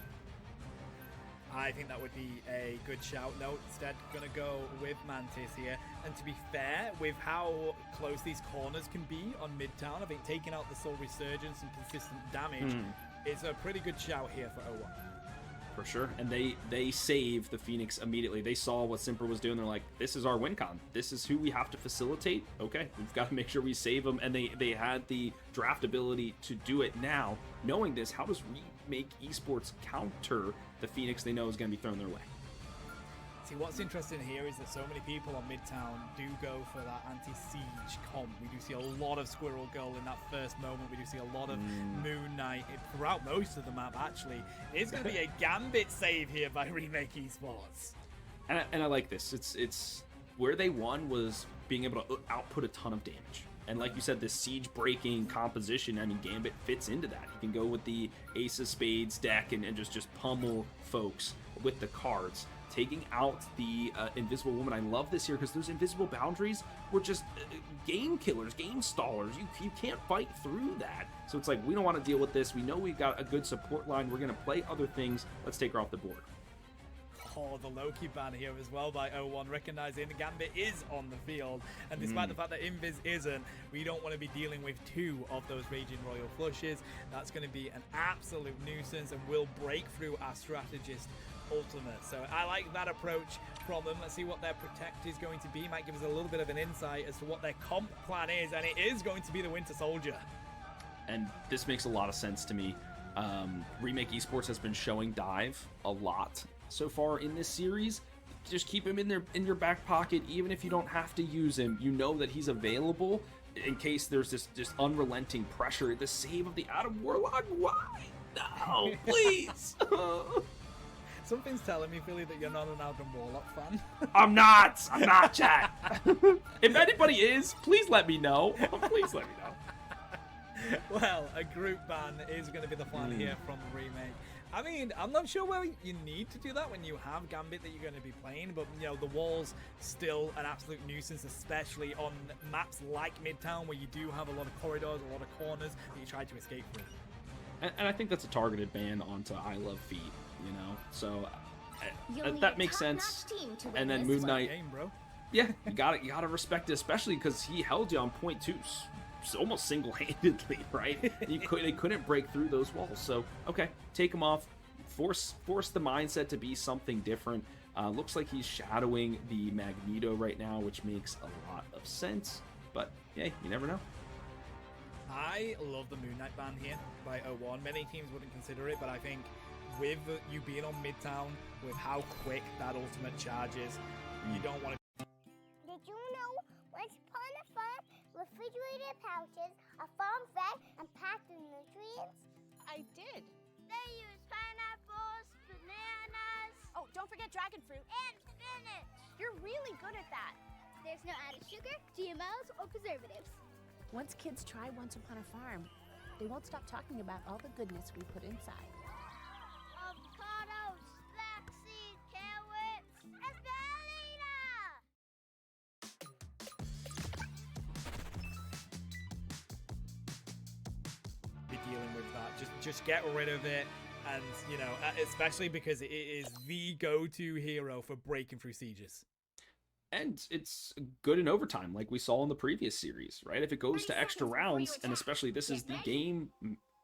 I think that would be a good shout. No, instead gonna go with Mantis here. And to be fair, with how close these corners can be on Midtown, I think taking out the Soul Resurgence and consistent damage is a pretty good shout here for 0-1. For sure. And they save the Phoenix immediately. They saw what Simper was doing. They're like, this is our win con. This is who we have to facilitate. Okay, we've got to make sure we save them. And they had the draft ability to do it now. Knowing this, how does Remake Esports counter the Phoenix they know is going to be thrown their way? See, what's interesting here is that so many people on Midtown do go for that anti-siege comp. We do see a lot of Squirrel Girl in that first moment. We do see a lot of Moon Knight throughout most of the map, actually. It's going to be a Gambit save here by Remake Esports. And I like this. It's where they won was being able to output a ton of damage. And like you said, this siege-breaking composition, I mean, Gambit fits into that. He can go with the Ace of Spades deck and just pummel folks with the cards. Taking out the Invisible Woman. I love this here because those invisible boundaries were just game killers, game stallers. You can't fight through that. So it's like, we don't want to deal with this. We know we've got a good support line. We're going to play other things. Let's take her off the board. Oh, the Loki ban here as well by 0-1, recognizing Gambit is on the field. And despite the fact that Invis isn't, we don't want to be dealing with 2 of those Raging Royal Flushes. That's going to be an absolute nuisance and will break through our strategist ultimate. So I like that approach from them. Let's see what their protect is going to be. Might give us a little bit of an insight as to what their comp plan is, and it is going to be the Winter Soldier. And this makes a lot of sense to me. Remake Esports has been showing Dive a lot so far in this series. Just keep him in your back pocket, even if you don't have to use him. You know that he's available in case there's this just unrelenting pressure. The save of the Adam Warlock. Why? No, please. Something's telling me, Philly, that you're not an Adam Warlock fan. I'm not, chat. If anybody is, please let me know. Please let me know. Well, a group ban is going to be the plan here from the remake. I mean, I'm not sure where you need to do that when you have Gambit that you're going to be playing, but, you know, the wall's still an absolute nuisance, especially on maps like Midtown, where you do have a lot of corridors, a lot of corners that you try to escape through. And I think that's a targeted ban onto I Love Feet, you know? So that makes sense. And then Moon Knight. Game, bro. Yeah, you gotta respect it, especially because he held you on point 2 almost single-handedly, right? They couldn't break through those walls. So okay, take him off, force the mindset to be something different. Looks like he's shadowing the Magneto right now, which makes a lot of sense, but yeah, you never know. I love the Moon Knight ban here by 0-1. Many teams wouldn't consider it, but I think with you being on Midtown, with how quick that ultimate charge is, you don't want to. Did you know once upon a farm, refrigerated pouches are farm-fed and packed with nutrients? I did. They use pineapples, bananas... Oh, don't forget dragon fruit. And spinach! You're really good at that. There's no added sugar, GMOs, or preservatives. Once kids try Once Upon a Farm, they won't stop talking about all the goodness we put inside. Avocados, flaxseed, carrots, and ballerina! Be dealing with that. Just get rid of it, and you know, especially because it is the go-to hero for breaking through sieges. And it's good in overtime, like we saw in the previous series, right? If it goes to extra rounds, and especially this is the game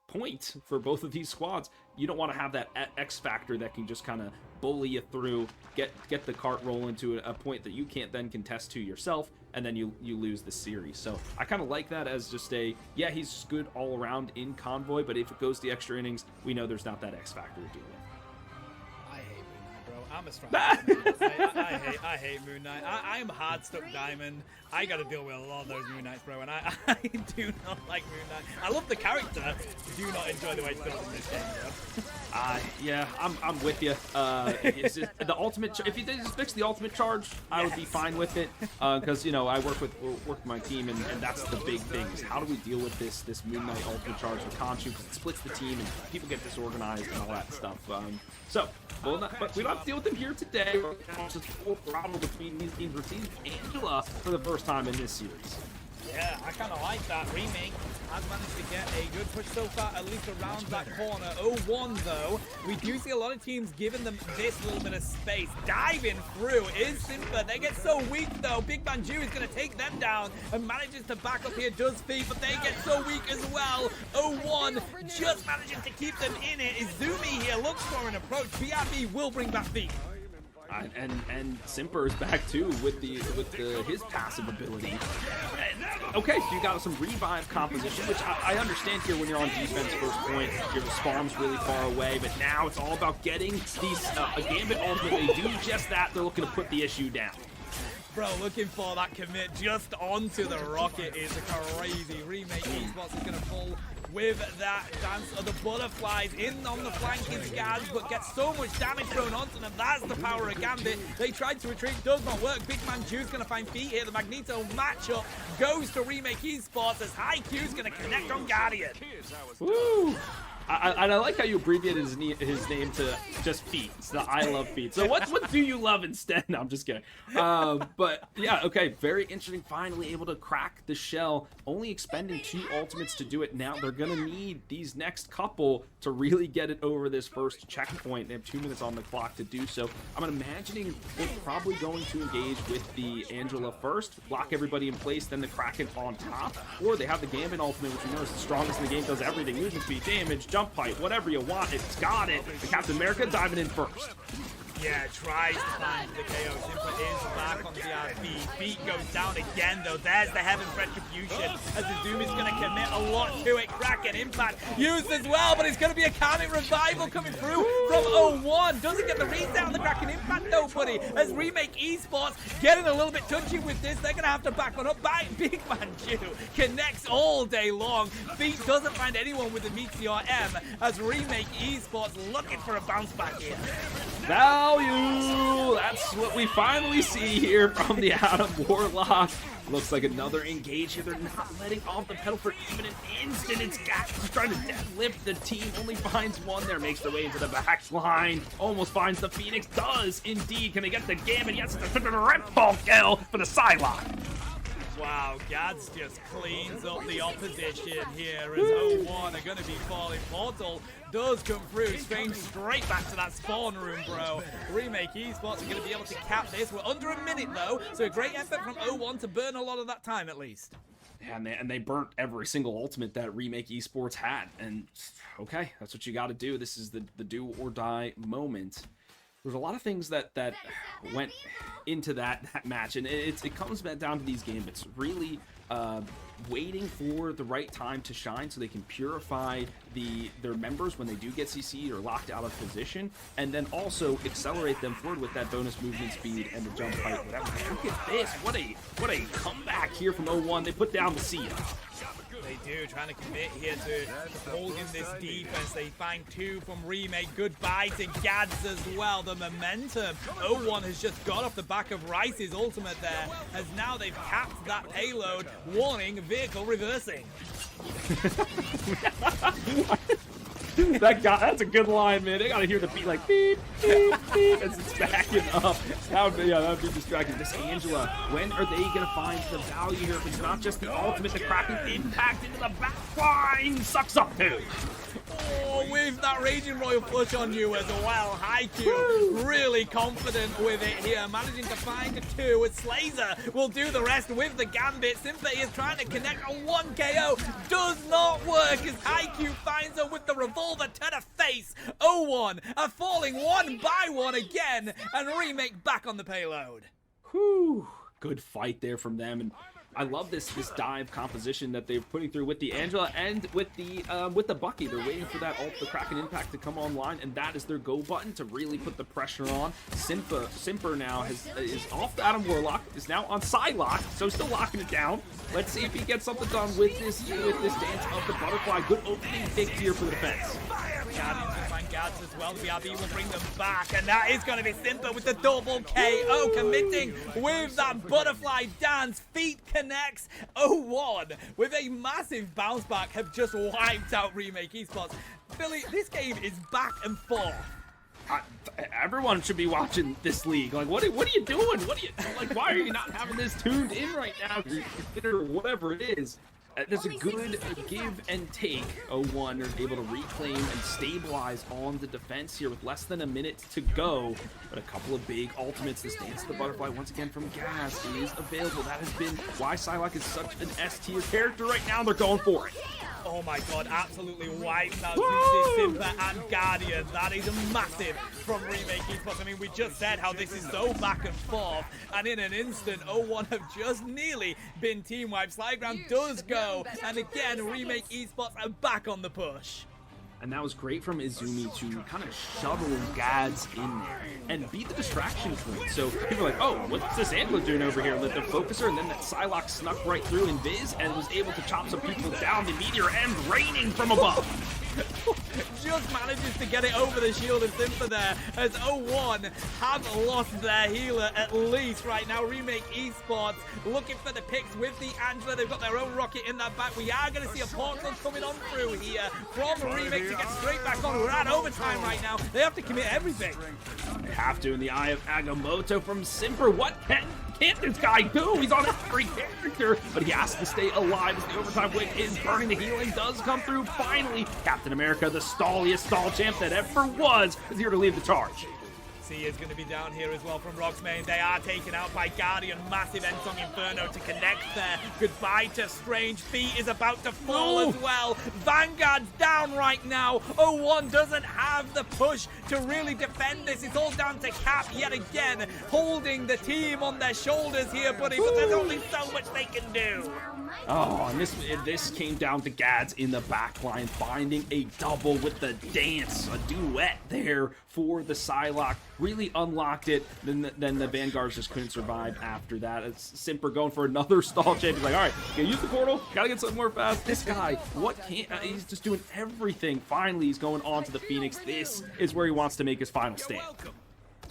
point for both of these squads, you don't want to have that X factor that can just kind of bully you through, get the cart rolling to a point that you can't then contest to yourself, and then you lose the series. So I kind of like that as just yeah, he's good all around in Convoy, but if it goes the extra innings, we know there's not that X factor to deal with. I hate Moon Knight, bro. I'm a strong I hate Moon Knight. I'm hard stuck diamond. I gotta deal with a lot of those Moon Knights, bro, and I do not like Moon Knight. I love the character, do not enjoy the way it's built in this game, bro. Yeah, I'm with you. It's just, the ultimate. If you just fix the ultimate charge, I would be fine with it. Because you know I work with my team, and that's the big thing. Is how do we deal with this Moon Knight ultimate charge with Khonshu? Because it splits the team and people get disorganized and all that stuff. But we don't have to deal with them here today. It's just full throttle between these teams. We're seeing Angela for the first time in this series. Yeah, I kind of like that. Remake has managed to get a good push so far, at least around that corner. 0-1 though. We do see a lot of teams giving them this little bit of space. Diving through is Simba. They get so weak though. Big Banju is going to take them down and manages to back up here. Does Feet, but they get so weak as well. 0-1 just manages to keep them in it. Izumi here looks for an approach. BRB will bring back Feet. And Simper is back too with his passive ability. Okay, so you got some revive composition, which I understand here when you're on defense first point, your spawn's really far away, but now it's all about getting these a Gambit ultimate. They do just that. They're looking to put the issue down. Bro, looking for that commit just onto the rocket is crazy. Remake Esports is going to pull with that dance of the butterflies. In on the flank is Gaz, but gets so much damage thrown onto them. That's the power of Gambit. They tried to retreat, does not work. Big Man Jew's going to find feet here. The Magneto matchup goes to Remake Esports as Haikyuu's going to connect on Guardian. Woo! I like how you abbreviated his name to just feet. It's the I love feet. So what do you love instead? No, I'm just kidding. But yeah, okay, very interesting. Finally able to crack the shell. Only expending 2 ultimates to do it. Now they're gonna need these next couple to really get it over this first checkpoint. They have 2 minutes on the clock to do so. I'm imagining they're probably going to engage with the Angela first, lock everybody in place, then the Kraken on top, or they have the Gambit ultimate, which we know is the strongest in the game, does everything, movement speed, damage, jump pipe, whatever you want, it's got it. The Captain America diving in first. Yeah, tries to find the KO. Simpa is back on the RP. Beat goes down again, though. There's the Heaven's Retribution as Izumi's going to commit a lot to it. Kraken Impact used as well, but it's going to be a Karmic Revival coming through from 01. Doesn't get the reset on the Kraken Impact, though, buddy. As Remake Esports getting a little bit touchy with this, they're going to have to back on up. Big Man Jew connects all day long. Beat doesn't find anyone with the Meteor M as Remake Esports looking for a bounce back here. Value! That's what we finally see here from the Adam Warlock. Looks like another engage here. They're not letting off the pedal for even an instant. It's Gas just trying to deadlift the team. Only finds one there. Makes their way into the back line. Almost finds the Phoenix. Does indeed. Can they get the Gambit? Yes, it's a red ball kill for the sidelock. Wow, Gads just cleans up the opposition here as 01 are going to be falling. Portal does come through, Strange straight back to that spawn room, bro. Remake Esports are going to be able to cap this. We're under a minute, though, so a great effort from 01 to burn a lot of that time, at least. Yeah, and they burnt every single ultimate that Remake Esports had. And, okay, that's what you got to do. This is the do or die moment. There's a lot of things that went into that match, and it comes back down to these gambits. Really waiting for the right time to shine so they can purify their members when they do get CC'd or locked out of position, and then also accelerate them forward with that bonus movement speed and the jump height. Whatever. Look at this. What a comeback here from 01. They put down the Sia. They do, trying to commit here to holding this defense. They find 2 from Remake. Goodbye to Gads as well. The momentum. 01 has just got off the back of Rice's ultimate there, as now they've capped that payload. Warning, vehicle reversing. That's a good line, man. They gotta hear the beat like beep, beep, beep as it's backing up. That would be distracting. This Angela, when are they gonna find the value here? If it's not just the ultimate, the Kraken Impact into the back line sucks up too. Oh, with that Raging Royal Flush on you as well. Haikyuu really confident with it here, managing to find 2 as Slazer will do the rest with the Gambit. Simpa is trying to connect on 1 KO. Does not work as Haikyuu finds her with the revolver to the face. 01 are falling 1 by 1 again, and Remake back on the payload. Whew. Good fight there from them, and I love this dive composition that they're putting through with the Angela and with the Bucky. They're waiting for that ult, the Kraken Impact, to come online, and that is their go button to really put the pressure on. Simper now is off the Adam Warlock, is now on Psylocke, so still locking it down. Let's see if he gets something done with this dance of the butterfly. Good opening pick here for the defense. Guardians will find Gads as well. The BRB will bring them back, and that is going to be Simpa with the double KO, committing with that butterfly dance. Feet connects. 01 with a massive bounce back have just wiped out Remake Esports. Billy, this game is back and forth. Everyone should be watching this league. Like, what are you doing? Why are you not having this tuned in right now? Or whatever it is. There's a good give and take. 01 are able to reclaim and stabilize on the defense here with less than a minute to go. But a couple of big ultimates. This Dance of the Butterfly once again from Gas is available. That has been why Psylocke is such an S-tier character right now. They're going for it. Oh my god, absolutely wiped out Juicy, Simpa and Guardian. That is massive from Remake Esports. I mean, we just said how this is so back and forth, and in an instant, 01 have just nearly been team wiped. Slyground does go, and again, Remake Esports are back on the push. and that was great from Izumi to kind of shuttle Gads in there and beat the distraction point. So people are like, oh, what's this angler doing over here? Lit the focuser, and then that Psylocke snuck right through in Viz and was able to chop some people down. The meteor and raining from above. Just manages to get it over the shield of Simba there, as 0-1 have lost their healer at least right now. Remake Esports looking for the picks with the Angela. They've got their own rocket in that back. We are going to see a portal coming on through here from Remake to get straight back on. We're at overtime right now. They have to commit everything. They have to in the eye of Agamotto from Simper. What can't this guy do? He's on every character, but he has to stay alive as the overtime win is burning. The healing does come through. Finally, Captain America, the stalliest stall champ that ever was, is here to lead the charge. C is going to be down here as well from Roxmain. They are taken out by Guardian. Massive Ensong Inferno to connect there. Goodbye to Strange. Feet is about to fall as well. Vanguard's down right now. 0-1 doesn't have the push to really defend this. It's all down to Cap yet again, holding the team on their shoulders here, buddy. But there's only so much they can do. Oh, and this came down to Gads in the back line, finding a double with the dance, a duet there for the Psylocke. Really unlocked it. Then the Vanguards just couldn't survive after that. It's Simper going for another stall champ. He's like, all right, gonna use the portal. Gotta get something more fast. This guy, he's just doing everything. Finally, he's going on to the Phoenix. This is where he wants to make his final stand.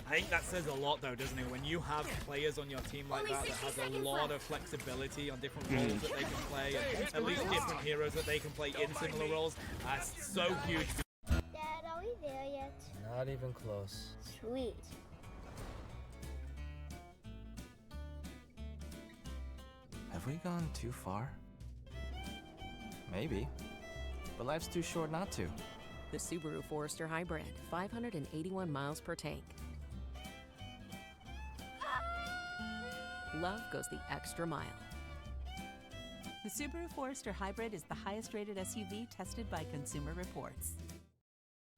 I think that says a lot, though, doesn't it? When you have players on your team like that has a lot of flexibility on different roles that they can play, and at least different heroes that they can play in similar roles, that's so huge. Dad, are we there yet? Not even close. Sweet. Have we gone too far? Maybe. But life's too short not to. The Subaru Forester Hybrid, 581 miles per tank. Love goes the extra mile. The Subaru Forester Hybrid is the highest rated SUV tested by Consumer Reports.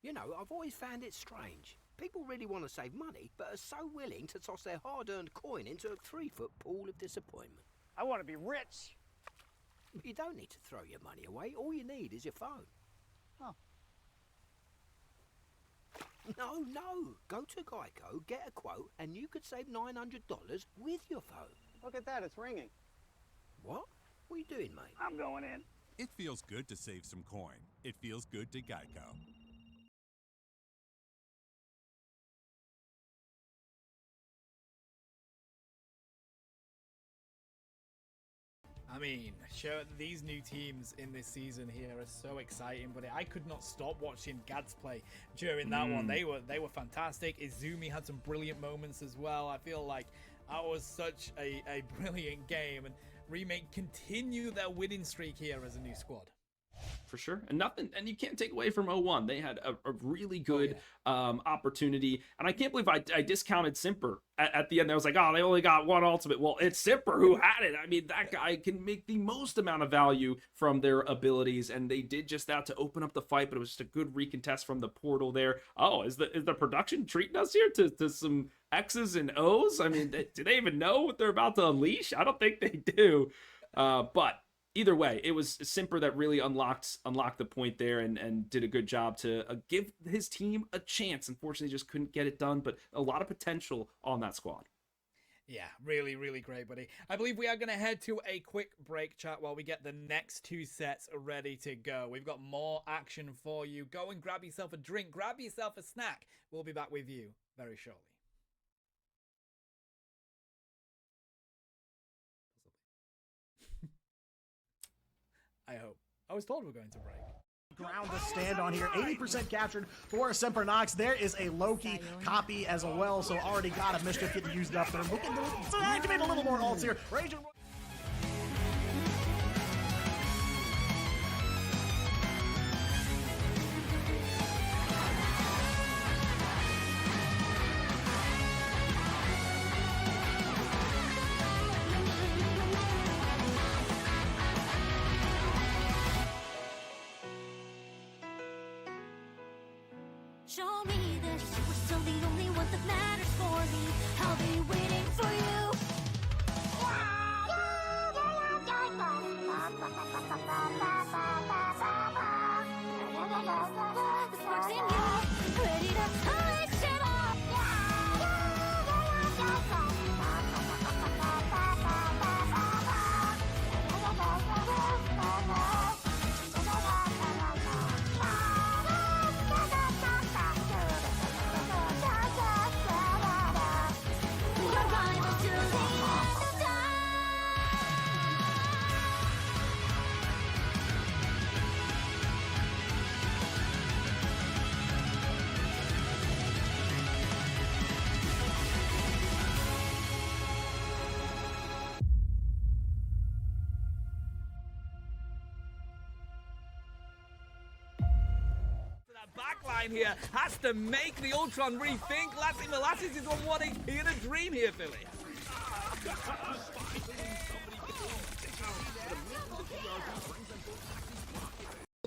You know, I've always found it strange. People really want to save money, but are so willing to toss their hard-earned coin into a 3-foot pool of disappointment. I want to be rich. You don't need to throw your money away. All you need is your phone. Oh. No. Go to Geico, get a quote, and you could save $900 with your phone. Look at that, it's ringing. What? What are you doing, mate? I'm going in. It feels good to save some coin. It feels good to Geico. I mean, sure, these new teams in this season here are so exciting, but I could not stop watching Gads play during that one. They were fantastic. Izumi had some brilliant moments as well. I feel like that was such a brilliant game, and Remake continue their winning streak here as a new squad. For sure. And you can't take away from 0-1. They had a really good opportunity. And I can't believe I discounted Simper at the end. I was like, oh, they only got one ultimate. Well, it's Simper who had it. I mean, that guy can make the most amount of value from their abilities. And they did just that to open up the fight, but it was just a good recontest from the portal there. Oh, is the production treating us here to some X's and O's? I mean, do they even know what they're about to unleash? I don't think they do. But either way, it was Simper that really unlocked the point there and did a good job to give his team a chance. Unfortunately, just couldn't get it done, but a lot of potential on that squad. Yeah, really, really great, buddy. I believe we are going to head to a quick break, chat, while we get the next two sets ready to go. We've got more action for you. Go and grab yourself a drink, grab yourself a snack. We'll be back with you very shortly. I hope. I was told we're going to break. Ground to stand on here. 80% captured for Semper Nox. There is a Loki copy as well, so already got a Mischief getting used up there. Looking to activate a little more ults here. Rage and show me that you were still the only one that matters for me. I'll be waiting for you. Backline here has to make the Ultron rethink. Lassie Molasses is on 1 HP in a dream here, Philly.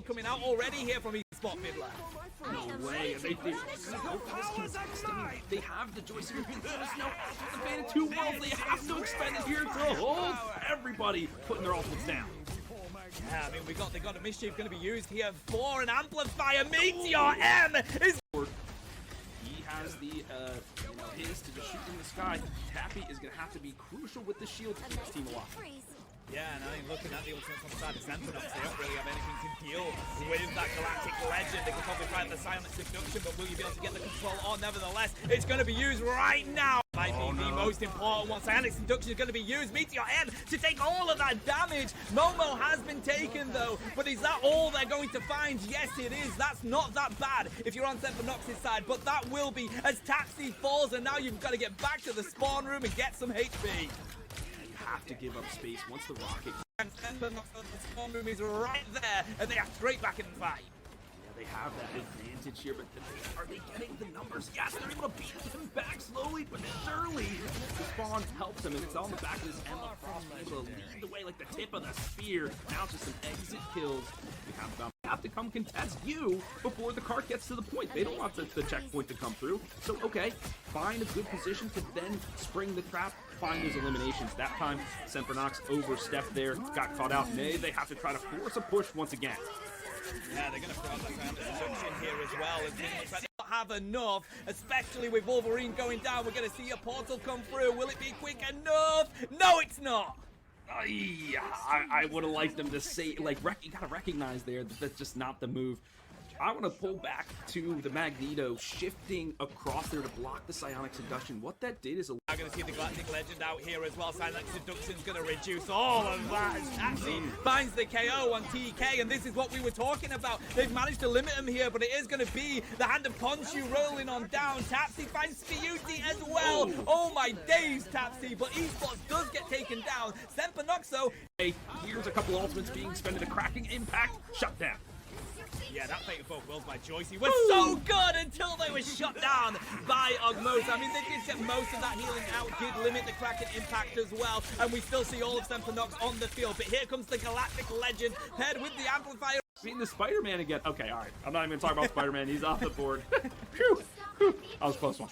Coming out already here from eSport Midler. No way. They have the joystick. There's no the Beta 2 world. They have to expend it here to hold everybody putting their ultimates down. Yeah, I mean, they got a mischief going to be used here for an amplifier. Meteor M is. He has the his to just shoot in the sky. Tappy is going to have to be crucial with the shield to keep his team alive. Yeah, and I mean, looking at the ultimates on the side of Sentinels, they don't really have anything to deal with that Galactic Legend. They can probably find the silent seduction, but will you be able to get the control on? Nevertheless, it's going to be used right now. Might be the most important one. Silent seduction is going to be used. Meteor M to take all of that damage. Momo has been taken though, but is that all they're going to find? Yes, it is. That's not that bad if you're on Sempernox's side, but that will be as Taxi falls, and now you've got to get back to the spawn room and get some HP. Have to give up space once the rocket. And the spawn room is right there, and they are straight back in the fight. Yeah, they have that advantage here, but are they getting the numbers? Yes, they're able to beat him back slowly, but surely the spawn helps them, and it's on the back of this Emma Frost able to lead the way like the tip of the spear. Now just some exit kills. We have to come contest you before the cart gets to the point. They don't want the checkpoint to come through. So, okay, find a good position to then spring the trap, find those eliminations. That time, Sempernox overstepped there, got caught out. They have to try to force a push once again. Yeah, they're going to throw out that silent seduction here as well. They don't have enough, especially with Wolverine going down. We're going to see a portal come through. Will it be quick enough? No, it's not. I would have liked them to say, like, you gotta recognize there that that's just not the move. I want to pull back to the Magneto shifting across there to block the Psionic Seduction. What that did is I'm going to see the Galactic Legend out here as well. Psionic Seduction's going to reduce all of that. Taxi finds the KO on TK, and this is what we were talking about. They've managed to limit him here, but it is going to be the hand of Khonshu rolling on down. Tapsy finds Spiyuti as well. Oh my days, Tapsy, but eSports does get taken down. Sempernoxo. Hey, here's a couple ultimates being spent. A cracking impact. Shut down. Yeah, that Fate of Both Worlds by Joycey was so good until they were shut down by Ogmosa. I mean, they did get most of that healing out, did limit the Kraken impact as well, and we still see all of Sempernox on the field. But here comes the Galactic Legend, paired with the Amplifier. Seeing the Spider-Man again. Okay, all right. I'm not even going to talk about Spider-Man. He's off the board. Phew. That was a close one.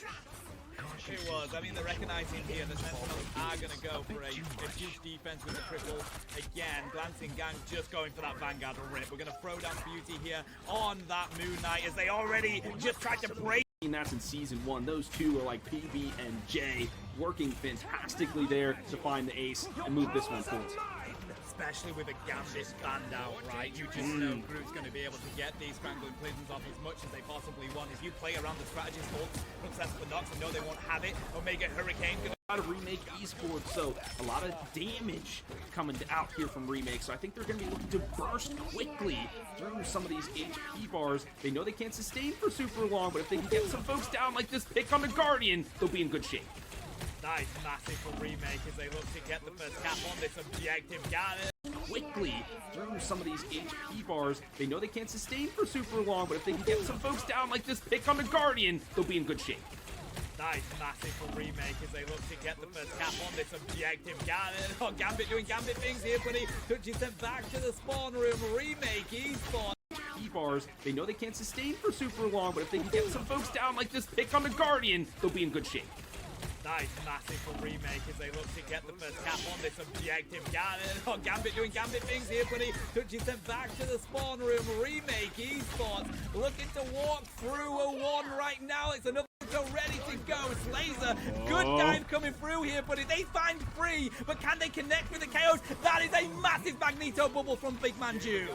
It was. I mean, they're recognizing here that Sentinels are going to go for a huge defense with the triple. Again, Glancing Gang just going for that Vanguard rip. We're going to throw down Beauty here on that Moon Knight as they already just tried to break. That's in Season 1. Those two are like PB and J working fantastically there to find the ace and move this one forward. Especially with a Gambit banned out, right? You just know Groot's going to be able to get these Strangling Prisons off as much as they possibly want. If you play around the strategist hold from Sempernox and know they won't have it, Omega Hurricane going to remake esports, so a lot of damage coming out here from Remake. So I think they're going to be looking to burst quickly through some of these HP bars. They know they can't sustain for super long, but if they can get some folks down like this pick on the Guardian, they'll be in good shape. Nice, massive for Remake as they look to get the first cap on this objective. Got it. Quickly through some of these HP bars. They know they can't sustain for super long, but if they can get some folks down like this pick on the Guardian, they'll be in good shape. Nice, massive for Remake as they look to get the first cap on this objective. Got it. Oh, Gambit doing Gambit things here, but he touches them back to the spawn room. Remake, eSports. Bars. They know they can't sustain for super long, but if they can get some folks down like this pick on the Guardian, they'll be in good shape. That is massive for Remake as they look to get the first cap on this objective. Gambit doing Gambit things here, but he touches them back to the spawn room. Remake Esports looking to walk through a one right now. It's another go ready to go. Slazer, good dive coming through here, but they find free, but can they connect with the KOs? That is a massive Magneto bubble from Big Man Jew.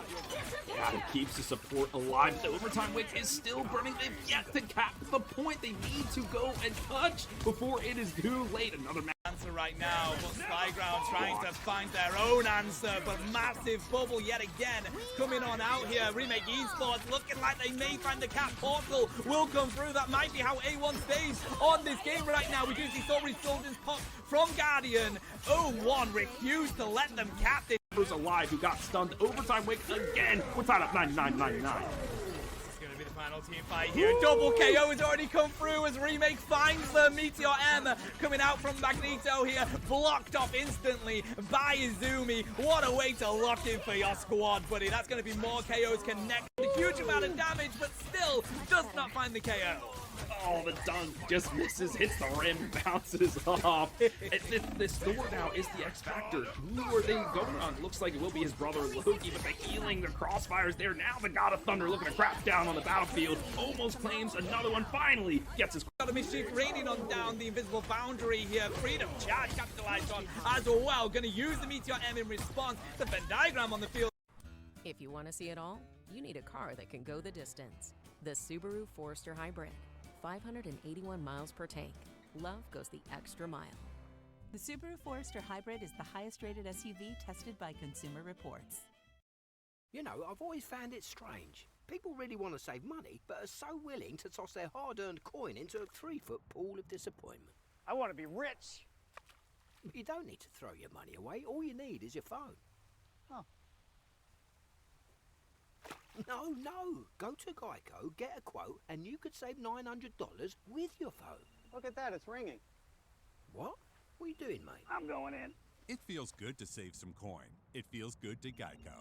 Yeah, it keeps the support alive. The overtime wick is still burning. They've yet to cap the point. They need to go and touch before it is too late. Another answer right now, but Skyground trying to find their own answer, but massive bubble yet again coming on out here. Remake Esports looking like they may find the cap. Portal will come through. That might be how A1 stays on this game right now. We do see Soul Resurgence pop from Guardian. 0-1 refused to let them cap this. Who's alive, who got stunned. Overtime wick again. We're tied up 99-99. Final team fight here. Double KO has already come through as Remake finds the Meteor M coming out from Magneto here. Blocked off instantly by Izumi. What a way to lock in for your squad, buddy. That's going to be more KOs connected. A huge amount of damage, but still does not find the KO. Oh, the dunk just misses, hits the rim, bounces off. This Thor now is the X Factor. Who are they going on? Looks like it will be his brother Loki, but the healing, the crossfires there. Now the God of Thunder looking to crash down on the battlefield. Almost claims another one. Finally gets his. Got a mischief raining on down the invisible boundary here. Freedom charge capitalized on as well. Going to use the Meteor M in response. The Venn diagram on the field. If you want to see it all, you need a car that can go the distance. The Subaru Forester Hybrid. 581 miles per tank. Love goes the extra mile. The Subaru Forester Hybrid is the highest rated SUV tested by Consumer Reports. You know, I've always found it strange. People really want to save money, but are so willing to toss their hard-earned coin into a 3-foot pool of disappointment. I want to be rich. But you don't need to throw your money away. All you need is your phone. Oh. No. Go to Geico, get a quote, and you could save $900 with your phone. Look at that, it's ringing. What? What are you doing, mate? I'm going in. It feels good to save some coin. It feels good to Geico.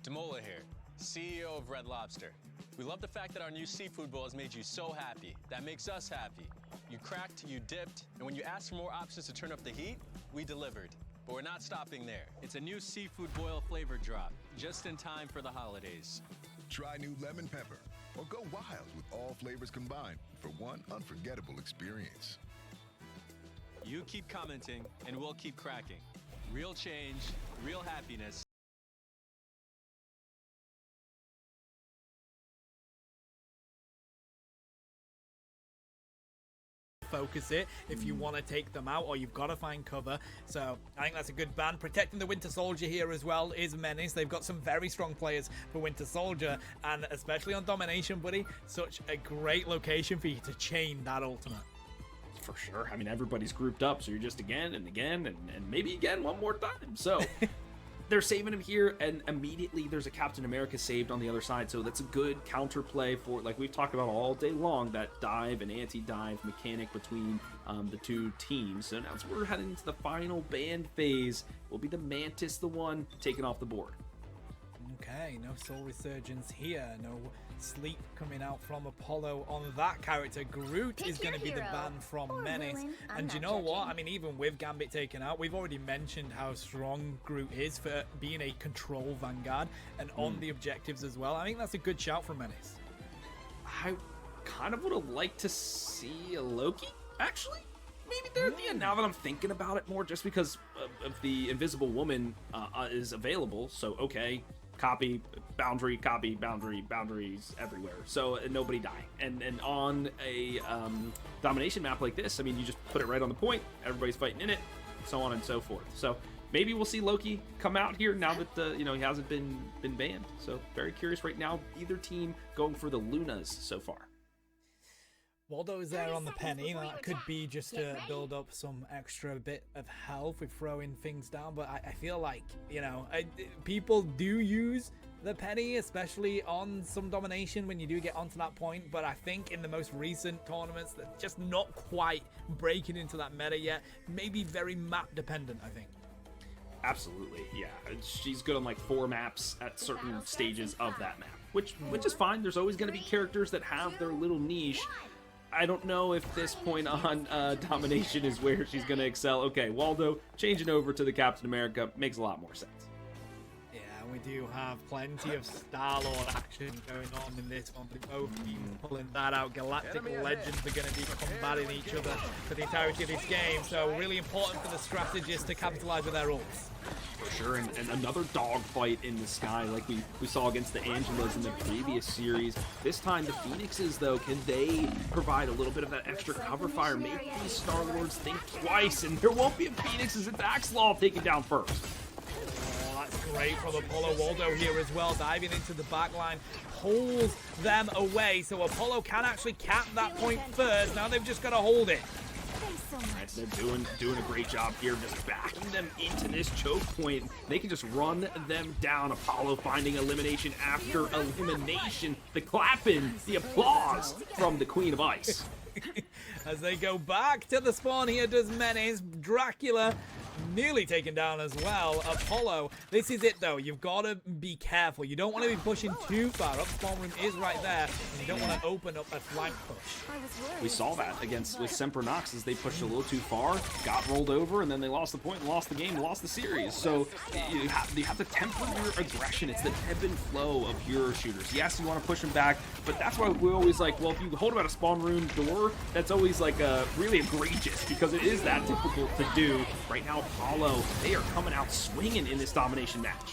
Demola here, CEO of Red Lobster. We love the fact that our new seafood bowl has made you so happy. That makes us happy. You cracked, you dipped, and when you asked for more options to turn up the heat, we delivered. But we're not stopping there. It's a new seafood boil flavor drop, just in time for the holidays. Try new lemon pepper, or go wild with all flavors combined for one unforgettable experience. You keep commenting, and we'll keep cracking. Real change, real happiness. Focus it if you want to take them out, or you've got to find cover. So I think that's a good ban. Protecting the Winter Soldier here as well is Menace. They've got some very strong players for Winter Soldier, and especially on Domination, buddy, such a great location for you to chain that ultimate. For sure. I mean, everybody's grouped up, so you're just again and again and maybe again one more time. So they're saving him here, and immediately there's a Captain America saved on the other side. So that's a good counterplay for, like we've talked about all day long, that dive and anti-dive mechanic between the two teams. So now as we're heading into the final band phase, will be the Mantis the one taking off the board. Okay, no Soul Resurgence here, no sleep coming out from Apollo on that character. Groot is going to be the ban from Menace. And you know what? I mean, even with Gambit taken out, we've already mentioned how strong Groot is for being a control Vanguard and on the objectives as well. I think that's a good shout from Menace. I kind of would have liked to see a Loki, actually. Maybe there at the end, now that I'm thinking about it more, just because of the Invisible Woman is available. So, okay. Copy, boundary, boundaries everywhere. So nobody dying. And on a domination map like this, I mean, you just put it right on the point. Everybody's fighting in it, so on and so forth. So maybe we'll see Loki come out here now that he hasn't been banned. So very curious right now. Either team going for the Lunas so far. Waldo's there on the penny. That could be just to build up some extra bit of health with throwing things down, but I feel like, people do use the penny, especially on some domination when you do get onto that point, but I think in the most recent tournaments, they're just not quite breaking into that meta yet. Maybe very map dependent, I think. Absolutely, yeah. She's good on like 4 maps at certain stages of that map, which is fine. There's always going to be characters that have their little niche. I don't know if this point on domination is where she's going to excel. Okay, Waldo changing over to the Captain America makes a lot more sense. Yeah, we do have plenty of Star-Lord action going on in this one, but both teams pulling that out. Galactic Legends are going to be combating each other for the entirety of this game, so really important for the strategists to capitalize with their ults. For sure, and another dogfight in the sky like we saw against the Angelas in the previous series. This time the Phoenixes, though, can they provide a little bit of that extra cover fire, make these Star-Lords think twice, and there won't be a Phoenix's attack slaw taken down first. Oh, that's great from Apollo. Waldo here as well, diving into the back line, pulls them away, so Apollo can actually cap that point first. Now they've just got to hold it. They're doing a great job here, just backing them into this choke point. They can just run them down. Apollo finding elimination after elimination. The clapping, the applause from the Queen of Ice. As they go back to the spawn here, does Menace. Dracula nearly taken down as well. Apollo, this is it though. You've got to be careful. You don't want to be pushing too far up. Spawn room is right there. And you don't want to open up a flank push. We saw that with Semper Nox as they pushed a little too far, got rolled over, and then they lost the point and lost the game and lost the series. So you have to temper your aggression. It's the ebb and flow of hero shooters. Yes, you want to push them back, but that's why we're always like, well, if you hold them at a spawn room door, that's always like really egregious because it is that difficult to do. Right now, Apollo, they are coming out swinging in this domination match.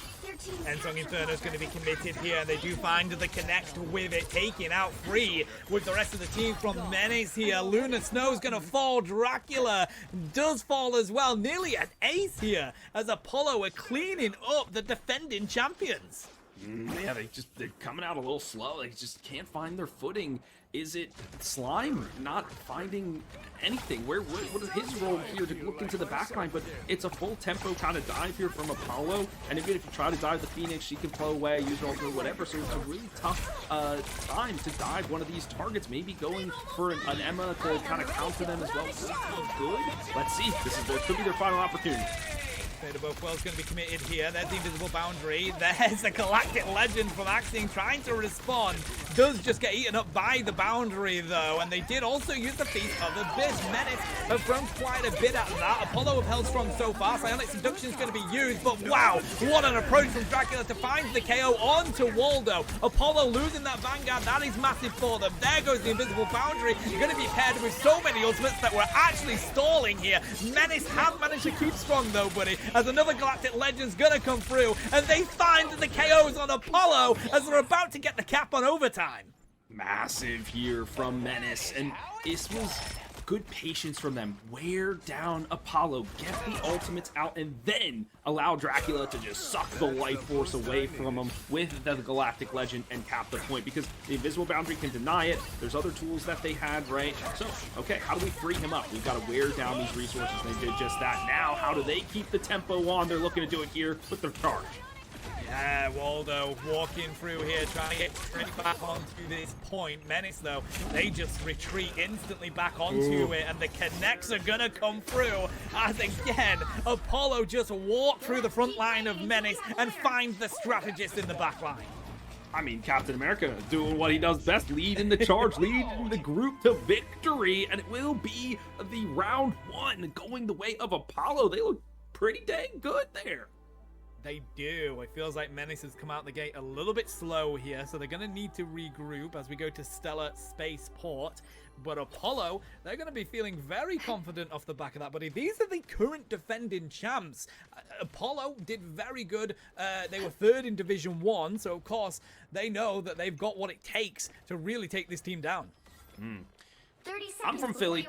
Ensong Inferno is going to be committed here. They do find the connect with it, taking out free with the rest of the team from Menace here. Luna Snow's going to fall. Dracula does fall as well. Nearly an ace here as Apollo are cleaning up the defending champions. Yeah, they're coming out a little slow. They just can't find their footing. Is it Slime not finding anything? What is his role here to look into the backline? But it's a full tempo kind of dive here from Apollo. And even if you try to dive the Phoenix, she can flow away, use her ultimate, whatever. So it's a really tough time to dive one of these targets. Maybe going for an Emma to kind of counter them as well. Good. Let's see. This could be their final opportunity. Fate of both worlds going to be committed here. There's the invisible boundary. There's the Galactic Legend from Axing trying to respond. Does just get eaten up by the boundary though, and they did also use the Feast of Abyss. Menace have thrown quite a bit at that. Apollo have held strong so far. Psionic Seduction is going to be used, but wow, what an approach from Dracula to find the KO onto Waldo. Apollo losing that Vanguard, that is massive for them. There goes the invisible boundary. You're going to be paired with so many ultimates that we're actually stalling here. Menace have managed to keep strong though, buddy, as another Galactic Legend's gonna come through, and they find the KOs on Apollo as they're about to get the cap on overtime. Massive here from Menace, and this was good patience from them. Wear down Apollo, get the ultimates out, and then allow Dracula to just suck the life force away from him with the Galactic Legend and cap the point, because the invisible boundary can deny it. There's other tools that they had, right? So, okay, how do we free him up? We've got to wear down these resources. They did just that. Now, how do they keep the tempo on? They're looking to do it here with their charge. Yeah, Waldo walking through here, trying to get straight back onto this point. Menace, though, they just retreat instantly back onto it, and the connects are gonna come through as, again, Apollo just walk through the front line of Menace and find the strategist in the back line. I mean, Captain America doing what he does best, leading the charge, leading the group to victory, and it will be the round one going the way of Apollo. They look pretty dang good there. They do. It feels like Menace has come out the gate a little bit slow here, so they're going to need to regroup as we go to Stellar Spaceport. But Apollo, they're going to be feeling very confident off the back of that, buddy. These are the current defending champs. Apollo did very good. They were third in Division 1, so of course they know that they've got what it takes to really take this team down. I'm from Philly,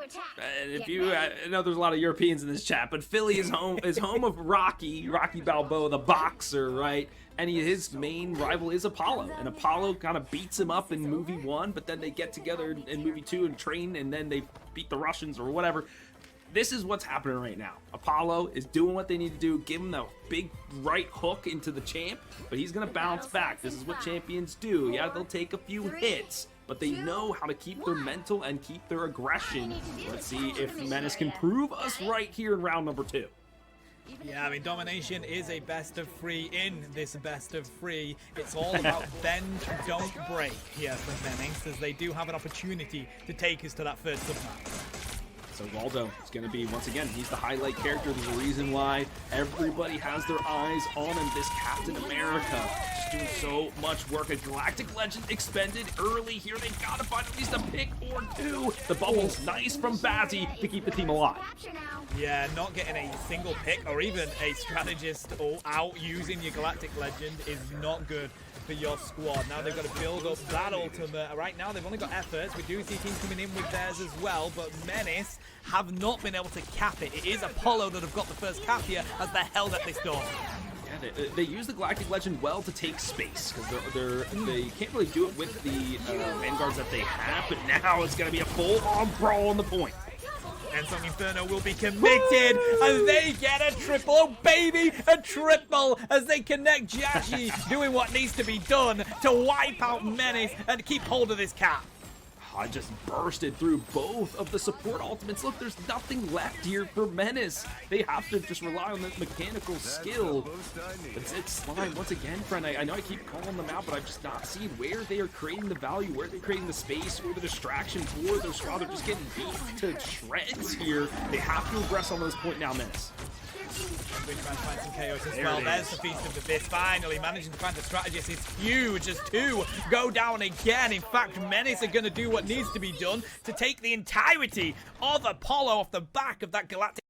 and if you I know there's a lot of Europeans in this chat, but Philly is home of Rocky Balboa, the boxer, right? And his main rival is Apollo, and Apollo kind of beats him up in movie 1, but then they get together in movie 2 and train, and then they beat the Russians or whatever. This is what's happening right now. Apollo is doing what they need to do, give him the big right hook into the champ, but he's gonna bounce back. This is what champions do. Yeah, they'll take a few hits, but they know how to keep their mental and keep their aggression. Let's see if Menace can prove us right here in round number 2. Yeah, I mean, domination is a best of 3 in this best of 3. It's all about bend, don't break here for Menace, as they do have an opportunity to take us to that first submatch. So Waldo is going to be, once again, he's the highlight character. There's a reason why everybody has their eyes on him. This Captain America just doing so much work. A Galactic Legend expended early here. They've got to find at least a pick or two. The bubble's nice from Bazzi to keep the team alive. Yeah, not getting a single pick or even a strategist out using your Galactic Legend is not good for your squad. Now they've got to build up that ultimate. Right now they've only got efforts. We do see teams coming in with theirs as well, but Menace have not been able to cap it. It is Apollo that have got the first cap here as they're held at this door. Yeah, they use the Galactic Legend well to take space, because they can't really do it with the Vanguards that they have, but now it's going to be a full-on brawl on the point. And Song Inferno will be committed as they get a triple. Oh, baby, a triple as they connect Jashi, doing what needs to be done to wipe out Menace and keep hold of this cap. I just bursted through both of the support ultimates. Look, there's nothing left here for Menace. They have to just rely on the mechanical skill. It's Slime once again, friend. I know I keep calling them out, but I've just not seen where they are creating the value, where they're creating the space, or the distraction for their squad. They're just getting beat to shreds here. They have to aggress on this point now, Menace. Going to find some chaos as well. There's the Feast of the Fist. Finally managing to find the strategist is huge as 2 go down again. In fact, Menace are going to do what needs to be done to take the entirety of Apollo off the back of that Galactic.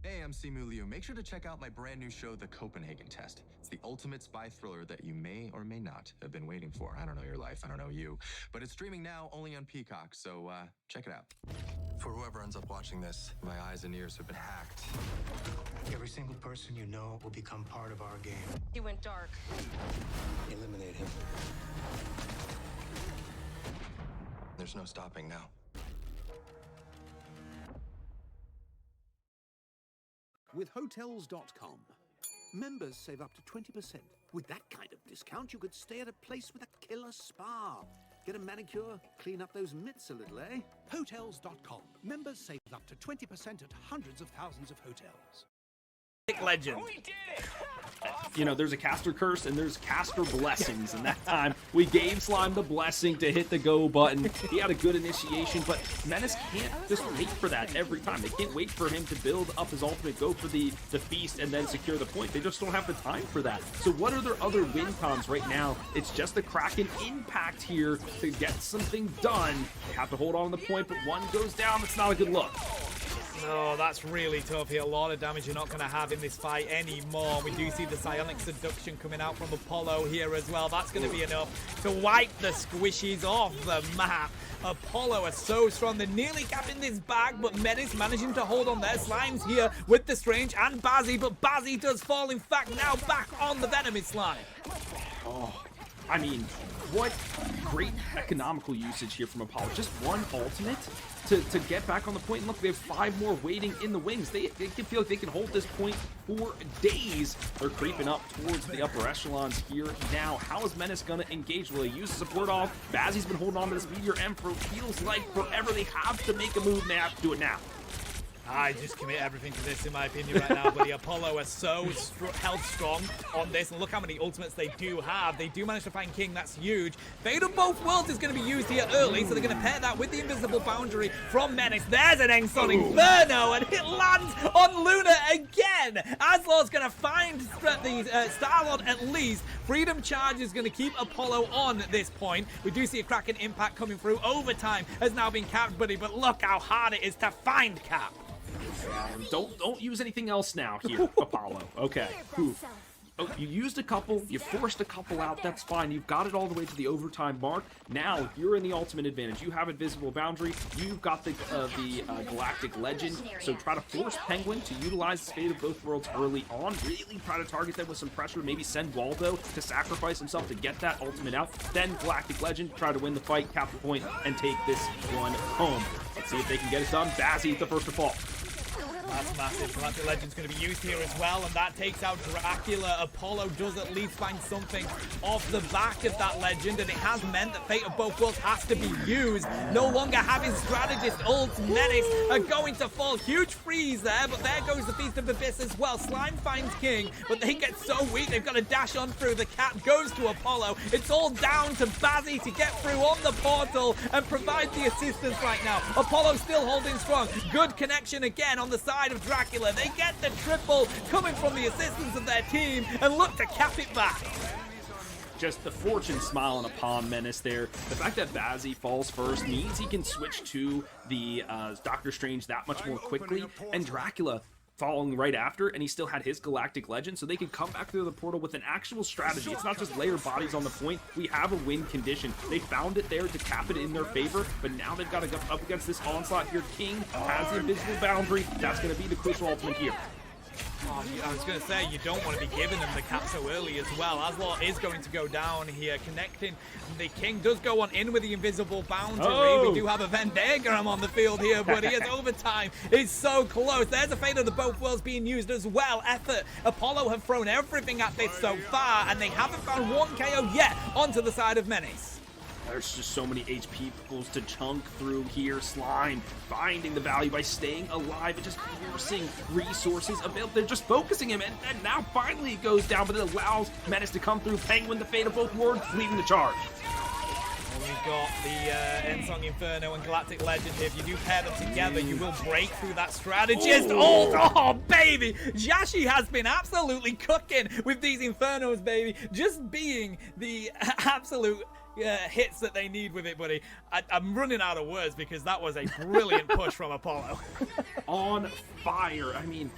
Hey, I'm Simu Liu. Make sure to check out my brand new show, The Copenhagen Test. It's the ultimate spy thriller that you may or may not have been waiting for. I don't know your life, I don't know you, but it's streaming now only on Peacock, so check it out. For whoever ends up watching this, my eyes and ears have been hacked. Every single person you know will become part of our game. He went dark. Eliminate him. There's no stopping now. With Hotels.com, members save up to 20%. With that kind of discount, you could stay at a place with a killer spa. Get a manicure, clean up those mitts a little, eh? Hotels.com. Members save up to 20% at hundreds of thousands of hotels. Legend. You know, there's a caster curse and there's caster blessings, and that time we gave Slime the blessing to hit the go button. He had a good initiation, but Menace can't just wait for that every time. They can't wait for him to build up his ultimate, go for the feast, and then secure the point. They just don't have the time for that. So what are their other win cons right now? It's just the Kraken impact here to get something done. They have to hold on to the point, but one goes down. It's not a good look. Oh, that's really tough here. A lot of damage you're not going to have in this fight anymore. We do see the Psionic Seduction coming out from Apollo here as well. That's going to be enough to wipe the squishies off the map. Apollo are so strong. They're nearly capping this bag, but Menace managing to hold on their Slimes here with the Strange and Bazzi, but Bazzi does fall, in fact, now back on the Venomous Slime. Oh, I mean, what great economical usage here from Apollo. Just one ultimate to get back on the point. And look, they have 5 more waiting in the wings. They can feel like they can hold this point for days. They're creeping up towards the upper echelons here now. How is Menace going to engage? Will they use the support off? Bazzi's been holding on to this Meteor M for feels like forever. They have to make a move, and they have to do it now. I just commit everything to this, in my opinion, right now. But the Apollo are so held strong on this. And look how many ultimates they do have. They do manage to find King. That's huge. Fate of both worlds is going to be used here early. So they're going to pair that with the invisible boundary from Menace. There's an Enson Inferno. And it lands on Luna again. Aslor's going to find the Star-Lord at least. Freedom Charge is going to keep Apollo on this point. We do see a Kraken impact coming through. Overtime has now been capped, buddy. But look how hard it is to find cap. Don't use anything else now here, Apollo. Okay. Oh, you used a couple, you forced a couple out, that's fine. You've got it all the way to the overtime mark. Now, if you're in the ultimate advantage, you have invisible boundary, you've got the Galactic Legend, so try to force Penguin to utilize the Fate of both worlds early on. Really try to target them with some pressure, maybe send Waldo to sacrifice himself to get that ultimate out. Then Galactic Legend, try to win the fight, cap the point, and take this one home. Let's see if they can get it done. Bazzi, the first to fall. That's massive. Galactic Legend's going to be used here as well, and that takes out Dracula. Apollo does at least find something off the back of that Legend, and it has meant that Fate of Both Worlds has to be used. No longer having Strategist ult. Menace are going to fall. Huge freeze there, but there goes the Feast of Abyss as well. Slime finds King, but they get so weak, they've got to dash on through. The cat goes to Apollo. It's all down to Bazzi to get through on the portal and provide the assistance right now. Apollo still holding strong. Good connection again on the side of Dracula. They get the triple coming from the assistance of their team and look to cap it back. Just the fortune smiling upon Menace there. The fact that Bazzi falls first means he can switch to the Doctor Strange that much more quickly, and Dracula following right after, and he still had his Galactic Legend, so they could come back through the portal with an actual strategy. It's not just layer bodies on the point. We have a win condition. They found it there to cap it in their favor, but now they've got to go up against this onslaught here. King has the invisible boundary. That's going to be the crucial ultimate here. Oh, I was going to say, you don't want to be giving them the cap so early as well. Aslaught is going to go down here, connecting. The King does go on in with the invisible boundary. Oh. We do have a Venn diagram on the field here, but he has overtime. It's so close. There's a Fate of the Both Worlds being used as well. Effort. Apollo have thrown everything at this so far, and they haven't found one KO yet onto the side of Menace. There's just so many HP pools to chunk through here. Slime finding the value by staying alive and just forcing resources available. They're just focusing him, and now finally it goes down, but it allows Menace to come through. Penguin, the Fate of Both Worlds, leading the charge. And we've got the Ensong Inferno and Galactic Legend here. If you do pair them together, you will break through that strategist. Oh, baby! Jashi has been absolutely cooking with these Infernos, baby. Just being the absolute hits that they need with it, buddy. I'm running out of words because that was a brilliant push from Apollo. On fire. I mean,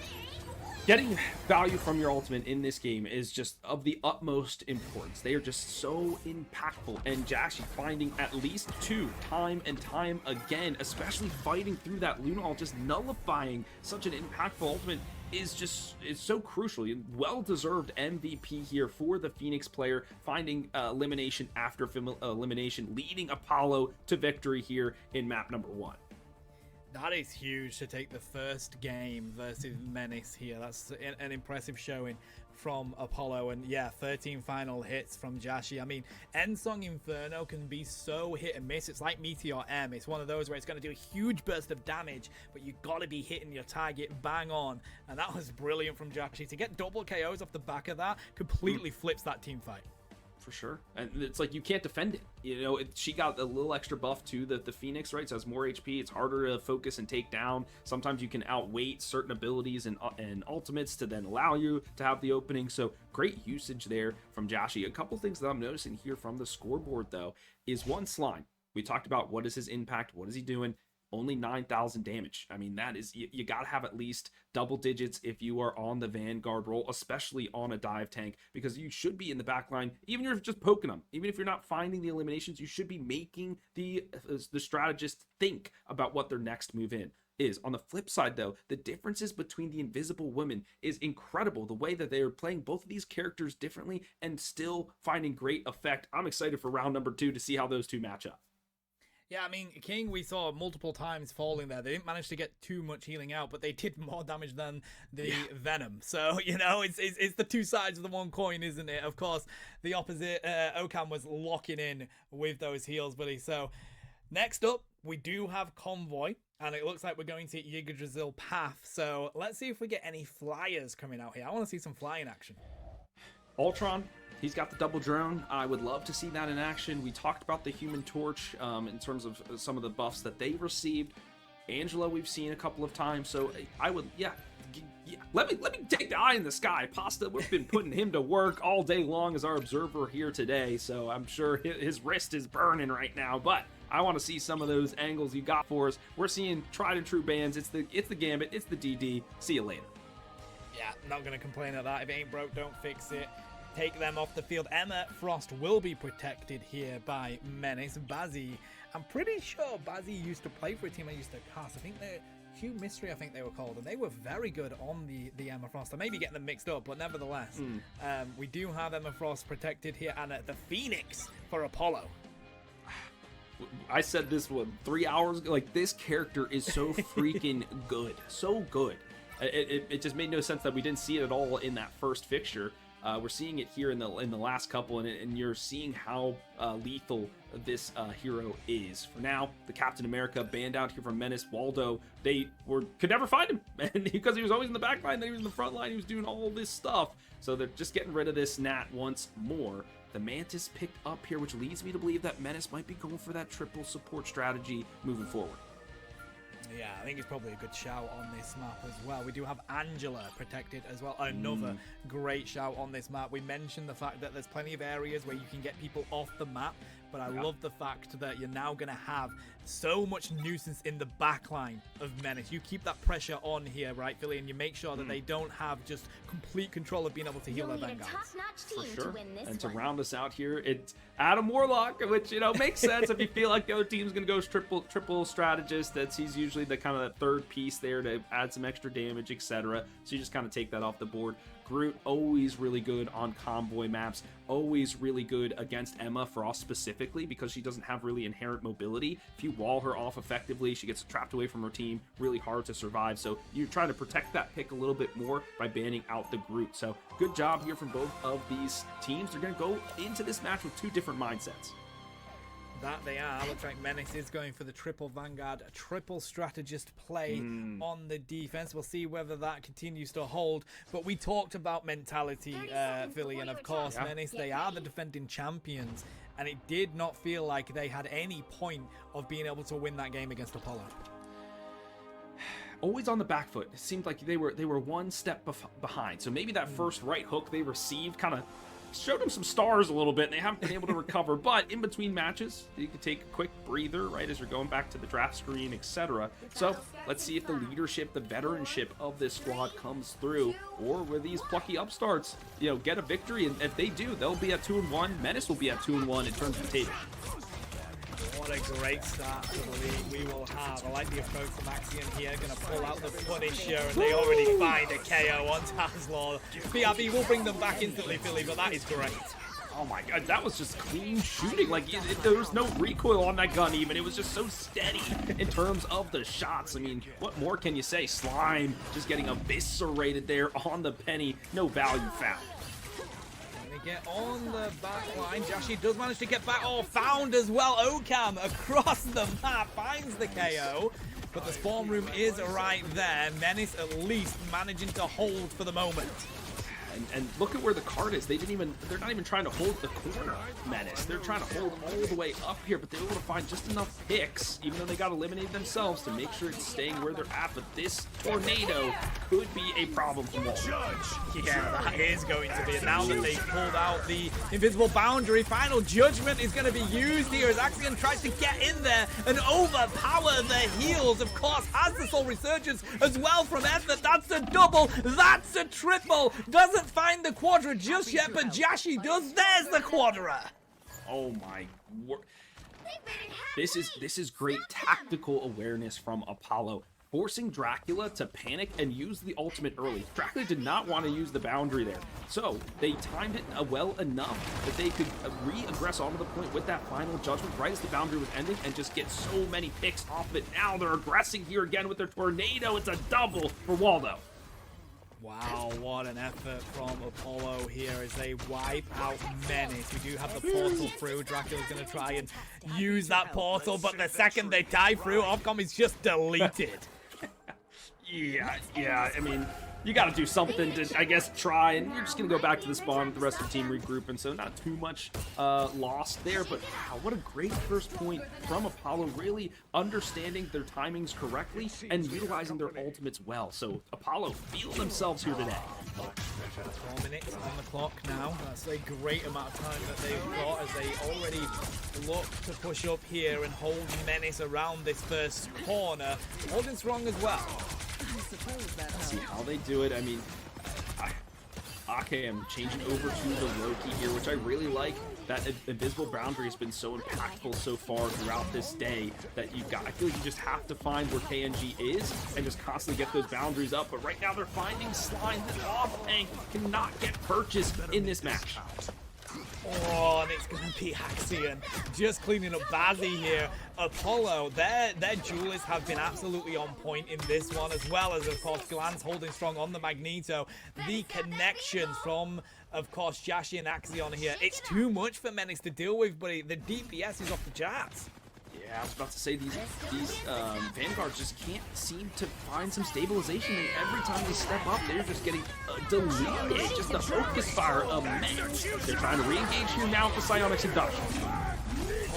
getting value from your ultimate in this game is just of the utmost importance. They are just so impactful, and Jashi finding at least two time and time again, especially fighting through that Lunal, just nullifying such an impactful ultimate is so crucial. Well-deserved MVP here for the Phoenix player, finding elimination after elimination, leading Apollo to victory here in map number 1. That is huge to take the first game versus Menace here. That's an impressive showing from Apollo, and yeah, 13 final hits from Jashi. I mean, Ensong Inferno can be so hit and miss. It's like Meteor M. It's one of those where it's going to do a huge burst of damage, but you got to be hitting your target bang on, and that was brilliant from Jashi. To get double KOs off the back of that completely flips that team fight. For sure. And it's like you can't defend it. You know, she got a little extra buff to the Phoenix, right? So it has more HP. It's harder to focus and take down. Sometimes you can outweight certain abilities and ultimates to then allow you to have the opening. So great usage there from Jashi. A couple things that I'm noticing here from the scoreboard, though, is one, Slime. We talked about what is his impact, what is he doing. Only 9,000 damage. I mean, that is, you got to have at least double digits if you are on the Vanguard role, especially on a dive tank, because you should be in the back line, even if you're just poking them. Even if you're not finding the eliminations, you should be making the strategist think about what their next move in is. On the flip side, though, the differences between the Invisible Women is incredible. The way that they are playing both of these characters differently and still finding great effect. I'm excited for round number 2 to see how those two match up. Yeah, I mean, King, we saw multiple times falling there. They didn't manage to get too much healing out, but they did more damage than the Venom. So, you know, it's the two sides of the one coin, isn't it? Of course, the opposite, Okan was locking in with those heals, buddy. So, next up, we do have Convoy, and it looks like we're going to Yggdrasil Path. So, let's see if we get any flyers coming out here. I want to see some flying action. Ultron. He's got the double drone. I would love to see that in action. We talked about the Human Torch in terms of some of the buffs that they received. Angela, we've seen a couple of times. So I would, let me take the eye in the sky. Pasta, we've been putting him to work all day long as our observer here today. So I'm sure his wrist is burning right now. But I want to see some of those angles you got for us. We're seeing tried and true bands. It's the Gambit. It's the DD. See you later. Yeah, not going to complain at that. If it ain't broke, don't fix it. Take them off the field. Emma Frost will be protected here by Menace. Bazzi, I'm pretty sure Bazzi used to play for a team I used to cast. I think they're Hugh Mystery, I think they were called, and they were very good on the Emma Frost. I may be getting them mixed up, but nevertheless, we do have Emma Frost protected here, and the Phoenix for Apollo. I said this 3 hours ago. Like, this character is so freaking good. So good. it just made no sense that we didn't see it at all in that first fixture. We're seeing it here in the last couple, and you're seeing how lethal this hero is. For now, the Captain America banned out here from Menace. Waldo, they could never find him, and because he was always in the back line, then he was in the front line, he was doing all this stuff. So they're just getting rid of this Nat once more. The Mantis picked up here, which leads me to believe that Menace might be going for that triple support strategy moving forward. Yeah, I think it's probably a good shout on this map as well. We do have Angela protected as well. Another great shout on this map. We mentioned the fact that there's plenty of areas where you can get people off the map, but I love the fact that you're now going to have so much nuisance in the backline of Menace. You keep that pressure on here, right, Philly, and you make sure that they don't have just complete control of being able to heal their vanguards. For sure. And to round us out here, it's Adam Warlock, which, you know, makes sense if you feel like the other team's going to go triple strategist. He's usually the kind of that third piece there to add some extra damage, etc. So you just kind of take that off the board. Groot, always really good on convoy maps, always really good against Emma Frost specifically because she doesn't have really inherent mobility. If you wall her off effectively, she gets trapped away from her team, really hard to survive. So you're trying to protect that pick a little bit more by banning out the Groot. So good job here from both of these teams. They're going to go into this match with two different mindsets. That they are. Looks like Menace is going for the triple Vanguard, a triple strategist play on the defense. We'll see whether that continues to hold. But we talked about mentality, Philly, and of course, Menace, they are the defending champions. And it did not feel like they had any point of being able to win that game against Apollo. Always on the back foot. It seemed like they were one step behind. So maybe that first right hook they received kind of showed them some stars a little bit, and they haven't been able to recover. But in between matches, you can take a quick breather, right, as you're going back to the draft screen, etc. So let's see if the leadership, the veteranship of this squad comes through, or where these plucky upstarts, you know, get a victory. And if they do, they'll be at 2-1. Menace will be at 2-1 in terms of the table. What a great start to the league we will have. I like the approach from Axiom here. Going to pull out the Punisher, and they already find a KO on Tazlor. BRB will bring them back instantly, Philly, but that is great. Oh my god, that was just clean shooting. Like, there was no recoil on that gun even. It was just so steady in terms of the shots. I mean, what more can you say? Slime just getting eviscerated there on the penny. No value found. Get on the back line. Jashi does manage to get back. Oh, found as well. Okam across the map finds the KO. But the spawn room is right there. Menace at least managing to hold for the moment. And look at where the card is. They're not even trying to hold the corner, Menace. They're trying to hold all the way up here, but they're able to find just enough picks, even though they got eliminated themselves, to make sure it's staying where they're at. But this tornado could be a problem for Wall. Yeah, that is going to be it. Now that they've pulled out the invisible boundary, final judgment is going to be used here as Axion tries to get in there and overpower the heals. Of course, has the soul resurgence as well from Effort. That's a double. That's a triple. Doesn't find the Quadra just yet, but Jashi does. There's the Quadra. Oh my word. This is great tactical awareness from Apollo, forcing Dracula to panic and use the ultimate early. Dracula did not want to use the boundary there, so they timed it well enough that they could re-aggress onto the point with that final judgment right as the boundary was ending and just get so many picks off of it. Now they're aggressing here again with their tornado. It's a double for Waldo. Wow, what an effort from Apollo here as they wipe out Menace. We do have the portal through. Dracula's going to try and use that portal, but the second they die through, Ofcom is just deleted. Yeah, I mean, you got to do something to, I guess, try, and you're just going to go back to the spawn with the rest of the team regrouping, so not too much lost there, but wow, what a great first point from Apollo, really understanding their timings correctly and utilizing their ultimates well. So Apollo feeling themselves here today. 4 minutes on the clock now. That's a great amount of time that they've got as they already look to push up here and hold Menace around this first corner. Holding strong as well. See how they do it. I mean, I'm changing over to the Loki here, which I really like. That invisible boundary has been so impactful so far throughout this day that I feel like you just have to find where KNG is and just constantly get those boundaries up. But right now they're finding Slime. This off tank cannot get purchased in this match. Oh, and it's going to be Axion just cleaning up badly here. Apollo, their duelists have been absolutely on point in this one, as well as, of course, Glance holding strong on the Magneto. The connections from, of course, Jashi and Axion here. It's too much for Menace to deal with, but the DPS is off the charts. Yeah, I was about to say these Vanguards just can't seem to find some stabilization, and every time they step up, they're just getting deleted. Just the focus fire of Menace. They're trying to re-engage here now with the Psionics and Dash.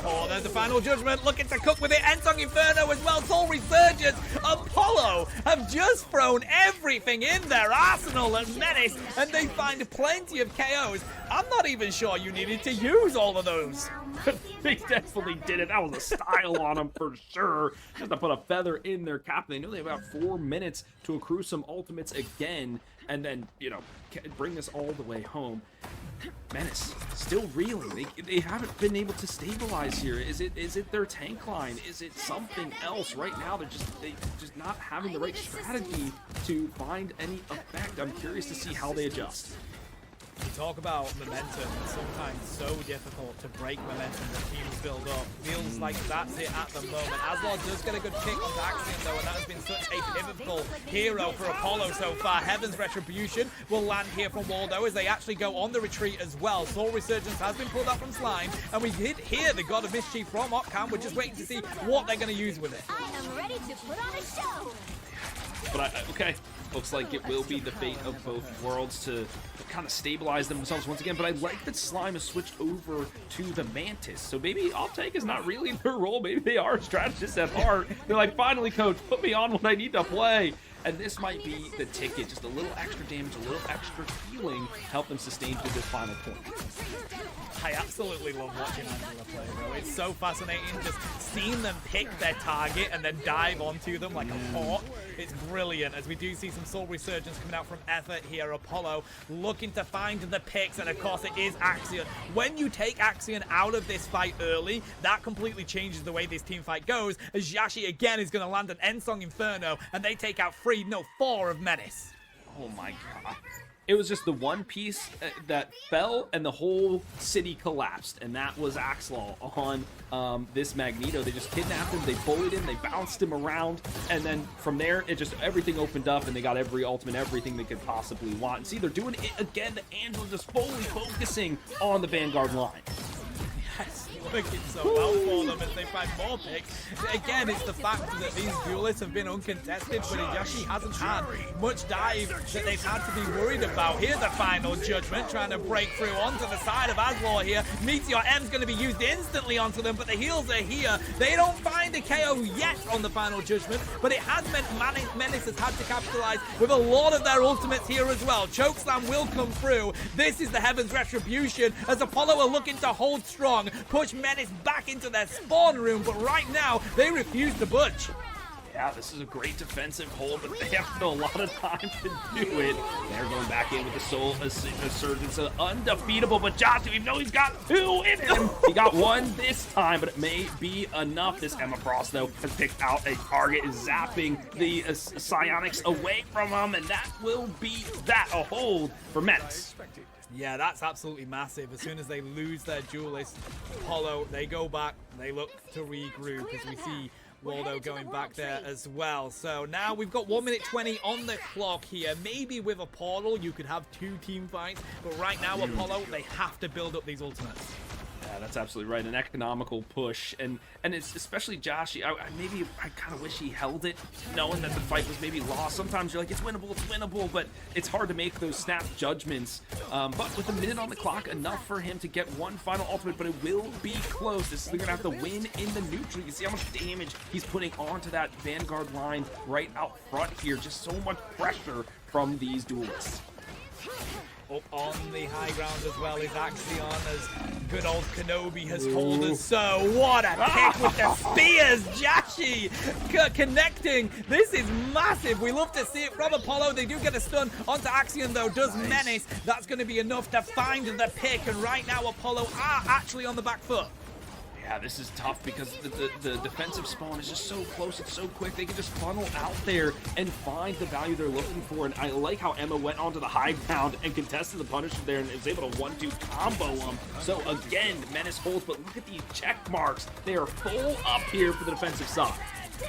Oh, there's the final judgment, looking to cook with it. Ensong Inferno as well, Soul Resurgence. Apollo have just thrown everything in their arsenal at Menace, and they find plenty of KOs. I'm not even sure you needed to use all of those. They definitely did it. That was a style on them for sure. Just to put a feather in their cap. They know they have about 4 minutes to accrue some ultimates again, and then, you know, bring this all the way home. Menace still reeling. They haven't been able to stabilize here. Is it their tank line? Is it something else? Right now they're just not having the right strategy to find any effect. I'm curious to see how they adjust. We talk about momentum. It's sometimes so difficult to break momentum that teams build up. Feels like that's it at the moment. Aslar does get a good pick on Axion though, and that has been such a pivotal hero for Apollo so far. Heaven's Retribution will land here from Waldo as they actually go on the retreat as well. Soul Resurgence has been pulled up from Slime, and we did hear the God of Mischief from Opcam. We're just waiting to see what they're going to use with it. I am ready to put on a show. But okay, looks like it will be the fate of both worlds to kind of stabilize themselves once again. But I like that Slime has switched over to the Mantis. So maybe off-tank is not really their role. Maybe they are strategists at heart. They're like, finally, coach, put me on when I need to play. And this might be the ticket. Just a little extra damage, a little extra healing, help them sustain through this final point. I absolutely love watching Angela play, bro. It's so fascinating just seeing them pick their target and then dive onto them like a hawk. It's brilliant, as we do see some Soul Resurgence coming out from Effort here. Apollo looking to find the picks, and of course it is Axion. When you take Axion out of this fight early, that completely changes the way this team fight goes, as Jashi again is going to land an Ensong Inferno, and they take out 4 of Menace. Oh my god. It was just the one piece that fell and the whole city collapsed, and that was Axlaw on this Magneto. They just kidnapped him, they bullied him, they bounced him around, and then from there, it just everything opened up, and they got every ultimate, everything they could possibly want. And see, they're doing it again. Angela just fully focusing on the Vanguard line. Yes, working so well for them as they find more picks. Again, it's the fact that these duelists have been uncontested, but Jashi hasn't had much dive that they've had to be worried about. Here's the final judgment, trying to break through onto the side of Aslar here. Meteor M's going to be used instantly onto them, but the heals are here. They don't find a KO yet on the final judgment, but it has meant Menace has had to capitalize with a lot of their ultimates here as well. Chokeslam will come through. This is the Heaven's Retribution as Apollo are looking to hold strong, push Menace back into their spawn room, but right now they refuse to budge. Yeah, this is a great defensive hold, but they have a lot of time to do it. They're going back in with the Soul Resurgence, undefeatable, but Josh, even though he's got 2 in him, he got 1 this time, but it may be enough. This Emma Frost, though, has picked out a target, is zapping the Psionics away from him, and that will be that, a hold for Menace. Yeah, that's absolutely massive. As soon as they lose their duelist, Apollo, they go back, they look to regroup as we see Waldo going back there as well. So now we've got 1 minute 20 on the clock here. Maybe with a portal, you could have 2 team fights, but right now, Apollo, they have to build up these ultimates. Yeah, that's absolutely right. An economical push, and it's especially Joshy. I kind of wish he held it, knowing that the fight was maybe lost. Sometimes you're like, it's winnable, but it's hard to make those snap judgments. But with a minute on the clock, enough for him to get 1 final ultimate, but it will be close. They're going to have to win in the neutral. You can see how much damage he's putting onto that Vanguard line right out front here. Just so much pressure from these duelists. Up on the high ground as well is Axion, as good old Kenobi has told us so. What a kick with the spears! Jashi connecting. This is massive. We love to see it from Apollo. They do get a stun onto Axion, though. Does Menace. That's going to be enough to find the pick. And right now, Apollo are actually on the back foot. Yeah, this is tough because the defensive spawn is just so close, it's so quick. They can just funnel out there and find the value they're looking for. And I like how Emma went onto the high ground and contested the Punisher there and was able to 1-2 combo him. So again, Menace holds, but look at these check marks. They are full up here for the defensive side.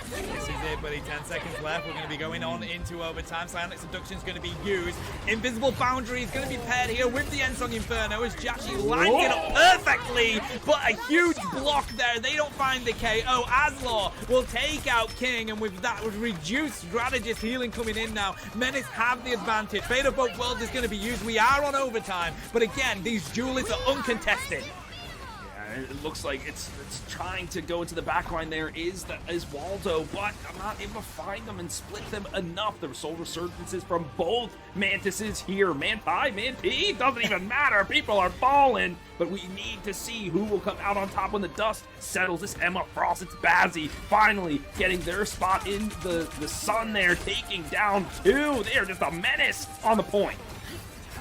This is it, buddy. 10 seconds left. We're going to be going on into overtime. Silent Seduction is going to be used. Invisible Boundary is going to be paired here with the Ensong Inferno as Jashi lines it up perfectly, but a huge block there. They don't find the KO. Aslaw will take out King, and with that, with reduced strategist healing coming in now, Menace have the advantage. Fate of both worlds is going to be used. We are on overtime, but again, these duelists are uncontested. It looks like it's trying to go into the backline. There is Waldo, but I'm not able to find them and split them enough. The soul resurgences from both Mantises here. Man Pi, Man P, doesn't even matter. People are falling, but we need to see who will come out on top when the dust settles. This Emma Frost, it's Bazzi finally getting their spot in the sun there, taking down 2. They are just a menace on the point.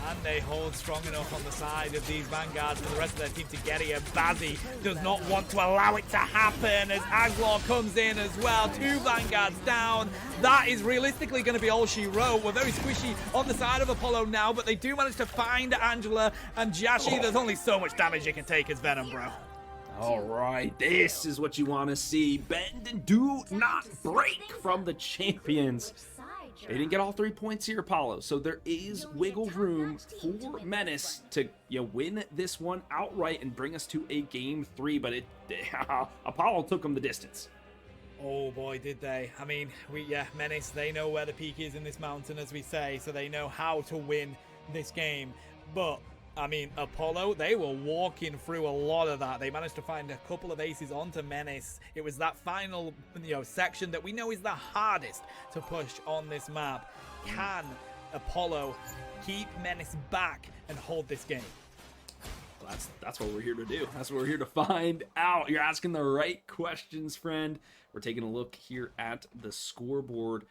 And they hold strong enough on the side of these Vanguards for the rest of their team to get here. Bazzi does not want to allow it to happen as Aslaw comes in as well. 2 Vanguards down. That is realistically going to be all she wrote. We're very squishy on the side of Apollo now, but they do manage to find Angela and Jashi. There's only so much damage you can take as Venom, bro. All right, this is what you want to see. Bend and do not break from the champions. They didn't get all 3 points here, Apollo, so there is wiggle room for Menace to win this one outright and bring us to a game 3, but Apollo took them the distance. Oh boy, did they. I mean, Menace, they know where the peak is in this mountain, as we say, so they know how to win this game. But I mean, Apollo, they were walking through a lot of that. They managed to find a couple of aces onto Menace. It was that final, section that we know is the hardest to push on this map. Can Apollo keep Menace back and hold this game? Well, that's what we're here to do. That's what we're here to find out. You're asking the right questions, friend. We're taking a look here at the scoreboard.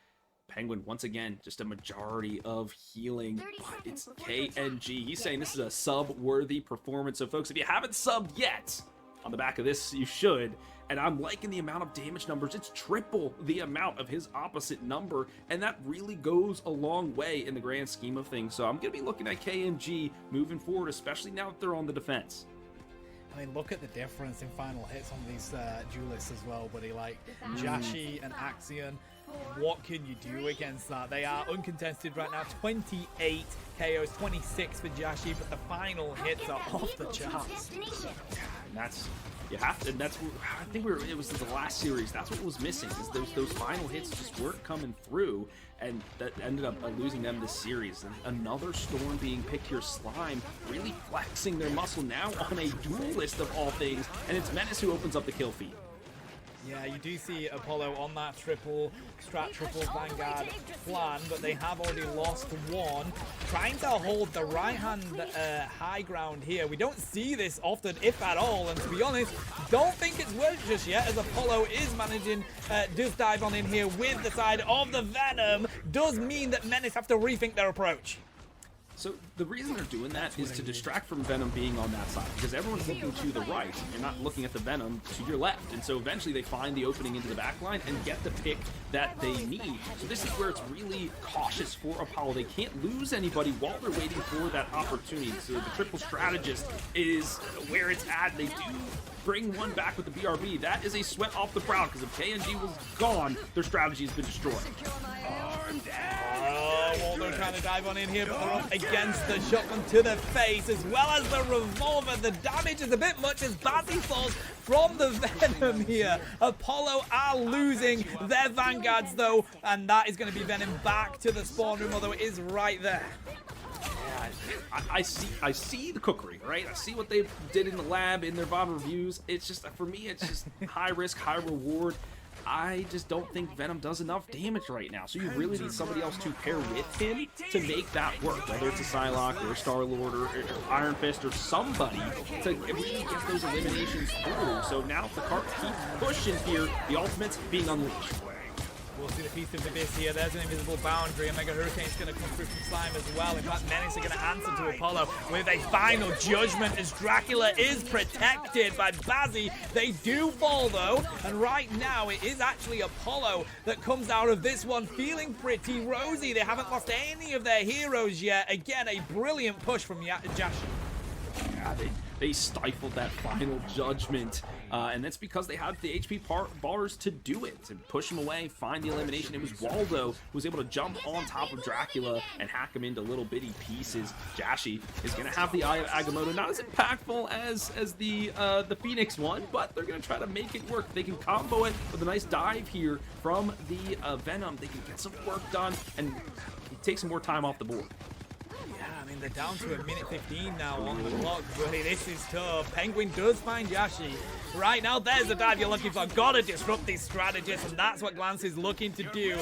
Penguin, once again, just a majority of healing, but it's KNG. He's saying this is a sub-worthy performance. So, folks, if you haven't subbed yet, on the back of this, you should. And I'm liking the amount of damage numbers. It's triple the amount of his opposite number, and that really goes a long way in the grand scheme of things. So I'm going to be looking at KNG moving forward, especially now that they're on the defense. I mean, look at the difference in final hits on these duelists as well, buddy. Like, Jashi and Axion. What can you do against that? They are uncontested right now. 28 KOs, 26 for Jashi, but the final hits are off the charts. And that's I think it was the last series. That's what was missing. Is those final hits just weren't coming through, and that ended up losing them this series. And another storm being picked here. Slime really flexing their muscle now on a duelist of all things, and it's Menace who opens up the kill feed. Yeah, you do see Apollo on that triple Vanguard plan, but they have already lost 1. Trying to hold the right-hand high ground here. We don't see this often, if at all, and to be honest, don't think it's worked just yet, as Apollo is managing, does dive on in here with the side of the Venom. Does mean that Menace have to rethink their approach. So the reason they're doing that is to distract from Venom being on that side, because everyone's looking to the right. You're not looking at the Venom to your left, and so eventually they find the opening into the backline and get the pick that they need. So this is where it's really cautious for Apollo. They can't lose anybody while they're waiting for that opportunity. So the triple strategist is where it's at. They do bring one back with the BRB. That is a sweat off the brow, because if KNG was gone, their strategy has been destroyed. Waldo trying to dive on in here, but they're up against the shotgun to the face, as well as the revolver. The damage is a bit much as Bazzi falls from the Venom here. Apollo are losing their Vanguards, though, and that is going to be Venom back to the spawn room, although it is right there. I see the cookery, right? I see what they did in the lab in their VOD reviews. It's just, for me, it's just high risk, high reward. I just don't think Venom does enough damage right now. So you really need somebody else to pair with him to make that work, whether it's a Psylocke or a Star-Lord or Iron Fist or somebody to really get those eliminations through. So now if the cart keeps pushing here, the ultimate's being unleashed. We'll see the piece of the abyss here. There's an invisible boundary. A Mega Hurricane's going to come through from Slime as well. In fact, Menace are going to answer to Apollo with a final judgment as Dracula is protected by Bazzi. They do fall, though. And right now, it is actually Apollo that comes out of this one feeling pretty rosy. They haven't lost any of their heroes yet. Again, a brilliant push from Jashi. Yeah, they stifled that final judgment, and that's because they had the HP bars to do it, to push him away, find the elimination. It was Waldo who was able to jump on top of Dracula and hack him into little bitty pieces. Jashi is going to have the Eye of Agamotto, not as impactful as the Phoenix one, but they're going to try to make it work. They can combo it with a nice dive here from the Venom. They can get some work done and take some more time off the board. I mean, they're down to a minute 15 now on the clock, buddy. This is tough. Penguin does find Jashi. Right now, there's the dive you're looking for. Gotta disrupt these strategists, and that's what Glance is looking to do.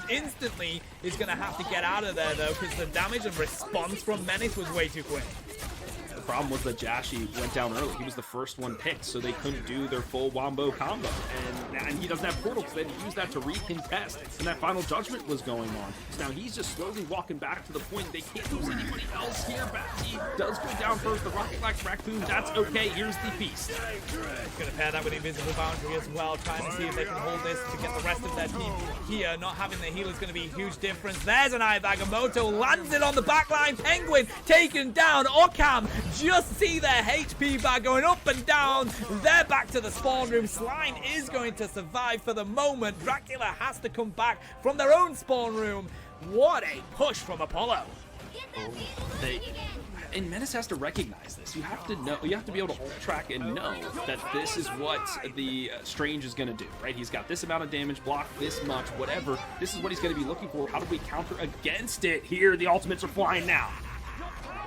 Instantly, he's gonna have to get out of there, though, because the damage and response from Menace was way too quick. The problem was that Jashi went down early. He was the first one picked, so they couldn't do their full wombo combo. And he doesn't have portals, so they had to use that to recontest. And that final judgment was going on. So now he's just slowly walking back to the point. They can't lose anybody else here. He does go down first. The Rocket Lax Raccoon, that's okay. Here's the piece. Gonna pair that with Invisible Boundary as well, trying to see if they can hold this to get the rest of their team here. Not having the healer is going to be a huge difference. There's an Eye of Agamotto, lands it on the backline. Penguin taken down. Occam just see their HP bar going up and down. They're back to the spawn room. Slime is going to survive for the moment. Dracula has to come back from their own spawn room. What a push from Apollo. And Menace has to recognize this. You have to know, you have to be able to hold track and know that this is what the Strange is going to do, right? He's got this amount of damage, block this much, whatever. This is what he's going to be looking for. How do we counter against it? Here, the ultimates are flying now.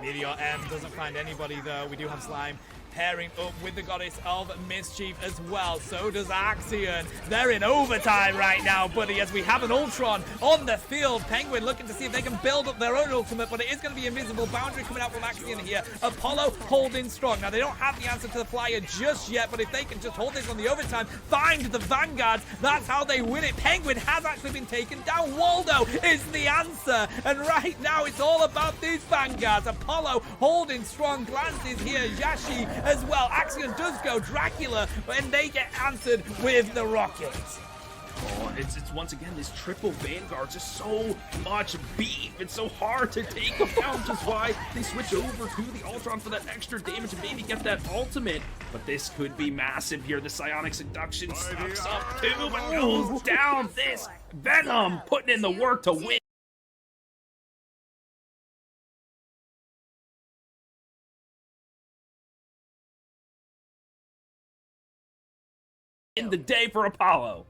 Meteor M doesn't find anybody, though. We do have Slime pairing up with the Goddess of Mischief as well. So does Axion. They're in overtime right now, buddy, as we have an Ultron on the field. Penguin looking to see if they can build up their own ultimate, but it is going to be Invisible Boundary coming out from Axion here. Apollo holding strong. Now, they don't have the answer to the flyer just yet, but if they can just hold this on the overtime, find the Vanguards, that's how they win it. Penguin has actually been taken down. Waldo is the answer, and right now it's all about these Vanguards. Apollo holding strong. Glances here. Jashi as well. Axion does go. Dracula, and they get answered with the rockets. Oh, it's once again this triple Vanguard, just so much beef. It's so hard to take them down, which is why they switch over to the Ultron for that extra damage and maybe get that ultimate. But this could be massive here. The Psionic Seduction sucks up too, but goes down. This Venom putting in the work to win. In the day for Apollo.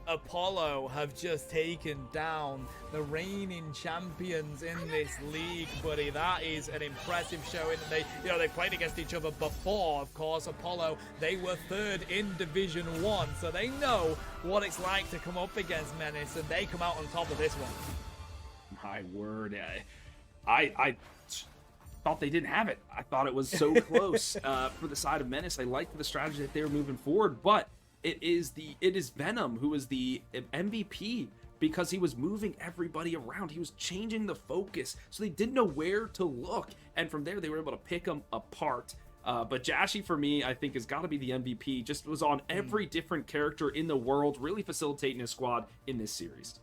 Apollo have just taken down the reigning champions in this league, buddy. That is an impressive showing. They played against each other before, of course. Apollo, they were third in Division 1, so they know what it's like to come up against Menace, and they come out on top of this one. My word, I thought they didn't have it. I thought it was so close for the side of Menace. I liked the strategy that they were moving forward, but it is Venom who is the MVP because he was moving everybody around. He was changing the focus, so they didn't know where to look, and from there they were able to pick them apart. But Jashi, for me, I think has got to be the MVP. Just was on every different character in the world, really facilitating his squad in this series.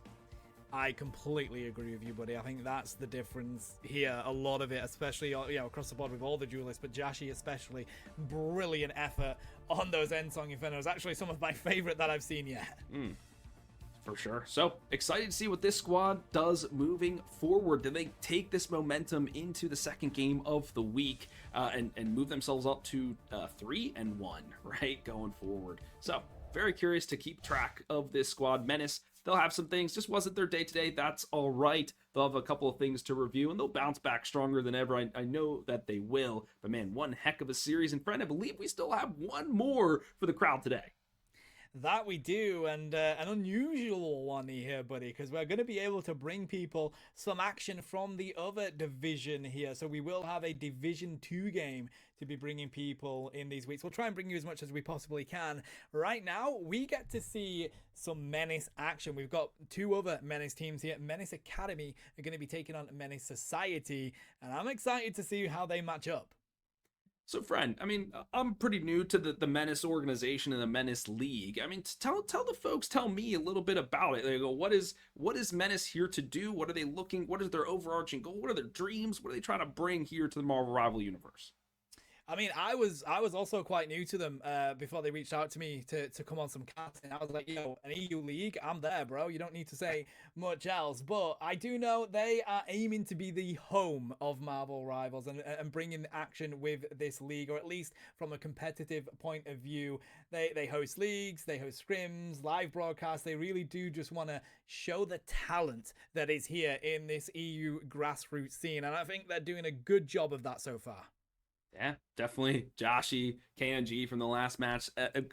I completely agree with you, buddy. I think that's the difference here. A lot of it, especially across the board with all the duelists, but Jashi especially, brilliant effort on those Endsong Infernos. Actually, some of my favorite that I've seen yet. For sure. So excited to see what this squad does moving forward. Do they take this momentum into the second game of the week and move themselves up to 3-1, right, going forward? So very curious to keep track of this squad. Menace, they'll have some things. Just wasn't their day today. That's all right. They'll have a couple of things to review, and they'll bounce back stronger than ever. I know that they will. But man, one heck of a series. And friend, I believe we still have one more for the crowd today. That we do, and an unusual one here, buddy, because we're going to be able to bring people some action from the other division here. So we will have a Division 2 game to be bringing people in these weeks. We'll try and bring you as much as we possibly can. Right now, we get to see some Menace action. We've got two other Menace teams here. Menace Academy are going to be taking on Menace Society, and I'm excited to see how they match up. So, friend, I mean, I'm pretty new to the Menace organization and the Menace League. I mean, tell the folks, tell me a little bit about it. They go, what is Menace here to do? What are they looking? What is their overarching goal? What are their dreams? What are they trying to bring here to the Marvel Rival universe? I mean, I was also quite new to them before they reached out to me to come on some casting. I was like, yo, an EU league, I'm there, bro. You don't need to say much else. But I do know they are aiming to be the home of Marvel Rivals and bringing action with this league, or at least from a competitive point of view. They host leagues, they host scrims, live broadcasts. They really do just want to show the talent that is here in this EU grassroots scene. And I think they're doing a good job of that so far. Yeah, definitely. Joshy, KNG from the last match,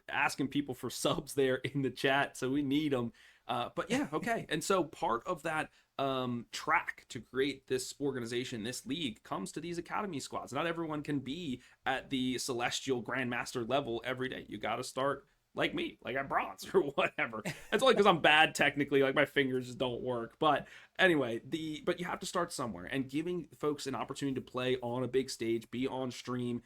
asking people for subs there in the chat, so we need them. But yeah, okay. And so part of that track to create this organization, this league, comes to these academy squads. Not everyone can be at the Celestial Grandmaster level every day. You got to start like me, like at bronze or whatever. It's only because I'm bad technically, like my fingers just don't work. But anyway, but you have to start somewhere, and giving folks an opportunity to play on a big stage, be on stream,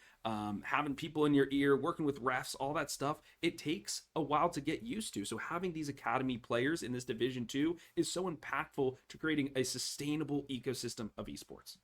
having people in your ear, working with refs, all that stuff, it takes a while to get used to. So having these academy players in this Division 2 is so impactful to creating a sustainable ecosystem of esports.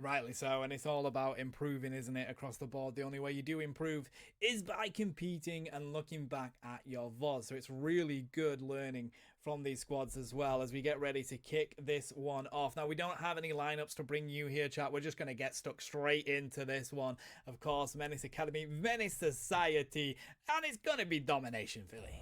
Rightly so, and it's all about improving, isn't it, across the board? The only way you do improve is by competing and looking back at your VOD. So it's really good learning from these squads as well as we get ready to kick this one off. Now, we don't have any lineups to bring you here, chat. We're just going to get stuck straight into this one. Of course, Menace Academy, Menace Society, and it's going to be domination, Philly.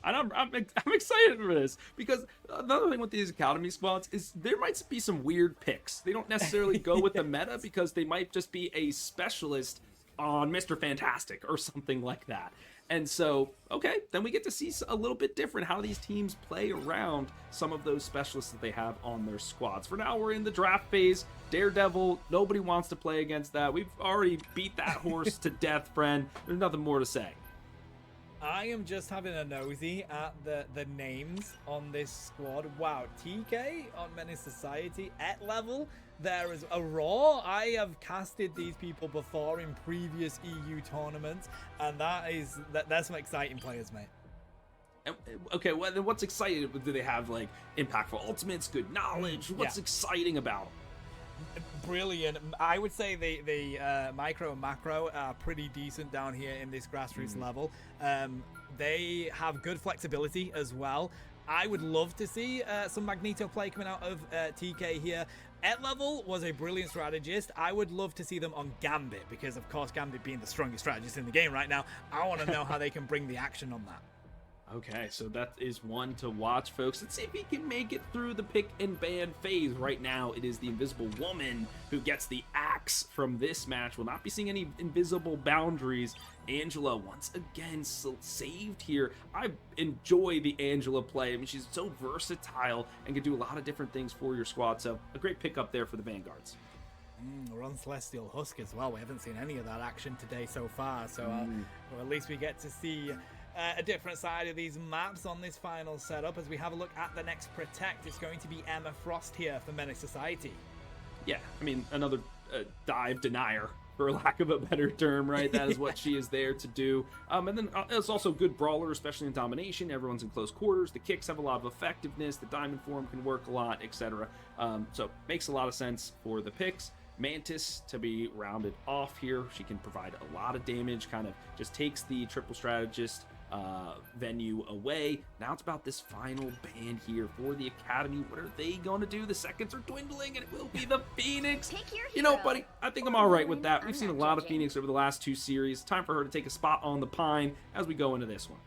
And I'm excited for this, because another thing with these academy squads is there might be some weird picks. They don't necessarily go with the meta because they might just be a specialist on Mr. Fantastic or something like that. And so, okay, then we get to see a little bit different how these teams play around some of those specialists that they have on their squads. For now, we're in the draft phase. Daredevil, nobody wants to play against that. We've already beat that horse to death, friend. There's nothing more to say. I am just having a nosy at the names on this squad. Wow, TK on Menace Society at level. There is a Raw. I have casted these people before in previous EU tournaments, and that's some exciting players, mate. Okay, well, then what's exciting? Do they have like impactful ultimates, good knowledge? What's exciting about them? Brilliant. I would say the micro and macro are pretty decent down here in this grassroots level. They have good flexibility as well. I would love to see some Magneto play coming out of TK here. At level was a brilliant strategist. I would love to see them on Gambit, because of course Gambit being the strongest strategist in the game right now, I want to know how they can bring the action on that. Okay, so that is one to watch, folks. Let's see if he can make it through the pick and ban phase. Right now, it is the Invisible Woman who gets the axe from this match. We'll not be seeing any invisible boundaries. Angela, once again, saved here. I enjoy the Angela play. I mean, she's so versatile and can do a lot of different things for your squad. So a great pickup there for the Vanguards. We're on Celestial Husk as well. We haven't seen any of that action today so far. So well, at least we get to see a different side of these maps on this final setup. As we have a look at the next Protect, it's going to be Emma Frost here for Menace Society. Yeah, I mean, another dive denier, for lack of a better term, right? That is what she is there to do. And then it's also good brawler, especially in domination. Everyone's in close quarters. The kicks have a lot of effectiveness. The diamond form can work a lot, etc. So makes a lot of sense for the picks. Mantis to be rounded off here. She can provide a lot of damage, kind of just takes the triple strategist venue away. Now it's about this final band here for the Academy. What are they going to do? The seconds are dwindling, and it will be the Phoenix. You know, buddy, I think I'm all right with that. We've seen a lot of Phoenix over the last two series. Time for her to take a spot on the pine as we go into this one.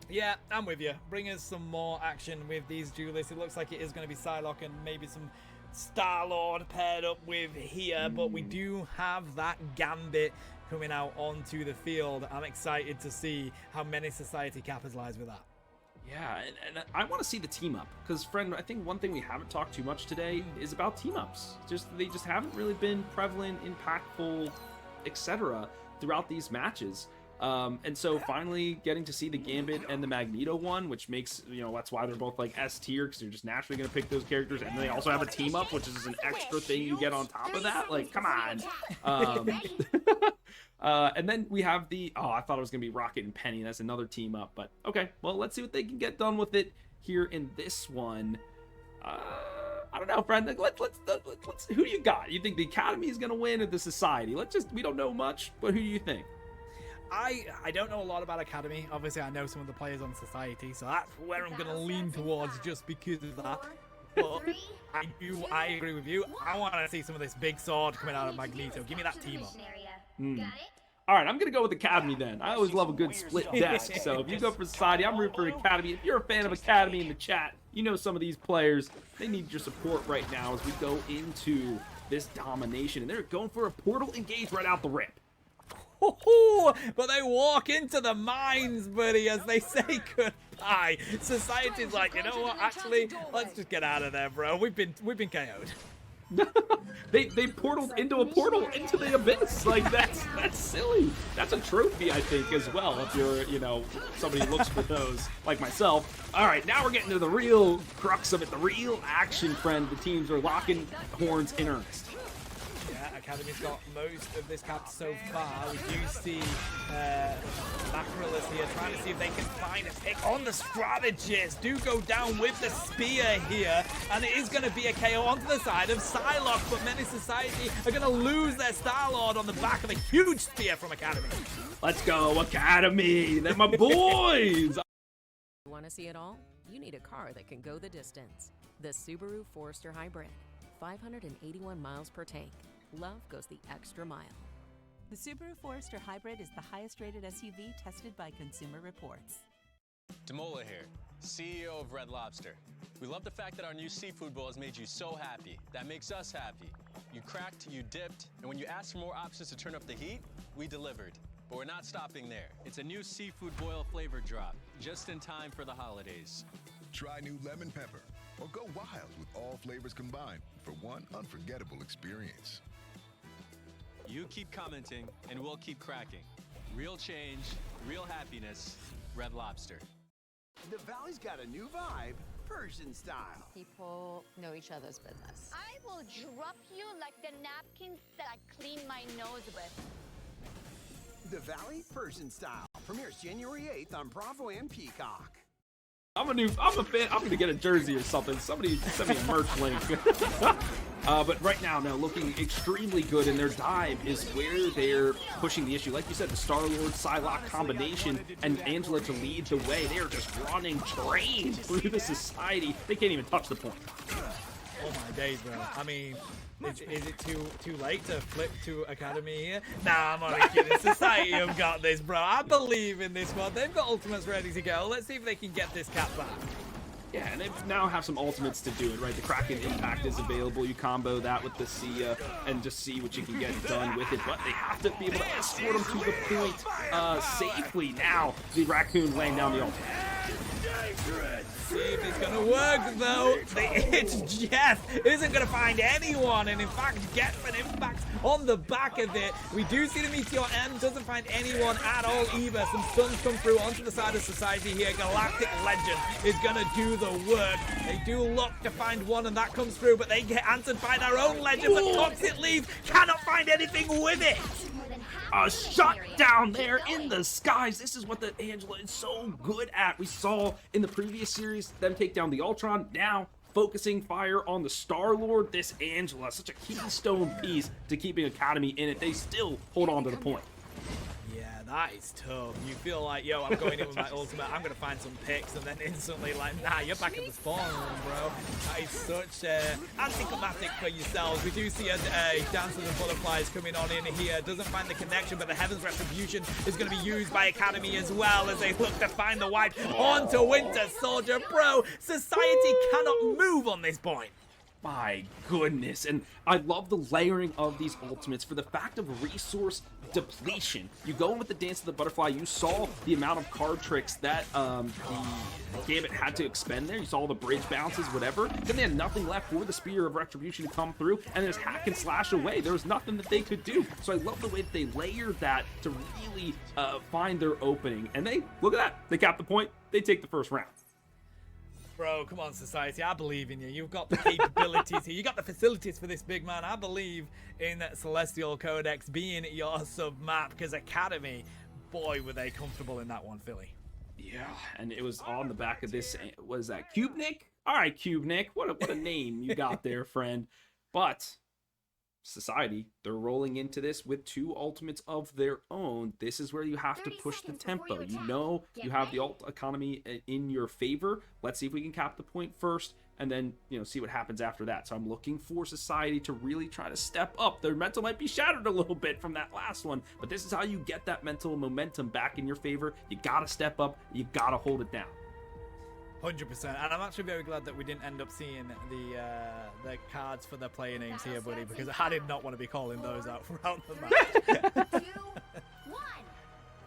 Yeah, I'm with you. Bring us some more action with these duelists. It looks like it is going to be Psylocke and maybe some Star-Lord paired up with here, but we do have that Gambit coming out onto the field. I'm excited to see how Menace Society capitalize with that. Yeah, and I want to see the team up because, friend, I think one thing we haven't talked too much today is about team ups. They just haven't really been prevalent, impactful, etc. throughout these matches. And so finally getting to see the Gambit and the Magneto one, which makes, that's why they're both like S tier, because you're just naturally going to pick those characters. And they also have a team up, which is an extra thing you get on top of that. Like, come on. And then we have I thought it was going to be Rocket and Penny. That's another team up. But okay, well, let's see what they can get done with it here in this one. I don't know, friend. Let's who do you got? You think the Academy is going to win or the Society? We don't know much, but who do you think? I don't know a lot about Academy. Obviously, I know some of the players on Society, so that's where I'm going to lean towards just because of that. But I agree with you. I want to see some of this big sword coming out of Magneto. Give me that team up. All right, I'm going to go with Academy then. I always love a good split desk. So if you go for Society, I'm rooting for Academy. If you're a fan of Academy in the chat, you know some of these players, they need your support right now as we go into this domination. And they're going for a portal engage right out the rip. But they walk into the mines, buddy, as they say goodbye. Society's like, you know what? Actually, let's just get out of there, bro. We've been KO'd. they portaled into a portal into the abyss. Like that's silly. That's a trophy, I think, as well. If you're somebody who looks for those like myself. All right, now we're getting to the real crux of it, the real action, friend. The teams are locking horns in earnest. Academy's got most of this cap so far. We do see Mackerel is here trying to see if they can find a pick on the strategist. Do go down with the spear here, and it is going to be a KO onto the side of Psylocke, but Menace Society are going to lose their Star-Lord on the back of a huge spear from Academy. Let's go, Academy! They're my boys! Want to see it all? You need a car that can go the distance. The Subaru Forester Hybrid. 581 miles per tank. Love goes the extra mile. The Subaru Forester Hybrid is the highest rated SUV tested by Consumer Reports. Demola here, CEO of Red Lobster. We love the fact that our new seafood bowl has made you so happy. That makes us happy. You cracked, you dipped, and when you asked for more options to turn up the heat, we delivered. But we're not stopping there. It's a new seafood boil flavor drop, just in time for the holidays. Try new lemon pepper, or go wild with all flavors combined for one unforgettable experience. You keep commenting, and we'll keep cracking. Real change, real happiness, Red Lobster. The Valley's got a new vibe, Persian style. People know each other's business. I will drop you like the napkins that I clean my nose with. The Valley, Persian style, premieres January 8th on Bravo and Peacock. I'm a fan. I'm gonna get a jersey or something. Somebody send me a merch link. But right now, looking extremely good, and their dive is where they're pushing the issue. Like you said, the Star-Lord Psylocke combination and Angela to lead the way. They are just running train through the Society. They can't even touch the point. Oh my days, bro. I mean, is it too late to flip to Academy here? Nah, I'm only kidding. Society have got this, bro. I believe in this one. They've got ultimates ready to go. Let's see if they can get this cap back. Yeah, and they now have some ultimates to do it, right? The Kraken Impact is available. You combo that with the Sia and just see what you can get done with it. But they have to be able to escort them to the point safely. Now, the Raccoon laying down the ultimate. See if it's gonna work though. It's Jeff isn't gonna find anyone, and in fact gets an impact on the back of it. We do see the Meteor M doesn't find anyone at all either. Some stuns come through onto the side of Society here. Galactic Legend is gonna do the work. They do look to find one, and that comes through, but they get answered by their own Legend. But Toxic leaves, cannot find anything with it. A shot down there in the skies. This is what the Angela is so good at. We saw in the previous series them take down the Ultron. Now focusing fire on the Star-Lord. This Angela, such a keystone piece to keeping Academy in it. They still hold on to the point. Yeah, that is tough. You feel like, yo, I'm going in with my ultimate, I'm going to find some picks, and then instantly like, nah, you're back at the spawn room, bro. That is such anticlimactic for yourselves. We do see a Dance of the Butterflies coming on in here. Doesn't find the connection, but the Heaven's Retribution is going to be used by Academy as well as they look to find the wipe onto Winter Soldier. Bro, Society cannot move on this point. My goodness, and I love the layering of these ultimates for the fact of resource depletion. You go in with the Dance of the Butterfly, you saw the amount of card tricks that the Gambit had to expend there. You saw all the bridge bounces, whatever. Then they had nothing left for the Spear of Retribution to come through, and just hack and slash away. There was nothing that they could do. So I love the way that they layered that to really find their opening. And they, look at that, they cap the point, they take the first round. Bro, come on, Society. I believe in you. You've got the capabilities here. You got the facilities for this, big man. I believe in Celestial Codex being your sub-map, because Academy, boy, were they comfortable in that one, Philly. Yeah, and it was on the back of this. Was that Cubenic? All right, Cubenic. What a name you got there, friend. But Society, they're rolling into this with 2 ultimates of their own. This is where you have to push the tempo. You know you have the ult economy in your favor. Let's see if we can cap the point first, and then, you know, see what happens after that. So I'm looking for Society to really try to step up. Their mental might be shattered a little bit from that last one, but this is how you get that mental momentum back in your favor. You gotta step up. You gotta hold it down. 100%, and I'm actually very glad that we didn't end up seeing the cards for the player names here, buddy, because I did not want to be calling those out throughout the match.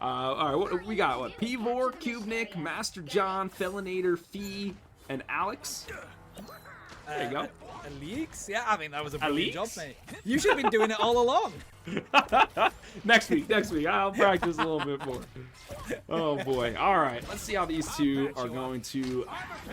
All right, what we got? What? Pivor, Cubenic, Master John, Felinator, Fee, and Alex. There you go. Alex? Yeah, I mean, that was a brilliant job, mate. You should have been doing it all along. Next week. I'll practice a little bit more. Oh, boy. All right, let's see how these two are going to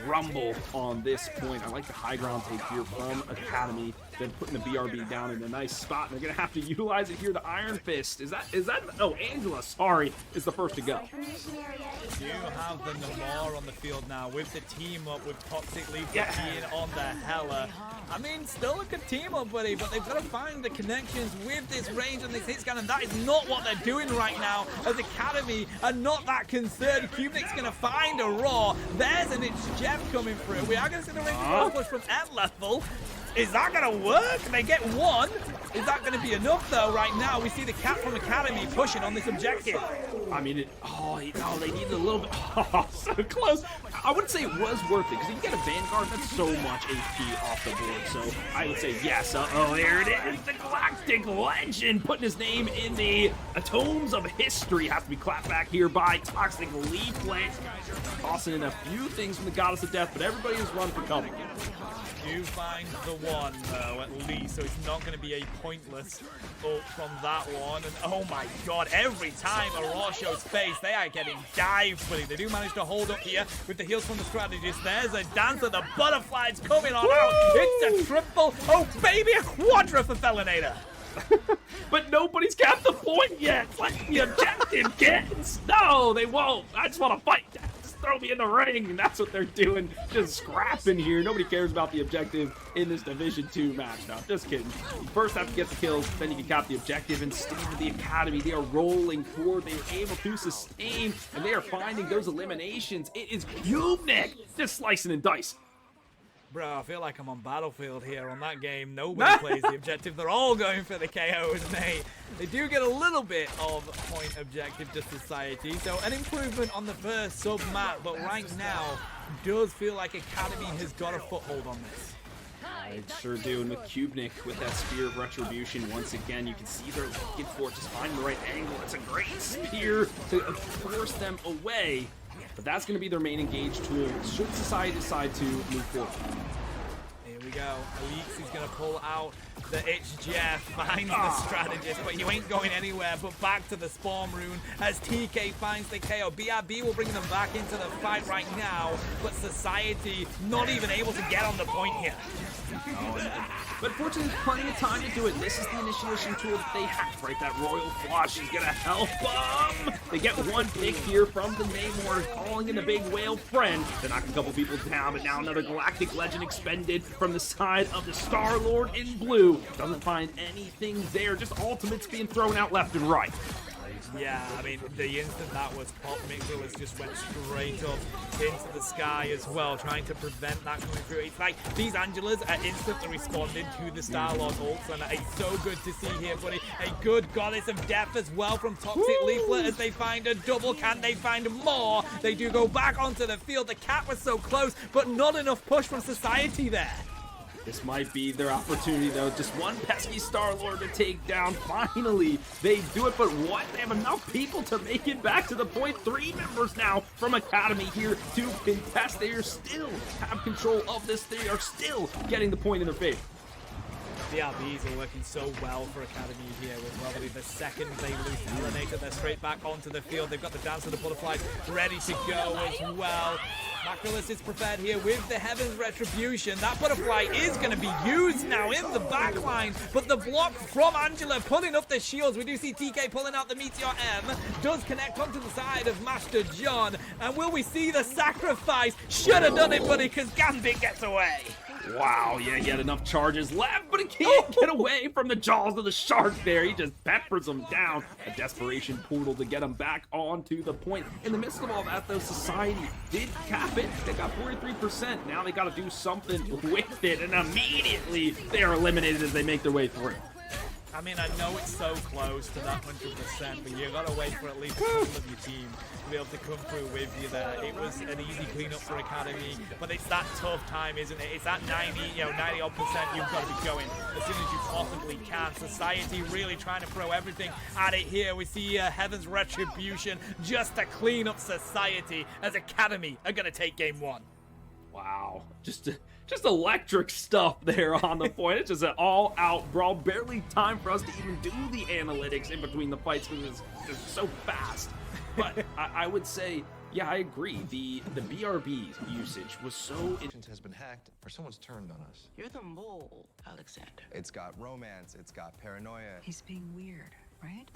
rumble on this point. I like the high ground take here from Academy. Then putting the BRB down in a nice spot. And they're going to have to utilize it here. The Iron Fist. Is that? Oh, Angela, sorry, is the first to go. You have the Namor on the field now with the team up with Toxic Leaf being on the Hella. I mean, still a good team up, buddy, but they've got to find the connections with this range and this hit scan, and that is not what they're doing right now, as Academy are not that concerned. Cubenic's going to find a Raw. There's an It's Jeff coming through. We are going to see the range push from Ed level. Is that going to work? They get one. Is that going to be enough, though? Right now, we see the Cat from Academy pushing on this objective. I mean, they needed a little bit. Oh, so close. I wouldn't say it was worth it, because if you get a Vanguard, that's so much HP off the board. So I would say yes. Oh, there it is. The Galactic Legend putting his name in the tomes of history. Has to be clapped back here by Toxic Leaflet. Tossing in a few things from the Goddess of Death, but everybody is run for cover. Do find the one, though, at least, so it's not going to be a pointless ult from that one. And oh my god, every time a Raw shows face, they are getting dived, buddy. They do manage to hold up here with the heals from the strategist. There's a Dance of the Butterflies coming on out. It's a triple. Oh, baby, a quadra for Felinator. But nobody's capped the point yet. Like the objective, kids. No, they won't. I just want to fight. Just throw me in the ring. And that's what they're doing. Just scrapping here. Nobody cares about the objective in this Division 2 match. No, just kidding. You first have to get the kills, then you can cap the objective. Instead of the Academy, they are rolling forward. They are able to sustain, and they are finding those eliminations. It is Cubenic just slicing and dice. Bro, I feel like I'm on Battlefield here on that game. Nobody plays the objective. They're all going for the KOs, mate. They do get a little bit of point objective to Society, so an improvement on the first sub-map, but right now, does feel like Academy has got a foothold on this. I sure do, and with Cubenic with that Spear of Retribution, once again, you can see they're looking for it, just finding the right angle. It's a great spear to force them away. But that's going to be their main engaged tool should Society decide to move forward. Here we go. Alex is going to pull out the It's Jeff, finds the strategist, but you ain't going anywhere but back to the Spawn Rune as TK finds the KO. BRB will bring them back into the fight right now, but Society not even able to get on the point here. But fortunately, there's plenty of time to do it. This is the initiation tool that they have, right? That Royal Flush is going to help them. They get one pick here from the Namor, calling in the big whale friend to knock a couple people down, but now another Galactic Legend expended from the side of the Star-Lord in blue. Doesn't find anything there, just ultimates being thrown out left and right. Yeah, I mean, the instant that was popped, Mixwell just went straight up into the sky as well, trying to prevent that coming through. It's like these Angelas are instantly responding to the Star-Lord ults, and it's so good to see here, buddy. A good Goddess of Death as well from Toxic Leaflet as they find a double. Can they find more? They do go back onto the field. The Cat was so close, but not enough push from Society there. This might be their opportunity, though. Just one pesky Star-Lord to take down. Finally, they do it, but what? They have enough people to make it back to the point. 3 members now from Academy here to contest. They are still have control of this. They are still getting the point in their favor. The RBs are working so well for Academy here with Robert. The second they lose to Elenator, they're straight back onto the field. They've got the Dance of the Butterflies ready to go as well. Macrolus is prepared here with the Heaven's Retribution. That Butterfly is going to be used now in the backline, but the block from Angela pulling up the shields. We do see TK pulling out the Meteor M. Does connect onto the side of Master John. And will we see the sacrifice? Should have done it, buddy, because Gambit gets away. Wow, yeah, he had enough charges left, but he can't get away from the jaws of the shark there. He just peppers him down. A desperation portal to get him back onto the point. In the midst of all that, though, Society did cap it. They got 43%. Now they got to do something with it, and immediately they are eliminated as they make their way through. I mean, I know it's so close to that 100%, but you got to wait for at least a couple of your team to be able to come through with you there. It was an easy cleanup for Academy, but it's that tough time, isn't it? It's that 90-odd% you've got to be going as soon as you possibly can. Society really trying to throw everything at it here. We see Heaven's Retribution just to clean up Society as Academy are going to take game 1. Wow, just electric stuff there on the point. It's just an all-out brawl. Barely time for us to even do the analytics in between the fights because it's so fast. But I would say, yeah, I agree. The BRB usage was so... has been hacked, or someone's turned on us. You're the mole, Alexander. It's got romance, it's got paranoia. He's being weird, right?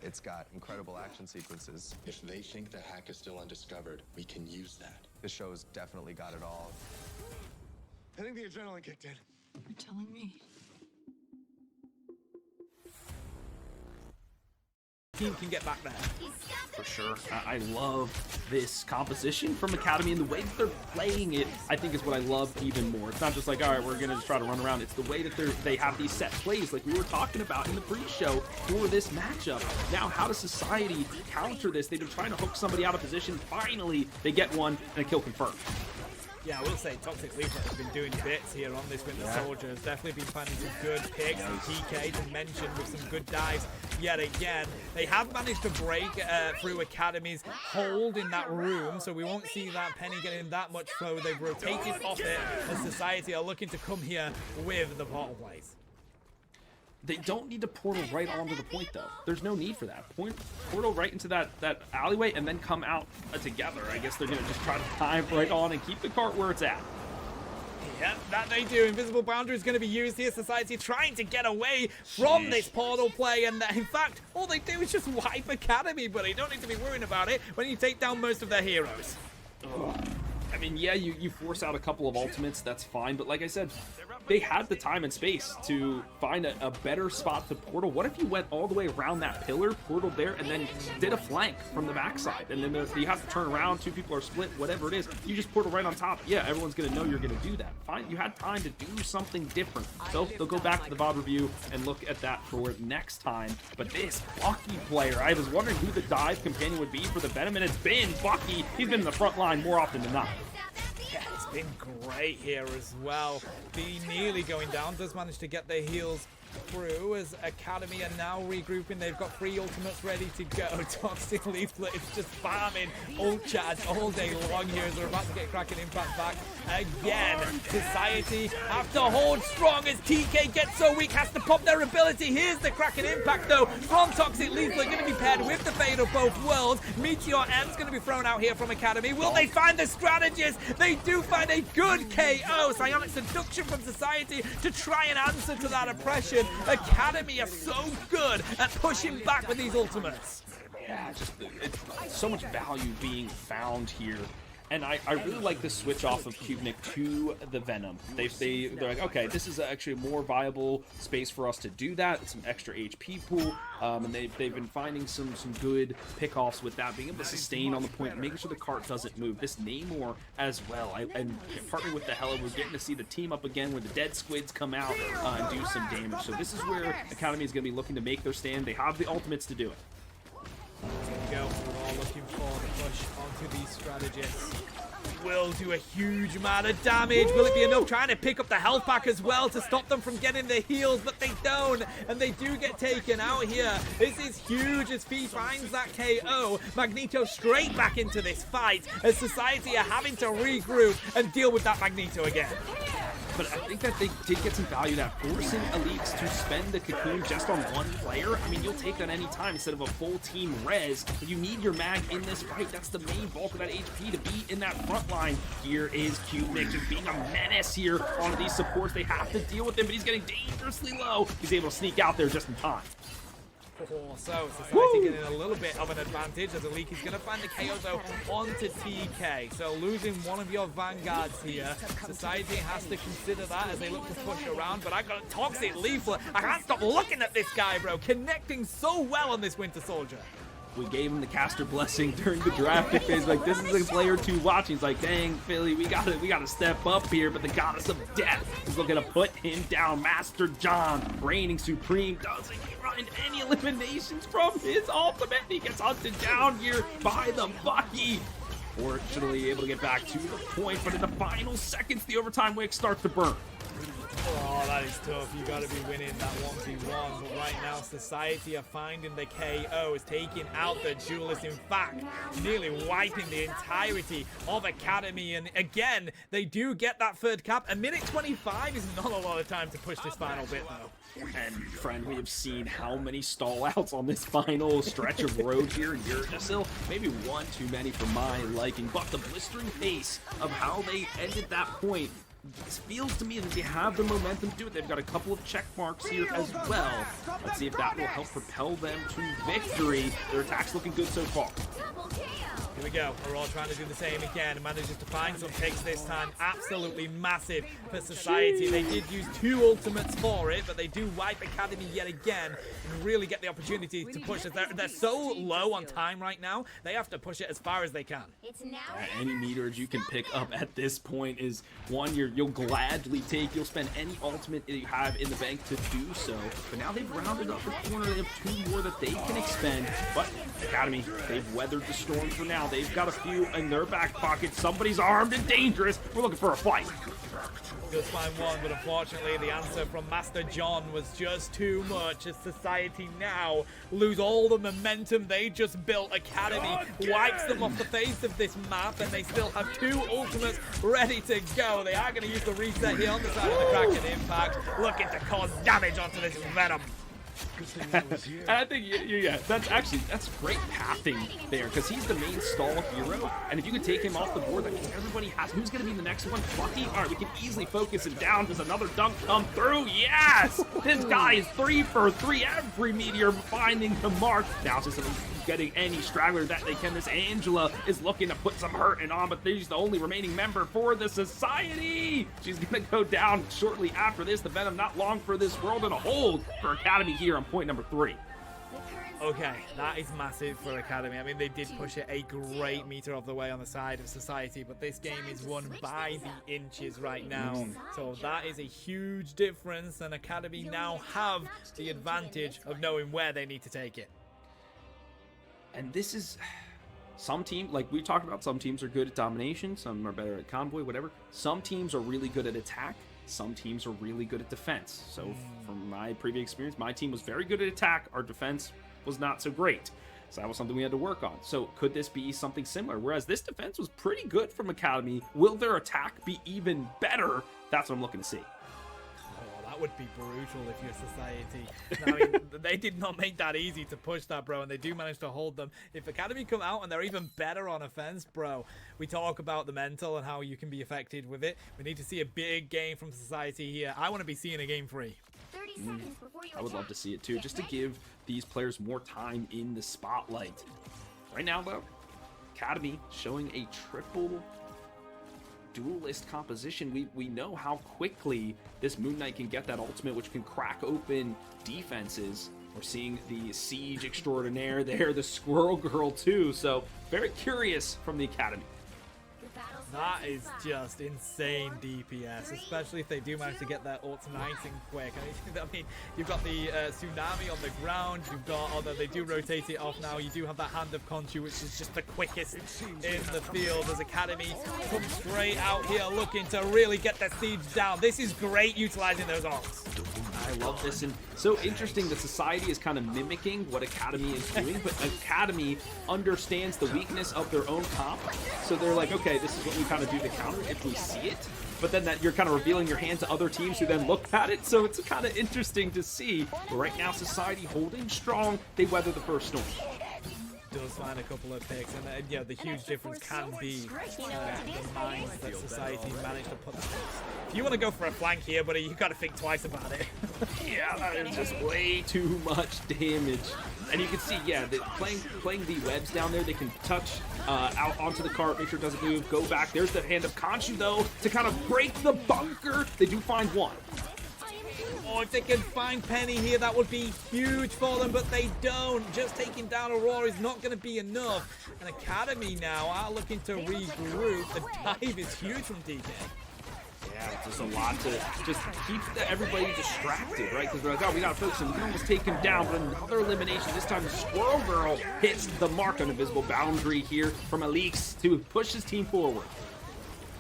It's got incredible action sequences. If they think the hack is still undiscovered, we can use that. The show's definitely got it all. I think the adrenaline kicked in. You're telling me. Team can get back there. For sure. I love this composition from Academy, and the way that they're playing it, I think, is what I love even more. It's not just like, all right, we're going to just try to run around. It's the way that they have these set plays like we were talking about in the pre-show for this matchup. Now, how does Society counter this? They've been trying to hook somebody out of position. Finally, they get one, and a kill confirmed. Yeah, I will say Toxic Leaflet has been doing bits here on this Winter Soldier. Has definitely been finding some good picks. TK to mention with some good dives yet again. They have managed to break through Academy's hold in that room, so we won't see that Penny getting that much throw. They've rotated off it, and Society are looking to come here with the portal plays. They don't need to portal right onto the point, though. There's no need for that. Portal right into that alleyway and then come out together. I guess they're going to just try to dive right on and keep the cart where it's at. Yeah, that they do. Invisible Boundary is going to be used here. Society trying to get away from this portal play. And in fact, all they do is just wipe Academy, but you don't need to be worrying about it when you take down most of their heroes. I mean, yeah, you force out a couple of ultimates, that's fine. But like I said, they had the time and space to find a better spot to portal. What if you went all the way around that pillar, portaled there, and then did a flank from the backside? And then you have to turn around, 2 people are split, whatever it is. You just portal right on top. Yeah, everyone's going to know you're going to do that. Fine, you had time to do something different. So they'll go back to the VOD review and look at that for next time. But this Bucky player, I was wondering who the dive companion would be for the Venom, and it's been Bucky. He's been in the front line more often than not. Yeah, it's been great here as well. The nearly going down does manage to get their heals through as Academy are now regrouping. They've got 3 ultimates ready to go. Toxic Leaflet is just farming ult charge all day long here as they're about to get Kraken Impact back again. Society have to hold strong as TK gets so weak, has to pop their ability. Here's the Kraken Impact though from Toxic Leaflet, going to be paired with the Fate of both worlds. Meteor M's going to be thrown out here from Academy. Will they find the strategist? They do find a good KO. Psionic Seduction from Society to try and answer to that oppression. Academy are so good at pushing back with these ultimates. Yeah, just so much value being found here. And I really like this switch off of Cubnik to the Venom. They're like, okay, this is actually a more viable space for us to do that. Some extra HP pool. And they've been finding some good pickoffs with that, being able to sustain on the point, making sure the cart doesn't move. This Namor as well. And partnering with the Hela, we're getting to see the team up again where the dead squids come out and do some damage. So this is where Academy is going to be looking to make their stand. They have the ultimates to do it. There we go. We're all looking for the push onto these strategists. will do a huge amount of damage. Will it be enough? Trying to pick up the health pack as well to stop them from getting their heals, but they don't, and they do get taken out here. This is huge as Fee finds that KO. Magneto straight back into this fight as Society are having to regroup and deal with that Magneto again. But I think that they did get some value that forcing elites to spend the cocoon just on one player. I mean, you'll take that any time instead of a full team res. But you need your mag in this fight. That's the main bulk of that HP to be in that front line. Here is Cubic just being a menace here on these supports. They have to deal with him, but he's getting dangerously low. He's able to sneak out there just in time. So Society getting a little bit of an advantage as Alik is going to find the KO though onto TK. So losing one of your vanguards here, Society has to consider that as they look to push around. But I got a toxic leaflet. I can't stop looking at this guy, bro. Connecting so well on this Winter Soldier. We gave him the caster blessing during the draft phase. Like, this is a player to watch. He's like, dang, Philly, we gotta step up here. But the goddess of death is looking to put him down. Master John, reigning supreme, doesn't find any eliminations from his ultimate. He gets hunted down here by the Bucky. Fortunately, able to get back to the point, but in the final seconds, the overtime wick starts to burn. Oh, that is tough. You got to be winning that 1v1. But right now, Society are finding the KOs, taking out the duelist. In fact, nearly wiping the entirety of Academy. And again, they do get that third cap. A minute 25 is not a lot of time to push this final bit, though. And friend, we have seen how many stall outs on this final stretch of road here in Yggdrasil. Maybe one too many for my liking, but the blistering pace of how they ended that point, it feels to me that they have the momentum to do it. They've got a couple of check marks here as well. Let's see if that will help propel them to victory. Their attack's looking good so far. Here we go. We're all trying to do the same again. Manages to find some picks this time. Absolutely massive for Society. They did use 2 ultimates for it, but they do wipe Academy yet again and really get the opportunity to push it. They're so low on time right now. They have to push it as far as they can. Any meterage you can pick up at this point is one you'll gladly take. You'll spend any ultimate that you have in the bank to do so. But now they've rounded up the corner. They have 2 more that they can expend. But Academy, they've weathered the storm for now. They've got a few in their back pocket. Somebody's armed and dangerous. We're looking for a fight. Just find one, but unfortunately the answer from Master John was just too much as Society now lose all the momentum they just built. Academy wipes them off the face of this map, and they still have 2 ultimates ready to go. They are going to use the reset here on the side of the Kraken Impact, looking to cause damage onto this Venom. And I think, yeah, that's great pathing there, because he's the main stall hero, and if you could take him off the board, that means everybody has. Who's going to be the next one? Bucky? All right, we can easily focus him down. Does another dunk come through? Yes! This guy is 3 for 3. Every meteor finding the mark. Now it's just getting any straggler that they can. This Angela is looking to put some hurting on, but she's the only remaining member for the Society. She's going to go down shortly after this. The Venom not long for this world, and a hold for Academy here on point number 3. Okay, that is massive for Academy. I mean, they did push it a great meter of the way on the side of Society, but this game is won by the inches right now. So that is a huge difference, and Academy now have the advantage of knowing where they need to take it. And this is some team, like we talked about, some teams are good at domination, some are better at convoy, whatever. Some teams are really good at attack, some teams are really good at defense. So from my previous experience, my team was very good at attack, our defense was not so great. So that was something we had to work on. So could this be something similar? Whereas this defense was pretty good from Academy, will their attack be even better? That's what I'm looking to see. That would be brutal if you're Society. I mean, they did not make that easy to push that, bro, and they do manage to hold them. If Academy come out and they're even better on offense, bro, we talk about the mental and how you can be affected with it. We need to see a big game from Society here. I want to be seeing a game 3. I would love to see it too, just to give these players more time in the spotlight. Right now, though, Academy showing a triple duelist composition. We know how quickly this Moon Knight can get that ultimate, which can crack open defenses. We're seeing the Siege Extraordinaire there, the Squirrel Girl too, so very curious from the Academy. That is just insane DPS, especially if they do manage to get their ultimating quick. I mean, you've got the Tsunami on the ground, you've got, although they do rotate it off now, you do have that Hand of Khonshu, which is just the quickest in the field as Academy come straight out here looking to really get their siege down. This is great utilizing those ults. I love this, and so interesting that Society is kind of mimicking what Academy is doing, but Academy understands the weakness of their own comp, so they're like, okay, this is what we kind of do to counter if we see it, but then that you're kind of revealing your hand to other teams who then look at it, so it's kind of interesting to see. But right now, Society holding strong, they weather the first storm. Does find a couple of picks, and yeah, the huge difference can be the mines that Society managed to put. If you want to go for a flank here, buddy, you got to think twice about it. Yeah, that is just way too much damage. And you can see, yeah, playing the webs down there, they can touch out onto the cart, make sure it doesn't move, go back. There's the Hand of Khonshu, though, to kind of break the bunker. They do find one. Oh, if they can find Penny here, that would be huge for them, but they don't. Just taking down Aurora is not going to be enough. And Academy now are looking to regroup. The dive is huge from DK. Yeah, it's just a lot to just keep everybody distracted, right? Because we're like, oh, we got to focus him. We can almost take him down, but another elimination. This time, Squirrel Girl hits the mark on Invisible Boundary here from Elix to push his team forward.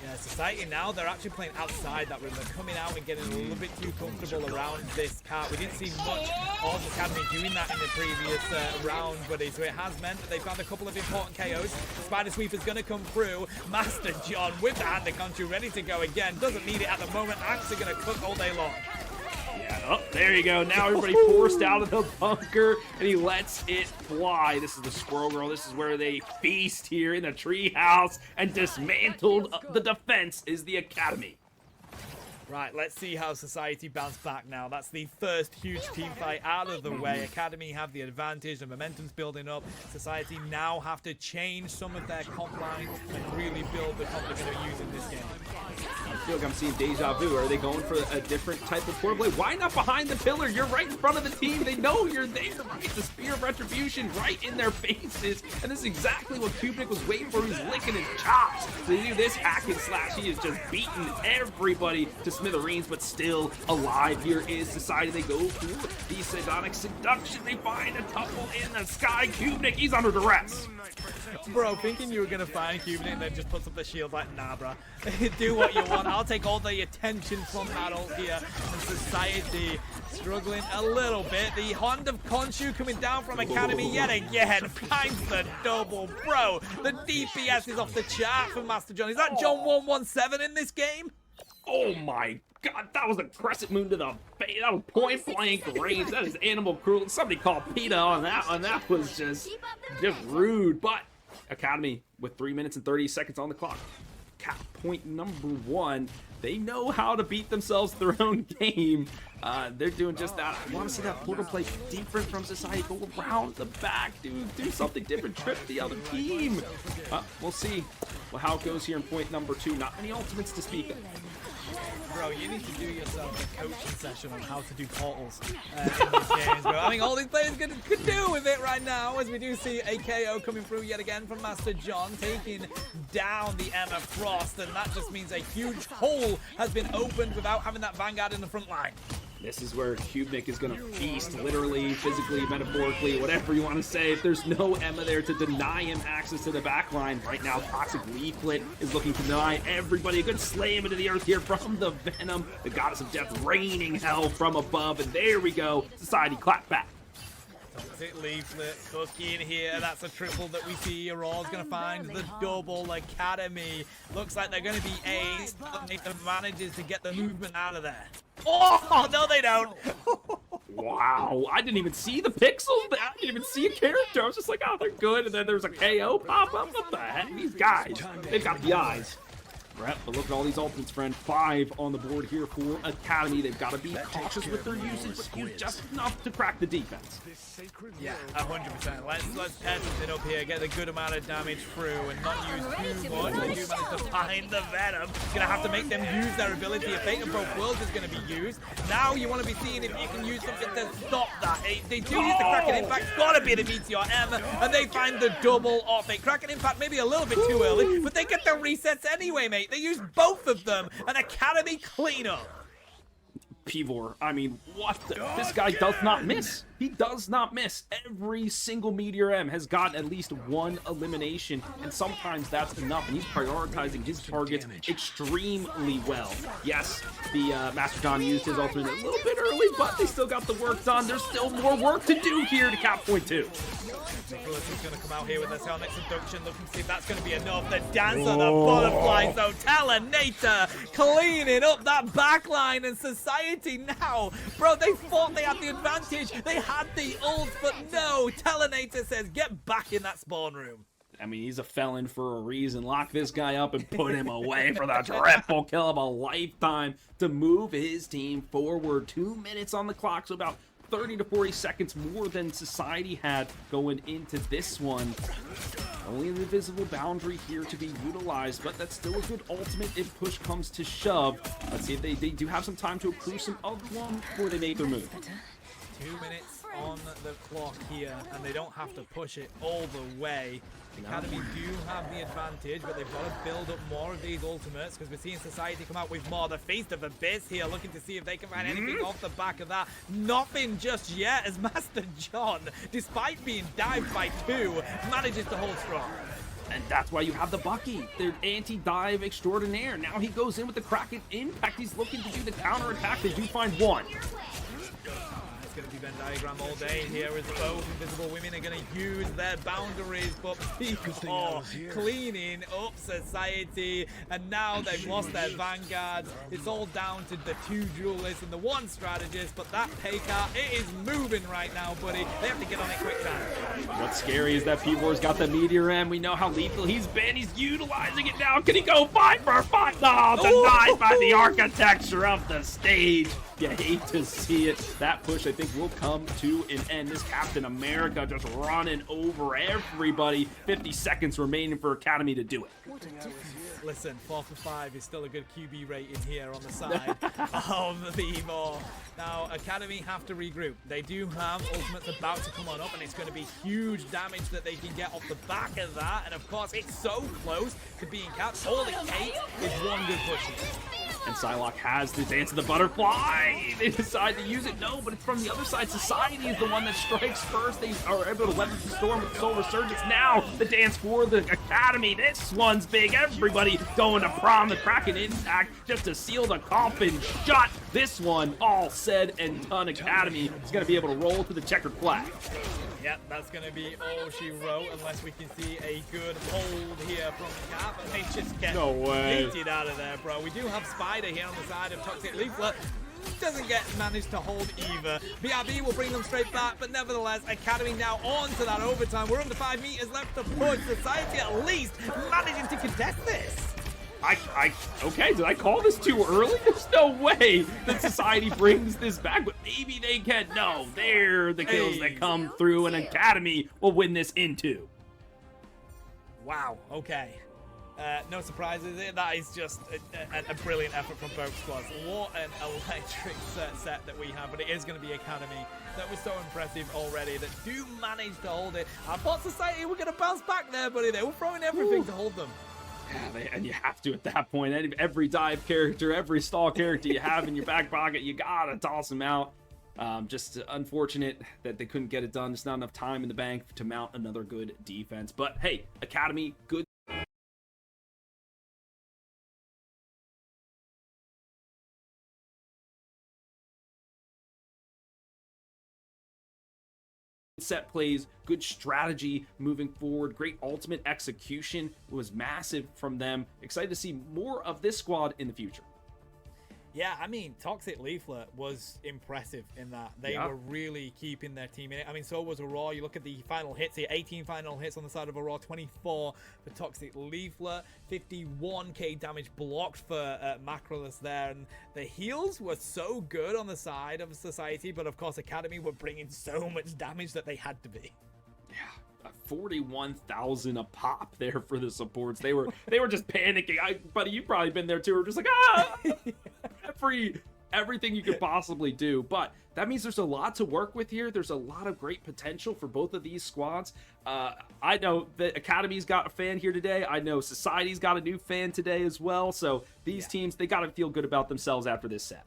Yeah, Society now, they're actually playing outside that room. They're coming out and getting a little bit too comfortable around this cart. We didn't see much of Academy doing that in the previous round, buddy. So it has meant that they found a couple of important KOs. Spider Sweep is going to come through. Master John with the Hand of Khonshu ready to go again. Doesn't need it at the moment. Axe are going to cook all day long. Yeah, oh, there you go. Now everybody forced out of the bunker, and he lets it fly. This is the Squirrel Girl. This is where they feast here in the treehouse, and dismantled the defense is the Academy. Right, let's see how Society bounce back now. That's the first huge team fight out of the way. Academy have the advantage, the momentum's building up. Society now have to change some of their comp line and really build the comp they're going to use in this game. I feel like I'm seeing deja vu. Are they going for a different type of core play? Why not behind the pillar? You're right in front of the team. They know you're there, right? The Spear of Retribution right in their faces. And this is exactly what Kubnik was waiting for. He's licking his chops. So they do this hack and slash. He is just beating everybody to smithereens, but still alive. Here is Society. They go through the Sidonic Seduction. They find a tunnel in the sky. Kubnik, he's under duress. Bro, thinking you were going to find Kubnik and then just puts up the shield like, nah, bro. Do what you want. I'll take all the attention from that ult here. And Society struggling a little bit. The Hand of Khonshu coming down from Academy yet again. Finds the double. Bro, the DPS is off the chart for Master John. Is that John 117 in this game? Oh my God, that was a crescent moon to the face. That was point blank range. That is animal cruelty. Somebody called PETA on that one. That was just rude. But Academy with 3 minutes and 30 seconds on the clock. Point number one. They know how to beat themselves their own game. They're doing just that. I want to see that portal play different from Society. Go around the back, dude. Do something different. Trip the other team. We'll see how it goes here in point number two. Not many ultimates to speak of. Bro, you need to do yourself a coaching session on how to do portals in these games, bro. I think all these players could do with it right now, as we do see a KO coming through yet again from Master John, taking down the Emma Frost, and that just means a huge hole has been opened without having that Vanguard in the front line. This is where Kubnik is going to feast, literally, physically, metaphorically, whatever you want to say. If there's no Emma there to deny him access to the back line, right now, Toxic Leaflet is looking to deny everybody. A good slam into the earth here from the Venom. The Goddess of Death raining hell from above, and there we go. Society clap back. Toxic Leaflet cooking here. That's a triple that we see. Aurora's going to find the double. Academy looks like they're going to be ace. Nathan manages to get the movement out of there. Oh, no, they don't. Wow, I didn't even see the pixels. I didn't even see a character. I was just like, oh, they're good. And then there's a KO pop up. What the heck? These guys, they've got the eyes. Brett, but look at all these ultimates, friend. 5 on the board here for Academy. They've got to be cautious with their usage, but use just enough to crack the defense. Yeah, 100%. Let's test it up here, get a good amount of damage through, and not use too much. They do manage to find the Venom. Gonna have to make them use their ability. A Fate of Both Worlds is gonna be used. Now you want to be seeing if you can use something to stop that. They do use the Kraken Impact. Gotta be the Meteor M, and they find the double off it. Kraken Impact maybe a little bit too early, but they get the resets anyway, mate. They use both of them. An Academy cleanup. Pivor, I mean, what the? This guy does not miss. He does not miss. Every single Meteor M has gotten at least 1 elimination, and sometimes that's enough, and he's prioritizing his targets extremely well. Yes, the Master Don used his ultimate a little bit early, but they still got the work done. There's still more work to do here to cap point 2. Nicholas is going to come out here with his helmet seduction, looking to see if that's going to be enough. The dance of the butterflies, though. Talanator cleaning up that backline, and Society now. Bro, they thought they had the advantage. They had the ult, but no. Talanator says, get back in that spawn room. I mean, he's a felon for a reason. Lock this guy up and put him away for the triple kill of a lifetime to move his team forward. 2 minutes on the clock, so about 30 to 40 seconds more than Society had going into this one. Only an invisible boundary here to be utilized, but that's still a good ultimate if push comes to shove. Let's see if they do have some time to accrue some other one before they make their move. 2 minutes on the clock here, and they don't have to push it all the way. Academy do have the advantage, but they've got to build up more of these ultimates, because we're seeing Society come out with more. The Feast of Abyss here, looking to see if they can find anything off the back of that. Nothing just yet, as Master John, despite being dived by 2, manages to hold strong. And that's why you have the Bucky, their anti-dive extraordinaire. Now he goes in with the Kraken Impact. He's looking to do the counter-attack. They do find 1. It's going to be Venn diagram all day here as both invisible women are going to use their boundaries, but people cleaning up Society, and now they've lost their vanguards. It's all down to the 2 duelists and the 1 strategist, but that Paycard, it is moving right now, buddy. They have to get on it quick time. What's scary is that Pivor's got the Meteor M. We know how lethal he's been. He's utilizing it now. Can he go 5 for 5? No, denied by the architecture of the stage. You hate to see it. That push, I think, will come to an end. This Captain America just running over everybody. 50 seconds remaining for Academy to do it. Listen, 4 for 5 is still a good QB rating here on the side of the Evo. Now, Academy have to regroup. They do have ultimates about to come on up, and it's going to be huge damage that they can get off the back of that. And of course, it's so close to being capped. All it takes is 1 good push here. And Psylocke has the Dance of the Butterfly. They decide to use it. No, but it's from the other side. Society is the one that strikes first. They are able to weather the storm with Soul Resurgence. Now, the dance for the Academy. This one's big. Everybody going to prom. The Kraken Impact just to seal the coffin shut. This one, all said and done. Academy is going to be able to roll to the checkered flag. Yep, that's going to be all she wrote, unless we can see a good hold here from Cap, and they just get yeeted out of there, bro. We do have Spider here on the side of Toxic Leaflet. Doesn't get managed to hold either. BRB will bring them straight back, but nevertheless, Academy now on to that overtime. We're under 5 meters left to push. Society at least managing to contest this. Okay, did I call this too early? There's no way that Society brings this back, but maybe they can. No, they're the kills that come through, and Academy will win this in 2. Wow, okay. No surprises here. That is just a brilliant effort from both squads. What an electric set that we have, but it is going to be Academy that was so impressive already that do manage to hold it. I thought Society were going to bounce back there, buddy. They were throwing everything to hold them. Yeah, and you have to at that point. Every dive character, every stall character you have in your back pocket, you gotta toss them out. Just unfortunate that they couldn't get it done. There's not enough time in the bank to mount another good defense. But hey, Academy, good set plays, good strategy moving forward, great ultimate execution was massive from them. Excited to see more of this squad in the future. Yeah, I mean, Toxic Leaflet was impressive in that. They were really keeping their team in it. I mean, so was Aurora. You look at the final hits here, 18 final hits on the side of Aurora, 24 for Toxic Leaflet, 51k damage blocked for Macrolus there. And the heals were so good on the side of Society, but of course, Academy were bringing so much damage that they had to be. 41,000 a pop there for the supports. They were just panicking. Buddy, you've probably been there too. We're just like, everything you could possibly do. But that means there's a lot to work with here. There's a lot of great potential for both of these squads. I know the Academy's got a fan here today. I know Society's got a new fan today as well. So these teams, they got to feel good about themselves after this set.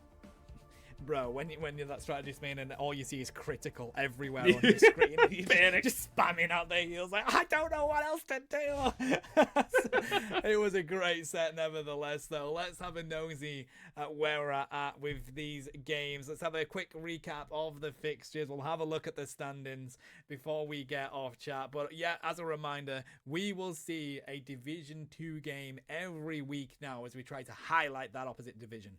Bro, when you're that strategist main and all you see is critical everywhere on your screen, you're just spamming out their heals like, I don't know what else to do. It was a great set nevertheless, though. Let's have a nosy at where we're at with these games. Let's have a quick recap of the fixtures. We'll have a look at the standings before we get off chat. But yeah, as a reminder, we will see a Division 2 game every week now as we try to highlight that opposite division.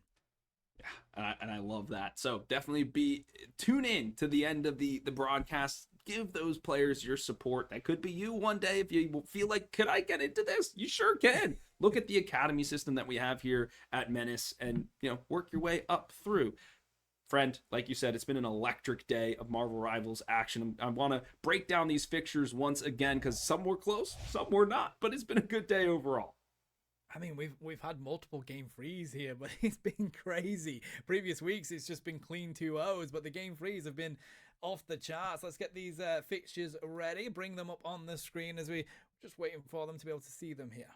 Yeah, and I love that. So definitely tune in to the end of the broadcast. Give those players your support. That could be you one day if you feel like, could I get into this? You sure can. Look at the academy system that we have here at Menace and, work your way up through. Friend, like you said, it's been an electric day of Marvel Rivals action. I want to break down these fixtures once again because some were close, some were not, but it's been a good day overall. I mean, we've had multiple game frees here, but it's been crazy. Previous weeks, it's just been clean 2-0s, but the game frees have been off the charts. Let's get these fixtures ready, bring them up on the screen as we're just waiting for them to be able to see them here.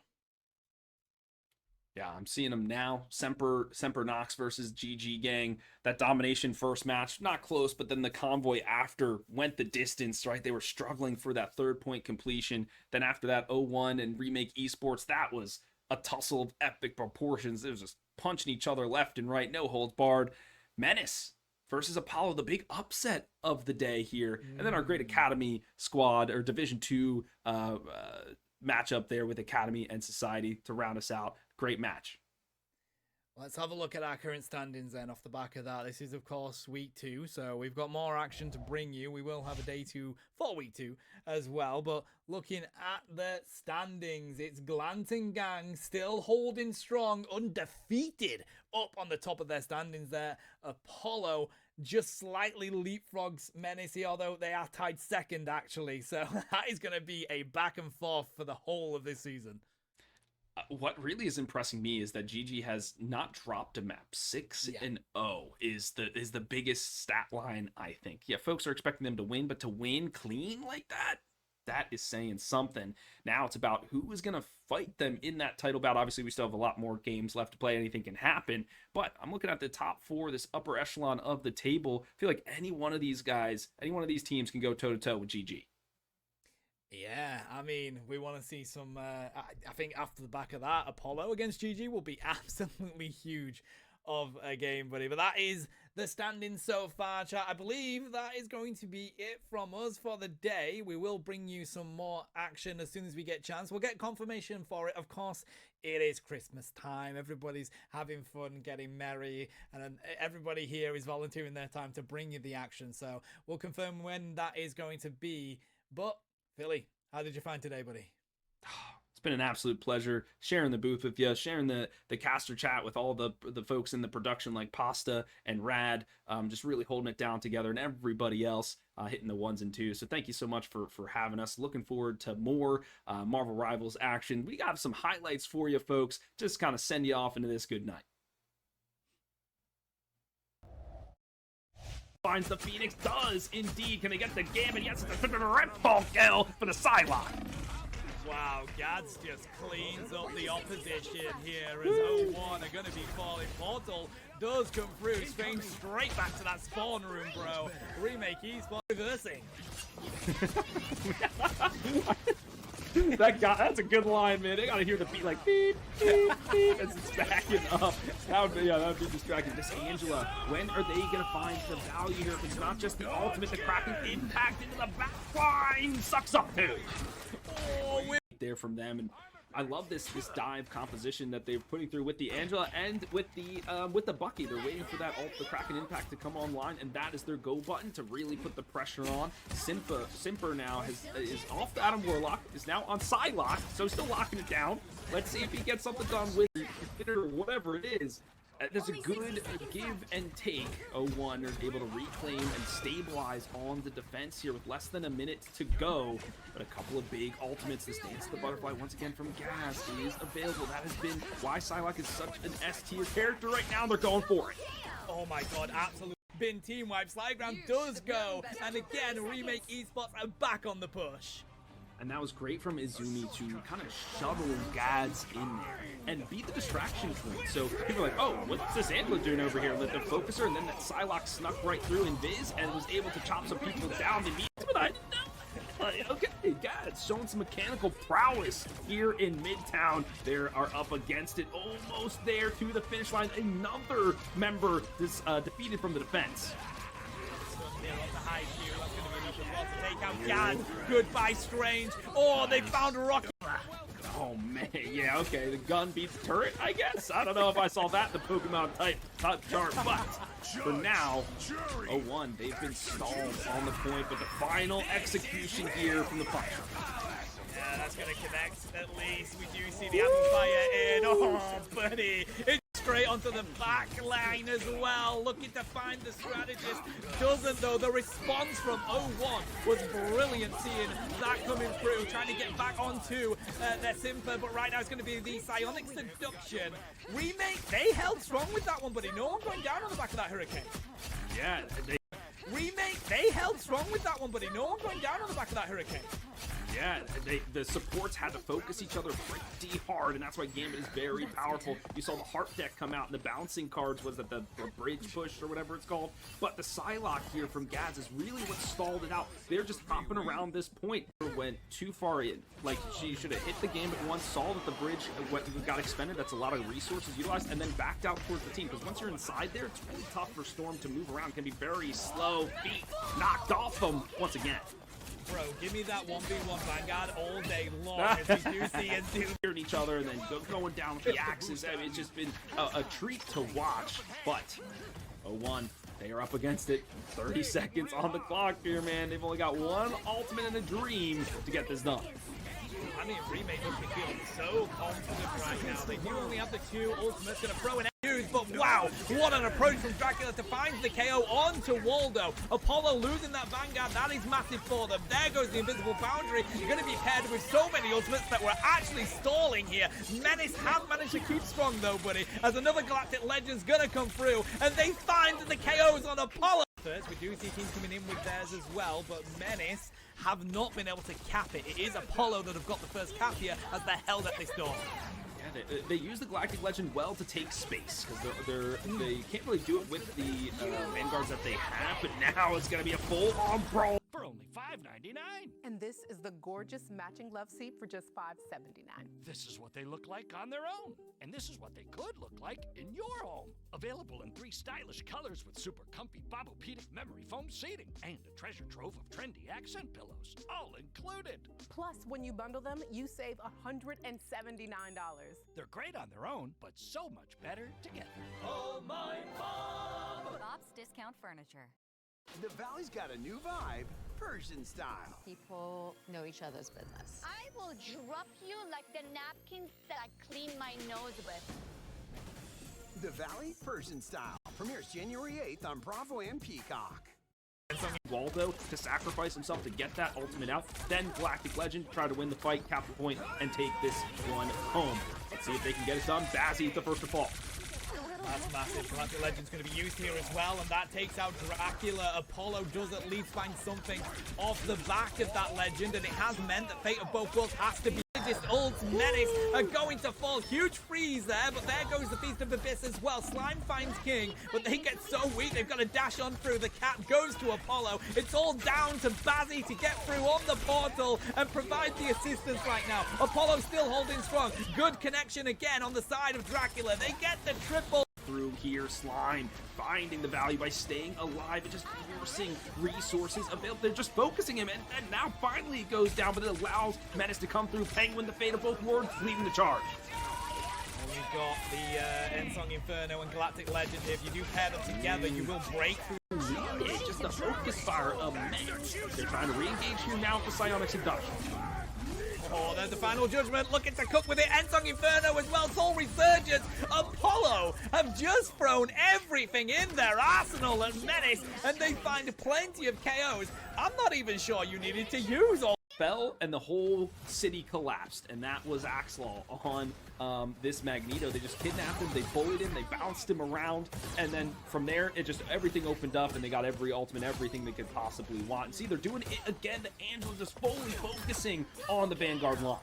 Yeah, I'm seeing them now. Semper Nox versus GG Gang. That domination first match, not close, but then the convoy after went the distance, right? They were struggling for that 3rd point completion. Then after that, 0-1 and Remake Esports, that was a tussle of epic proportions. It was just punching each other left and right, no holds barred. Menace versus Apollo, the big upset of the day here. And then our great Academy squad, or Division 2 matchup there with Academy and Society to round us out. Great match. Let's have a look at our current standings then off the back of that. This is, of course, week 2, so we've got more action to bring you. We will have a day 2 for week 2 as well, but looking at the standings, it's Glanton Gang still holding strong, undefeated, up on the top of their standings there. Apollo just slightly leapfrogs Menace, although they are tied 2nd, actually, so that is going to be a back and forth for the whole of this season. What really is impressing me is that GG has not dropped a map. 6-0 is the biggest stat line, I think. Yeah, folks are expecting them to win, but to win clean like that is saying something. Now it's about who is going to fight them in that title bout. Obviously, we still have a lot more games left to play. Anything can happen, but I'm looking at the top 4, this upper echelon of the table. I feel like any one of these guys, any one of these teams can go toe-to-toe with GG. Yeah, I mean, we want to see some, I think after the back of that, Apollo against GG will be absolutely huge of a game, buddy. But that is the standings so far, chat. I believe that is going to be it from us for the day. We will bring you some more action as soon as we get a chance. We'll get confirmation for it. Of course, it is Christmas time. Everybody's having fun, getting merry, and everybody here is volunteering their time to bring you the action. So we'll confirm when that is going to be. But Philly, how did you find today, buddy? It's been an absolute pleasure sharing the booth with you, sharing the caster chat with all the folks in the production like Pasta and Rad, just really holding it down together, and everybody else hitting the 1s and 2s. So thank you so much for having us. Looking forward to more Marvel Rivals action. We got some highlights for you, folks. Just kind of send you off into this good night. Finds the Phoenix, does indeed. Can they get the Gambit? Yes, it's a red ball kill for the sideline. Wow, Gads just cleans up the opposition here as 0-1 are going to be falling. Portal does come through, straight back to that spawn room, bro. Remake Esports reversing. That's a good line, man. They gotta hear the beat like beep, beep, beep as it's backing up. That would be distracting. This Angela, when are they gonna find the value here? If it's not just the ultimate, the cracking impact into the back line sucks up too. Oh, there from them, and I love this dive composition that they're putting through with the Angela and with the Bucky. They're waiting for that ult, the Kraken Impact, to come online, and that is their go button to really put the pressure on. Simper now is off the Adam Warlock, is now on Psylocke, so still locking it down. Let's see if he gets something done with it or whatever it is. There's a good give and take. 0-1 are able to reclaim and stabilize on the defense here with less than a minute to go. But a couple of big ultimates. This Dance of the Butterfly once again from Gaz is available. That has been why Psylocke is such an S-tier character right now. They're going for it. Oh my god, absolutely. Bin team wipe. Slyground does go. And again, Remake Esports are back on the push. And that was great from Izumi to kind of shuttle Gads in there and beat the distraction point. So people are like, oh, what's this Angela doing over here? Let them focus her, and then that Psylocke snuck right through Invis and was able to chop some people down immediately. But I didn't know. Like, okay, Gads showing some mechanical prowess here in Midtown. They are up against it, almost there to the finish line. Another member is defeated from the defense. Take out Gad. Goodbye, Strange. Oh, they found Rocky. Oh, man. Yeah, okay. The gun beats the turret, I guess. I don't know if I saw that in the Pokemon type chart, but for now, 0-1. They've been stalled on the point, but the final execution here from the Punisher. Yeah, that's going to connect at least. We do see the amplifier in. Oh, buddy. It's straight onto the back line as well. Looking to find the strategist. Doesn't, though. The response from 0-1 was brilliant, seeing that coming through. Trying to get back onto their Simper, but right now it's going to be the Psionic Seduction. Remake, they held strong with that one, buddy. No one going down on the back of that Hurricane. Yeah, Remake, they held strong with that one, buddy. No one going down on the back of that Hurricane. Yeah, the supports had to focus each other pretty hard, and that's why Gambit is very powerful. You saw the Heart deck come out, and the bouncing cards was at the bridge push or whatever it's called. But the Psylocke here from Gaz is really what stalled it out. They're just hopping around this point. Went too far in. Like, she should have hit the Gambit once, saw that the bridge got expended. That's a lot of resources utilized, and then backed out towards the team. Because once you're inside there, it's really tough for Storm to move around. It can be very slow. Feet knocked off them once again. Bro, give me that 1v1 Vanguard all day long as we do see and do hearing each other and then going down with the axes. I mean, it's just been a treat to watch. But 0-1, they are up against it. 30 seconds on the clock here, man. They've only got one ultimate and a dream to get this done. I mean, Remake must be feeling so confident right now. They do only have the two ultimates. Gonna throw an use, but wow, what an approach from Dracula to find the KO onto Waldo. Apollo losing that Vanguard, that is massive for them. There goes the invisible boundary. You're going to be paired with so many ultimates that we're actually stalling here. Menace has managed to keep strong though, buddy, as another Galactic Legend's going to come through, and they find the KOs on Apollo. First, we do see teams coming in with theirs as well, but Menace have not been able to cap it. It is Apollo that have got the first cap here as they're held at this door. Yeah, they use the Galactic Legend well to take space, because they can't really do it with the Vanguards that they have, but now it's going to be a full-on brawl. For only $5.99. And this is the gorgeous matching love seat for just $5.79. This is what they look like on their own. And this is what they could look like in your home. Available in 3 stylish colors with super comfy Bobopedic memory foam seating and a treasure trove of trendy accent pillows, all included. Plus, when you bundle them, you save $179. They're great on their own, but so much better together. Oh, my Bob! Bob's Discount Furniture. The Valley's got a new vibe, Persian style. People know each other's business. I will drop you like the napkins that I clean my nose with. The Valley, Persian style, premieres January 8th on Bravo and Peacock. Waldo to sacrifice himself to get that ultimate out, then Galactic Legend try to win the fight, cap the point, and take this one home. Let's see if they can get it done. Bazzi the first to fall. That's massive. Galactic Legend's going to be used here as well, and that takes out Dracula. Apollo does at least find something off the back of that Legend, and it has meant that Fate of Both Worlds has to be just ults. Menace are going to fall. Huge freeze there, but there goes the Feast of Abyss as well. Slime finds King, but they get so weak, they've got to dash on through. The cat goes to Apollo. It's all down to Bazzi to get through on the portal and provide the assistance right now. Apollo still holding strong. Good connection again on the side of Dracula. They get the triple. Through here. Slime finding the value by staying alive and just forcing resources available. They're just focusing him, and now finally it goes down, but it allows Menace to come through. Penguin, the fate of both worlds, leading the charge. And we've got the Ensong Inferno and Galactic Legend here. If you do pair them together, you will break through. It's just the focus fire of Menace. They're trying to re-engage here now with the Psionic Seduction. Oh, there's the final judgment. Looking to cook with it. Ensong Inferno as well. Soul Resurgence. Apollo have just thrown everything in their arsenal at Menace, and they find plenty of KOs. I'm not even sure you needed to use all. Fell and the whole city collapsed, and that was Axlaw on this Magneto. They just kidnapped him, they bullied him, they bounced him around, and then from there it just everything opened up, and they got every ultimate, everything they could possibly want. And see, they're doing it again. Angela just fully focusing on the Vanguard line.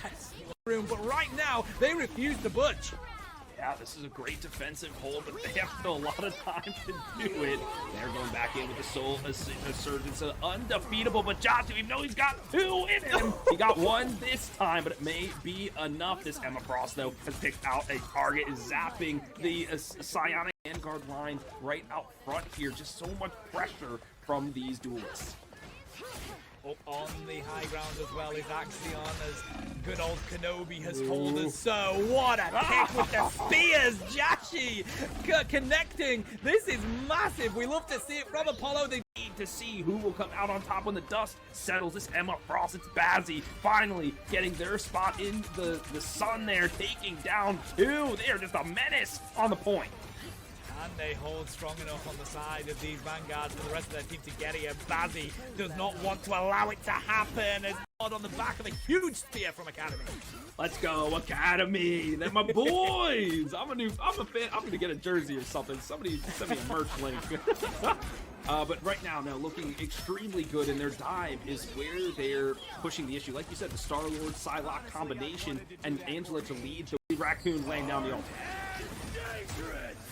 Yes. But right now they refuse to budge. Yeah, this is a great defensive hold, but they have still a lot of time to do it. They're going back in with the Soul Resurgence, undefeatable, but Jatu, even though he's got 2 in him, he got 1 this time, but it may be enough. This Emma Frost, though, has picked out a target, is zapping the Psionic Vanguard line right out front here. Just so much pressure from these duelists. Up on the high ground as well is Axion, as good old Kenobi has told us so. What a kick with the spears! Jashi connecting. This is massive. We love to see it from Apollo. They need to see who will come out on top when the dust settles. This Emma Frost, it's Bazzi finally getting their spot in the sun there, taking down 2. They are just a menace on the point. And they hold strong enough on the side of these Vanguards for the rest of their team to get here. Bazzi does not want to allow it to happen. As on the back of a huge spear from Academy. Let's go, Academy. They're my boys. I'm a fan. I'm gonna get a jersey or something. Somebody send me a merch link. But right now, looking extremely good, and their dive is where they're pushing the issue. Like you said, the Star-Lord Psylocke combination, and Angela to lead the Raccoon laying down the ult.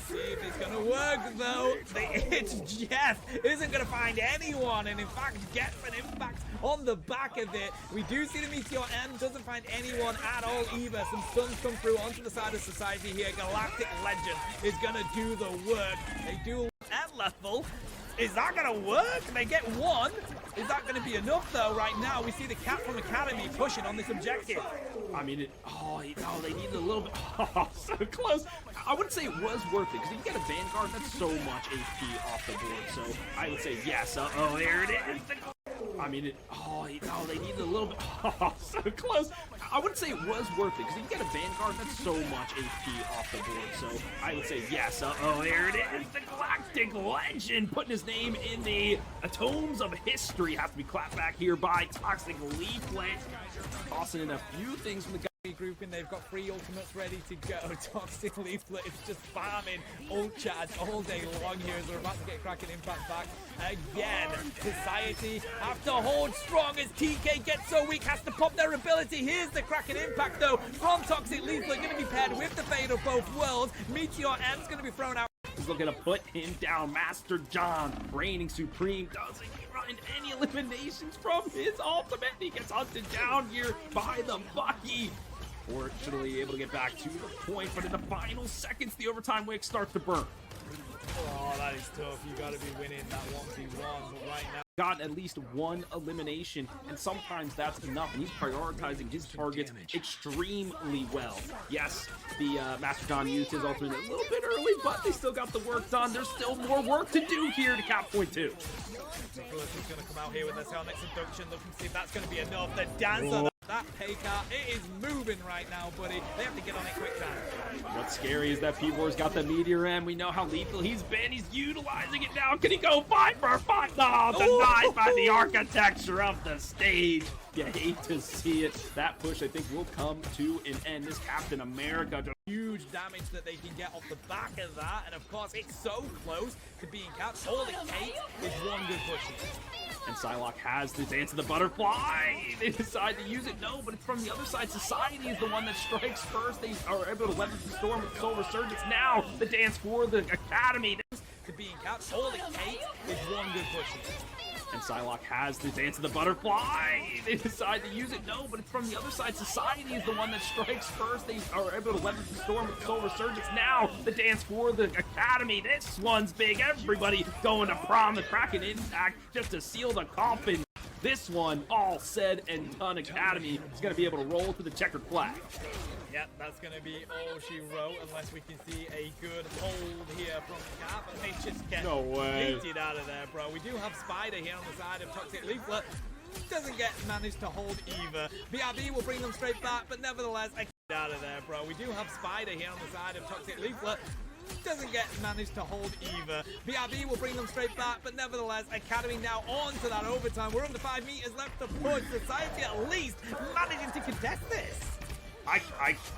See if it's gonna work though. It's Jeff isn't gonna find anyone, and in fact gets an impact on the back of it. We do see the Meteor M doesn't find anyone at all either. Some stuns come through onto the side of Society here. Galactic Legend is gonna do the work. They do at level. Is that gonna work? They get 1. Is that gonna be enough though? Right now we see the cat from Academy pushing on this objective. I mean, they needed a little bit. Oh, so close. I wouldn't say it was worth it, because if you get a Vanguard, that's so much HP off the board. So I would say yes. Oh, there it is. I mean, they needed a little bit. Oh, so close. I wouldn't say it was worth it, because if you get a Vanguard, that's so much HP off the board. So I would say yes. Oh, there it is. The Galactic Legend putting his name in the tomes of history. Has to be clapped back here by Toxic Leaflet. Tossing in a few things from the grouping. They've got 3 ultimates ready to go. Toxic Leaflet is just farming ult charge all day long here as we're about to get Kraken Impact back again. Society have to hold strong as TK gets so weak, has to pop their ability. Here's the Kraken Impact though from Toxic Leaflet, going to be paired with the Fate of both worlds. Meteor M's going to be thrown out. He's looking to put him down. Master John, reigning supreme, doesn't find any eliminations from his ultimate. He gets hunted down here by the Bucky. Fortunately, able to get back to the point, but in the final seconds, the overtime wick starts to burn. Oh, that is tough. You got to be winning that 1v1, but right now. Got at least 1 elimination, and sometimes that's enough, and he's prioritizing his targets extremely well. Yes, the Master John used his ultimate a little bit early, but they still got the work done. There's still more work to do here to cap point 2. Nicholas is going to come out here with their Psionic Seduction, looking to see if that's going to be enough. The dancer, that pay card, it is moving right now, buddy. They have to get on it quick time. What's scary is that P4's got the Meteor M. We know how lethal he's been. He's utilizing it now. Can he go 5 for 5? No, denied by the architecture of the stage. You hate to see it. That push, I think, will come to an end. This Captain America just huge damage that they can get off the back of that, and of course it's so close to being capped. All it takes is 1 good push here. And Psylocke has the Dance of the Butterfly. They decide to use it. No, but it's from the other side. Society is the one that strikes first. They are able to leverage the storm with Soul Resurgence. Now the dance for the Academy. To being capped. All it takes is 1 good push here. And Psylocke has the Dance of the Butterfly. They decide to use it. No, but it's from the other side. Society is the one that strikes first. They are able to weather the storm with Soul Resurgence. Now, the dance for the Academy. This one's big. Everybody going to prom. The Kraken Impact just to seal the coffin. This one, all said and done. Academy is going to be able to roll to the checkered flag. Yep, that's going to be all she wrote, unless we can see a good hold here from Cap, and they just get yeeted out of there, bro. We do have Spider here on the side of Toxic Leaflet. Doesn't get managed to hold either. BRB will bring them straight back, but nevertheless, out of there, bro. We do have Spider here on the side of Toxic Leaflet. Doesn't get managed to hold either. BRB will bring them straight back, but nevertheless, Academy now on to that overtime. We're under 5 meters left to push. Society at least managing to contest this.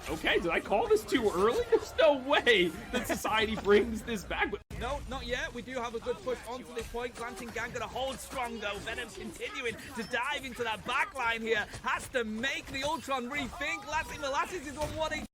Okay, did I call this too early? There's no way that Society brings this back. No, not yet. We do have a good push onto this point. Glancing Gang gonna hold strong though. Venom continuing to dive into that back line here. Has to make the Ultron rethink. Lassie Molasses is on 1 HP.